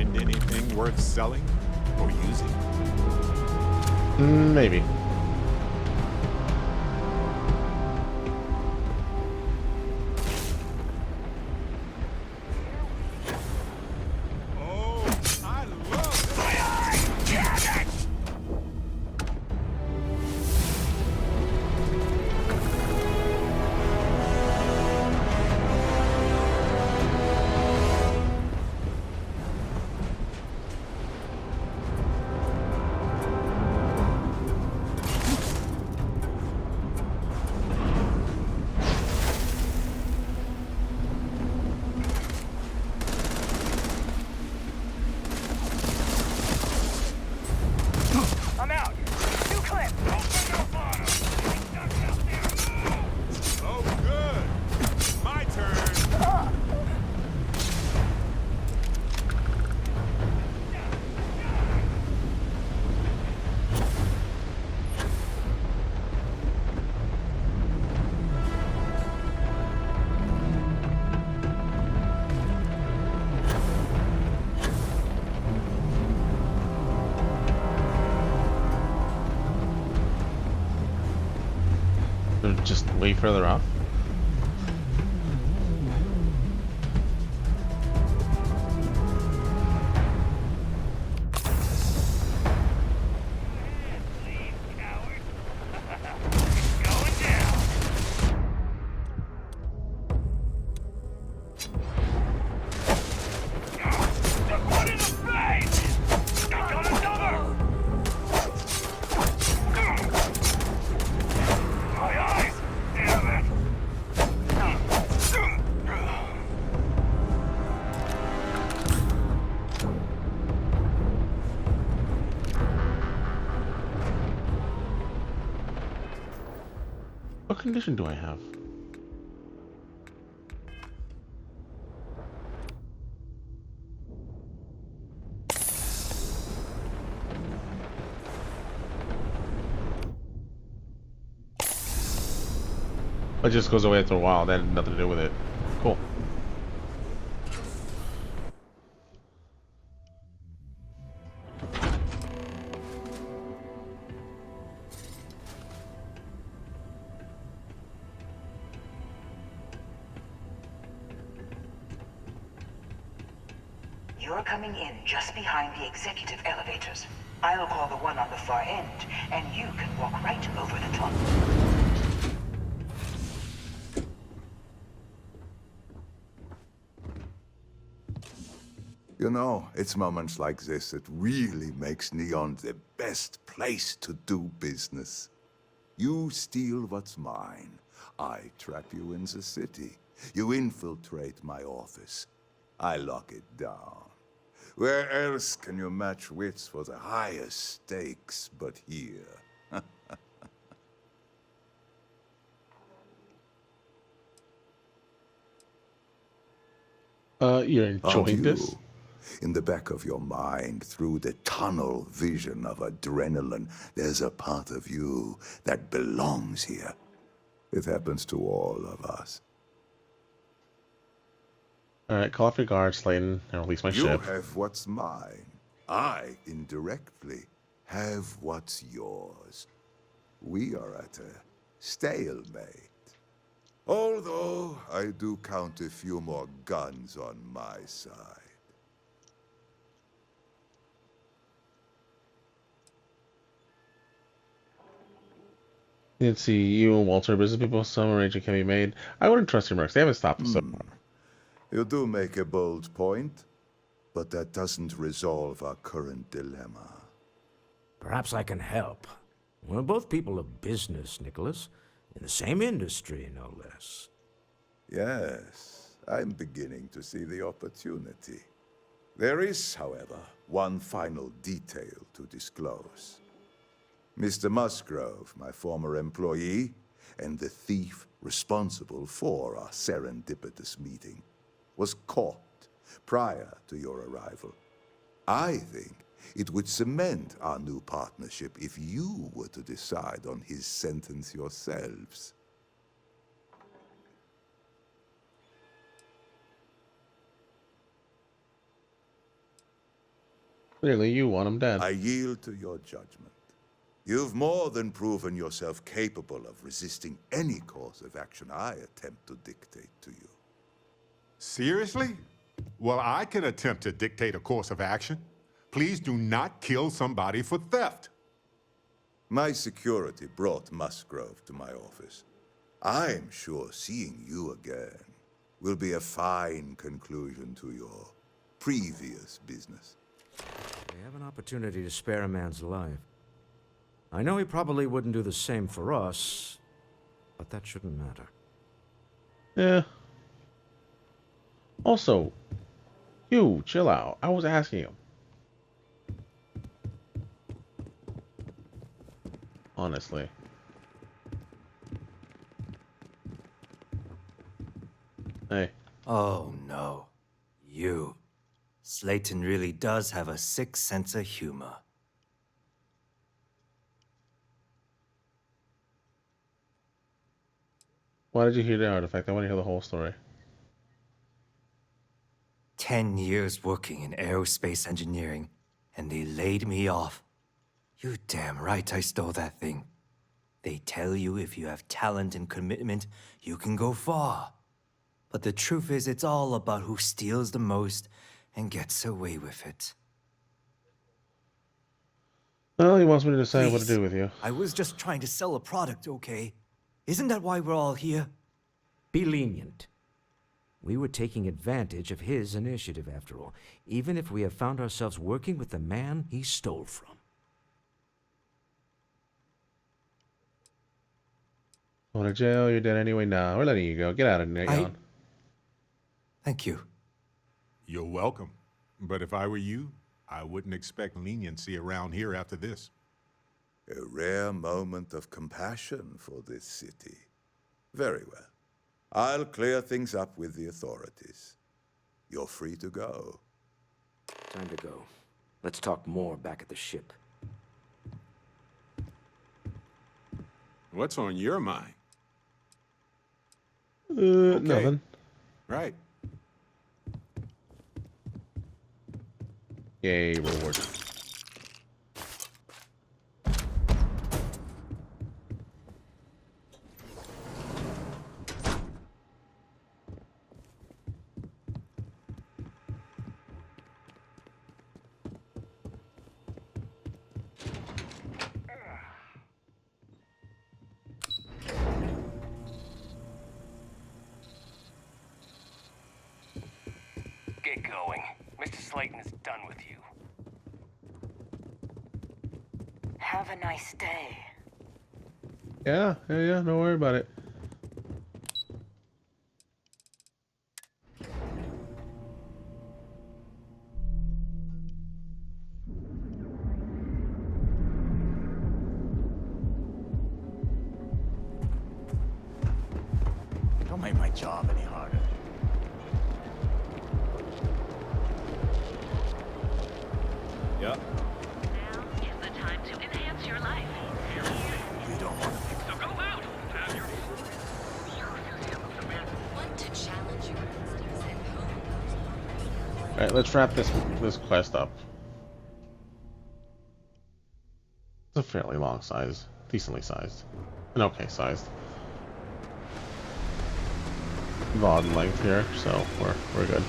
Find anything worth selling or using? Maybe. I'm out. New clip. Oh, good. My turn. Just way further off. What condition do I have? It just goes away after a while. That had nothing to do with it. Cool. You're coming in just behind the executive elevators. I'll call the one on the far end, and you can walk right over the top. You know, it's moments like this that really makes Neon the best place to do business. You steal what's mine. I trap you in the city. You infiltrate my office. I lock it down. Where else can you match wits for the highest stakes but here? You're enjoying this? In the back of your mind, through the tunnel vision of adrenaline, there's a part of you that belongs here. It happens to all of us. Alright, call off your guard, Slayton, and release my You ship. have what's mine. I, indirectly, have what's yours. We are at a stalemate. Although, I do count a few more guns on my side. Let's see, you and Walter, business people, some arrangement can be made. I wouldn't trust your mercs. They haven't stopped us so far. You do make a bold point, but that doesn't resolve our current dilemma. Perhaps I can help. We're both people of business, Nicholas. In the same industry, no less. Yes, I'm beginning to see the opportunity. There is, however, one final detail to disclose. Mr. Musgrove, my former employee, and the thief responsible for our serendipitous meeting, was caught prior to your arrival. I think it would cement our new partnership if you were to decide on his sentence yourselves. Clearly, you want him dead. I yield to your judgment. You've more than proven yourself capable of resisting any course of action I attempt to dictate to you. Seriously? Well, I can attempt to dictate a course of action. Please do not kill somebody for theft. My security brought Musgrove to my office. I'm sure seeing you again will be a fine conclusion to your previous business. We have an opportunity to spare a man's life. I know he probably wouldn't do the same for us, but that shouldn't matter. Yeah. Also, you, chill out. I was asking him. Honestly. Hey. Oh no. You. Slayton really does have a sick sense of humor. Why did you hear the artifact? I want to hear the whole story. 10 years working in aerospace engineering, and they laid me off. You damn right I stole that thing. They tell you if you have talent and commitment, you can go far. But the truth is, it's all about who steals the most and gets away with it. Well, he wants me to decide what to Please, do with you. I was just trying to sell a product, okay? Isn't that why we're all here? Be lenient. We were taking advantage of his initiative, after all, even if we have found ourselves working with the man he stole from. Going to jail, you're dead anyway. Nah, we're letting you go. Get out of there, Jan. Thank you. You're welcome. But if I were you, I wouldn't expect leniency around here after this. A rare moment of compassion for this city. Very well. I'll clear things up with the authorities. You're free to go. Time to go. Let's talk more back at the ship. What's on your mind? Nothing. Right. Yay, reward. Get going. Mr. Slayton is done with you. Have a nice day. Yeah, don't worry about it. Don't make my job any harder. Yeah. Now is the time to enhance your life. You don't want to. So go out. Have your Want to challenge your instincts and hone Alright, let's wrap this quest up. It's a fairly long size. Decently sized. An okay sized. VOD length here, so we're good.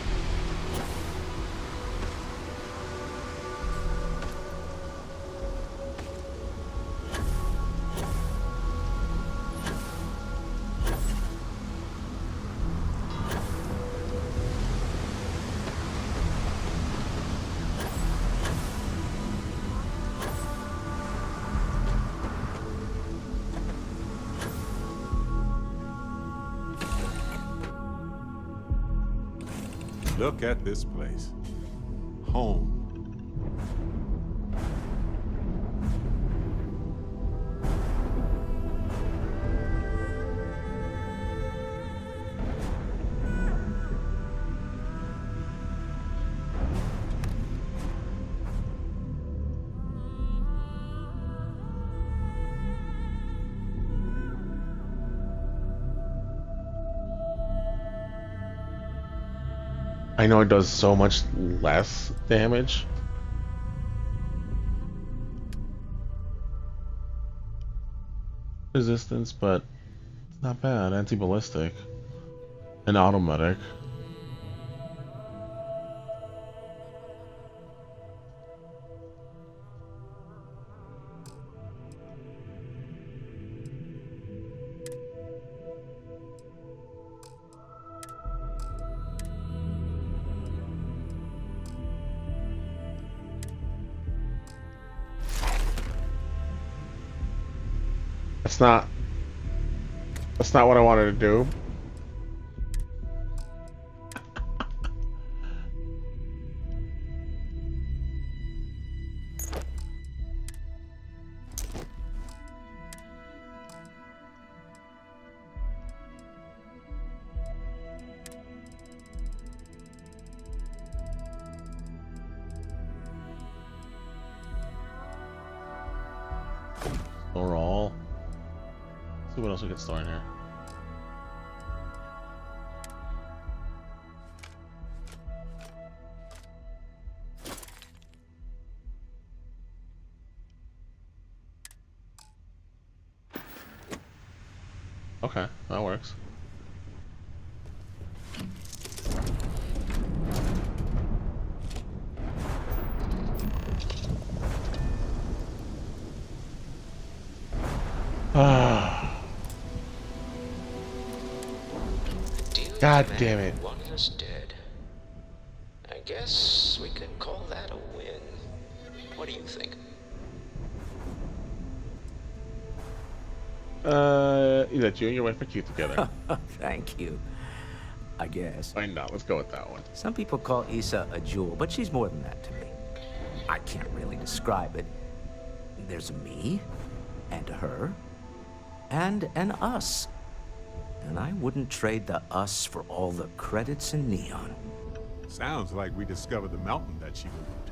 Look at this place. Home. I know it does so much less damage, resistance, but it's not bad. Anti-ballistic. An automatic. That's not what I wanted to do. Overall. Let's see what else we can store in here. Okay, that works. God damn it. One of us dead. I guess we can call that a win. What do you think? That you and your wife are cute together. Thank you. I guess. Why not? Let's go with that one. Some people call Issa a jewel, but she's more than that to me. I can't really describe it. There's a me, and a her, and an us. And I wouldn't trade the us for all the credits in Neon. Sounds like we discovered the mountain that she moved.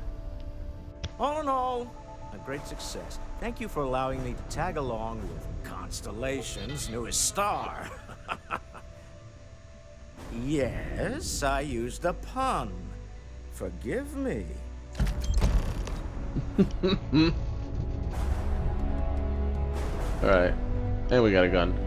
All in all, a great success. Thank you for allowing me to tag along with Constellation's newest star. Yes, I used a pun. Forgive me. Alright. And we got a gun.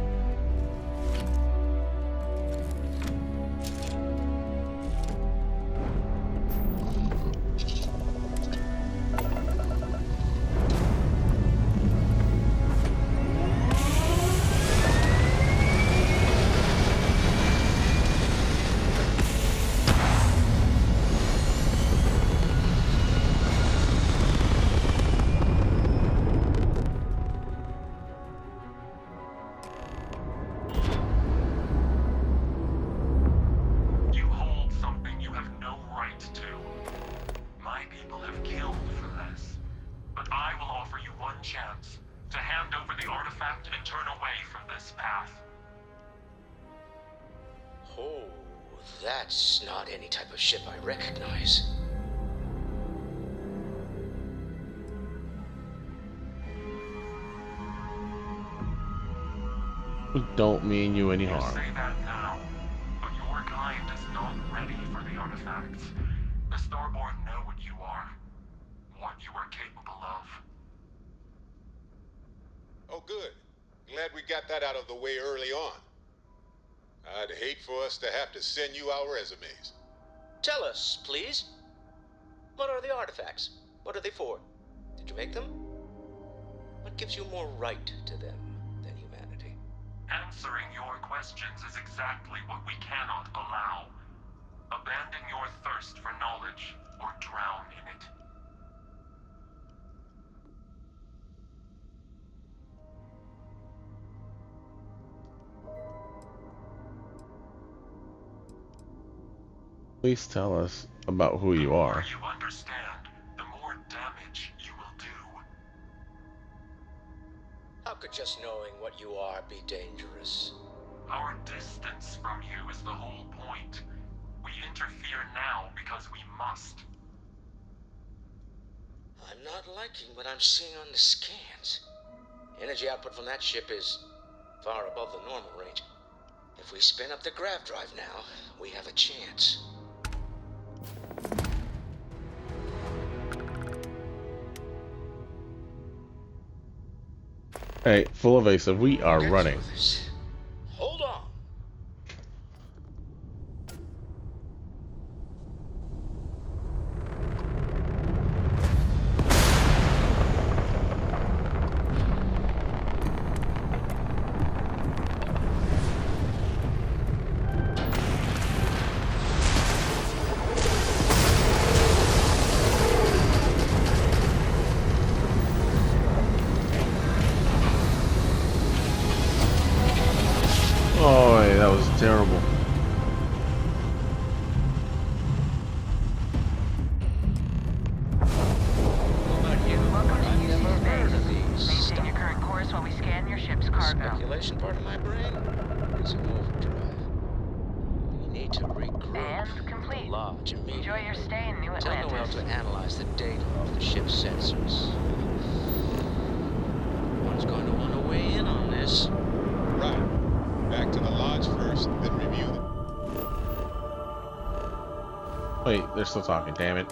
That's not any type of ship I recognize. We don't mean you any You harm. say that now, but your kind is not ready for the artifacts. The Starborn know what you are, what you are capable of. Oh, good. Glad we got that out of the way early on. I'd hate for us to have to send you our resumes. Tell us, please. What are the artifacts? What are they for? Did you make them? What gives you more right to them than humanity? Answering your questions is exactly what we cannot allow. Abandon your thirst for knowledge, or drown in it. Please tell us about who you are. The more you understand, the more damage you will do. How could just knowing what you are be dangerous? Our distance from you is the whole point. We interfere now because we must. I'm not liking what I'm seeing on the scans. Energy output from that ship is far above the normal range. If we spin up the grav drive now, we have a chance. Alright, full evasive. We are running. Hold on. Oh, that was terrible. Maintain your current course while we scan your ship's cargo. Speculation part of my brain is in overdrive. We need to regroup. And complete. The lodge immediately. Enjoy your stay in New Tell Atlantis. Noel to analyze the data off the ship's sensors. One's going to want to weigh in on this. Right. Back to the lodge first, then review them. Wait, they're still talking, damn it.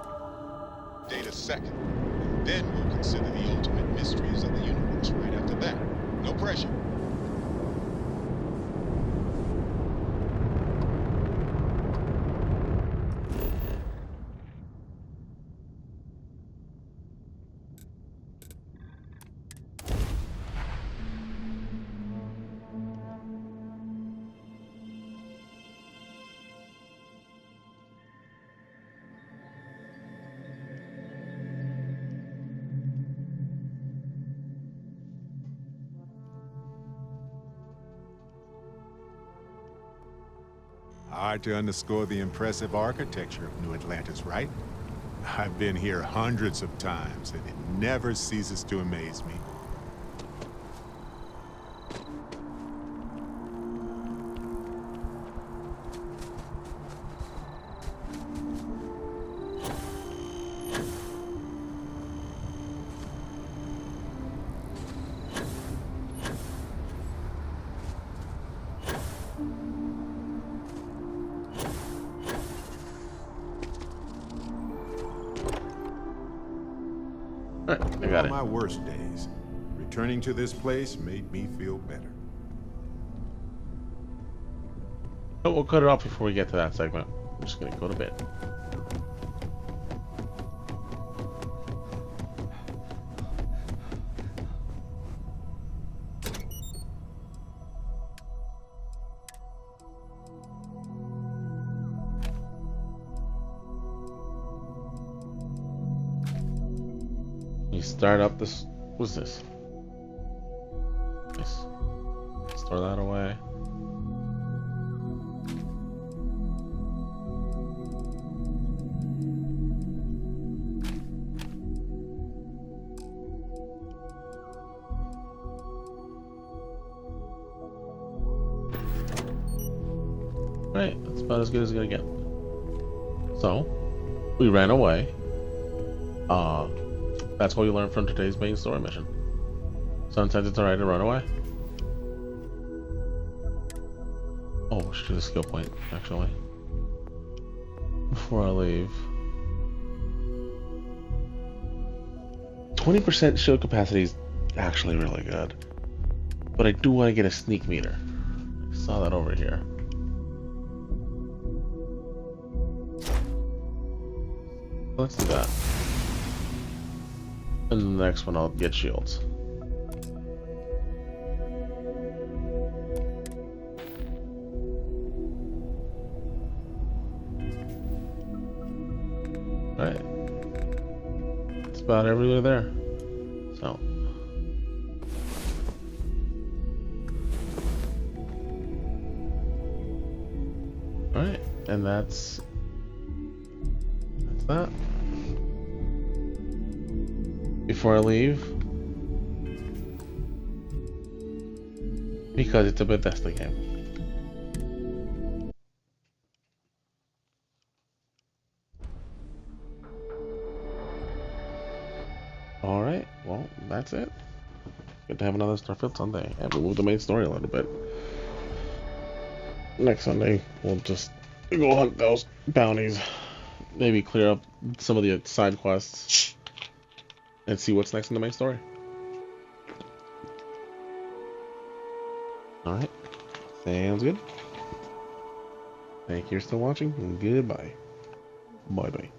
Data second. And then we'll consider the ultimate mysteries of the universe right after that. No pressure. Hard to underscore the impressive architecture of New Atlantis, right? I've been here hundreds of times, and it never ceases to amaze me. I got On it. my worst days, returning to this place made me feel better. But we'll cut it off before we get to that segment. I'm just gonna go to bed. You start up this. What's this? Nice. Store that away. Right, that's about as good as it's gonna get. So, we ran away. That's what we learned from today's main story mission. Sometimes it's alright to run away. Oh, we should do the skill point, actually. Before I leave. 20% shield capacity is actually really good. But I do want to get a sneak meter. I saw that over here. Let's do that. And the next one I'll get shields. Alright. It's about everywhere there. So. Alright, and that's that. Before I leave, because it's a Bethesda game. Alright, well, that's it. Good to have another Starfield Sunday. And we moved the main story a little bit. Next Sunday, we'll just go hunt those bounties. Maybe clear up some of the side quests. And see what's next in the main story. Alright. Sounds good. Thank you for still watching, and goodbye. Bye-bye.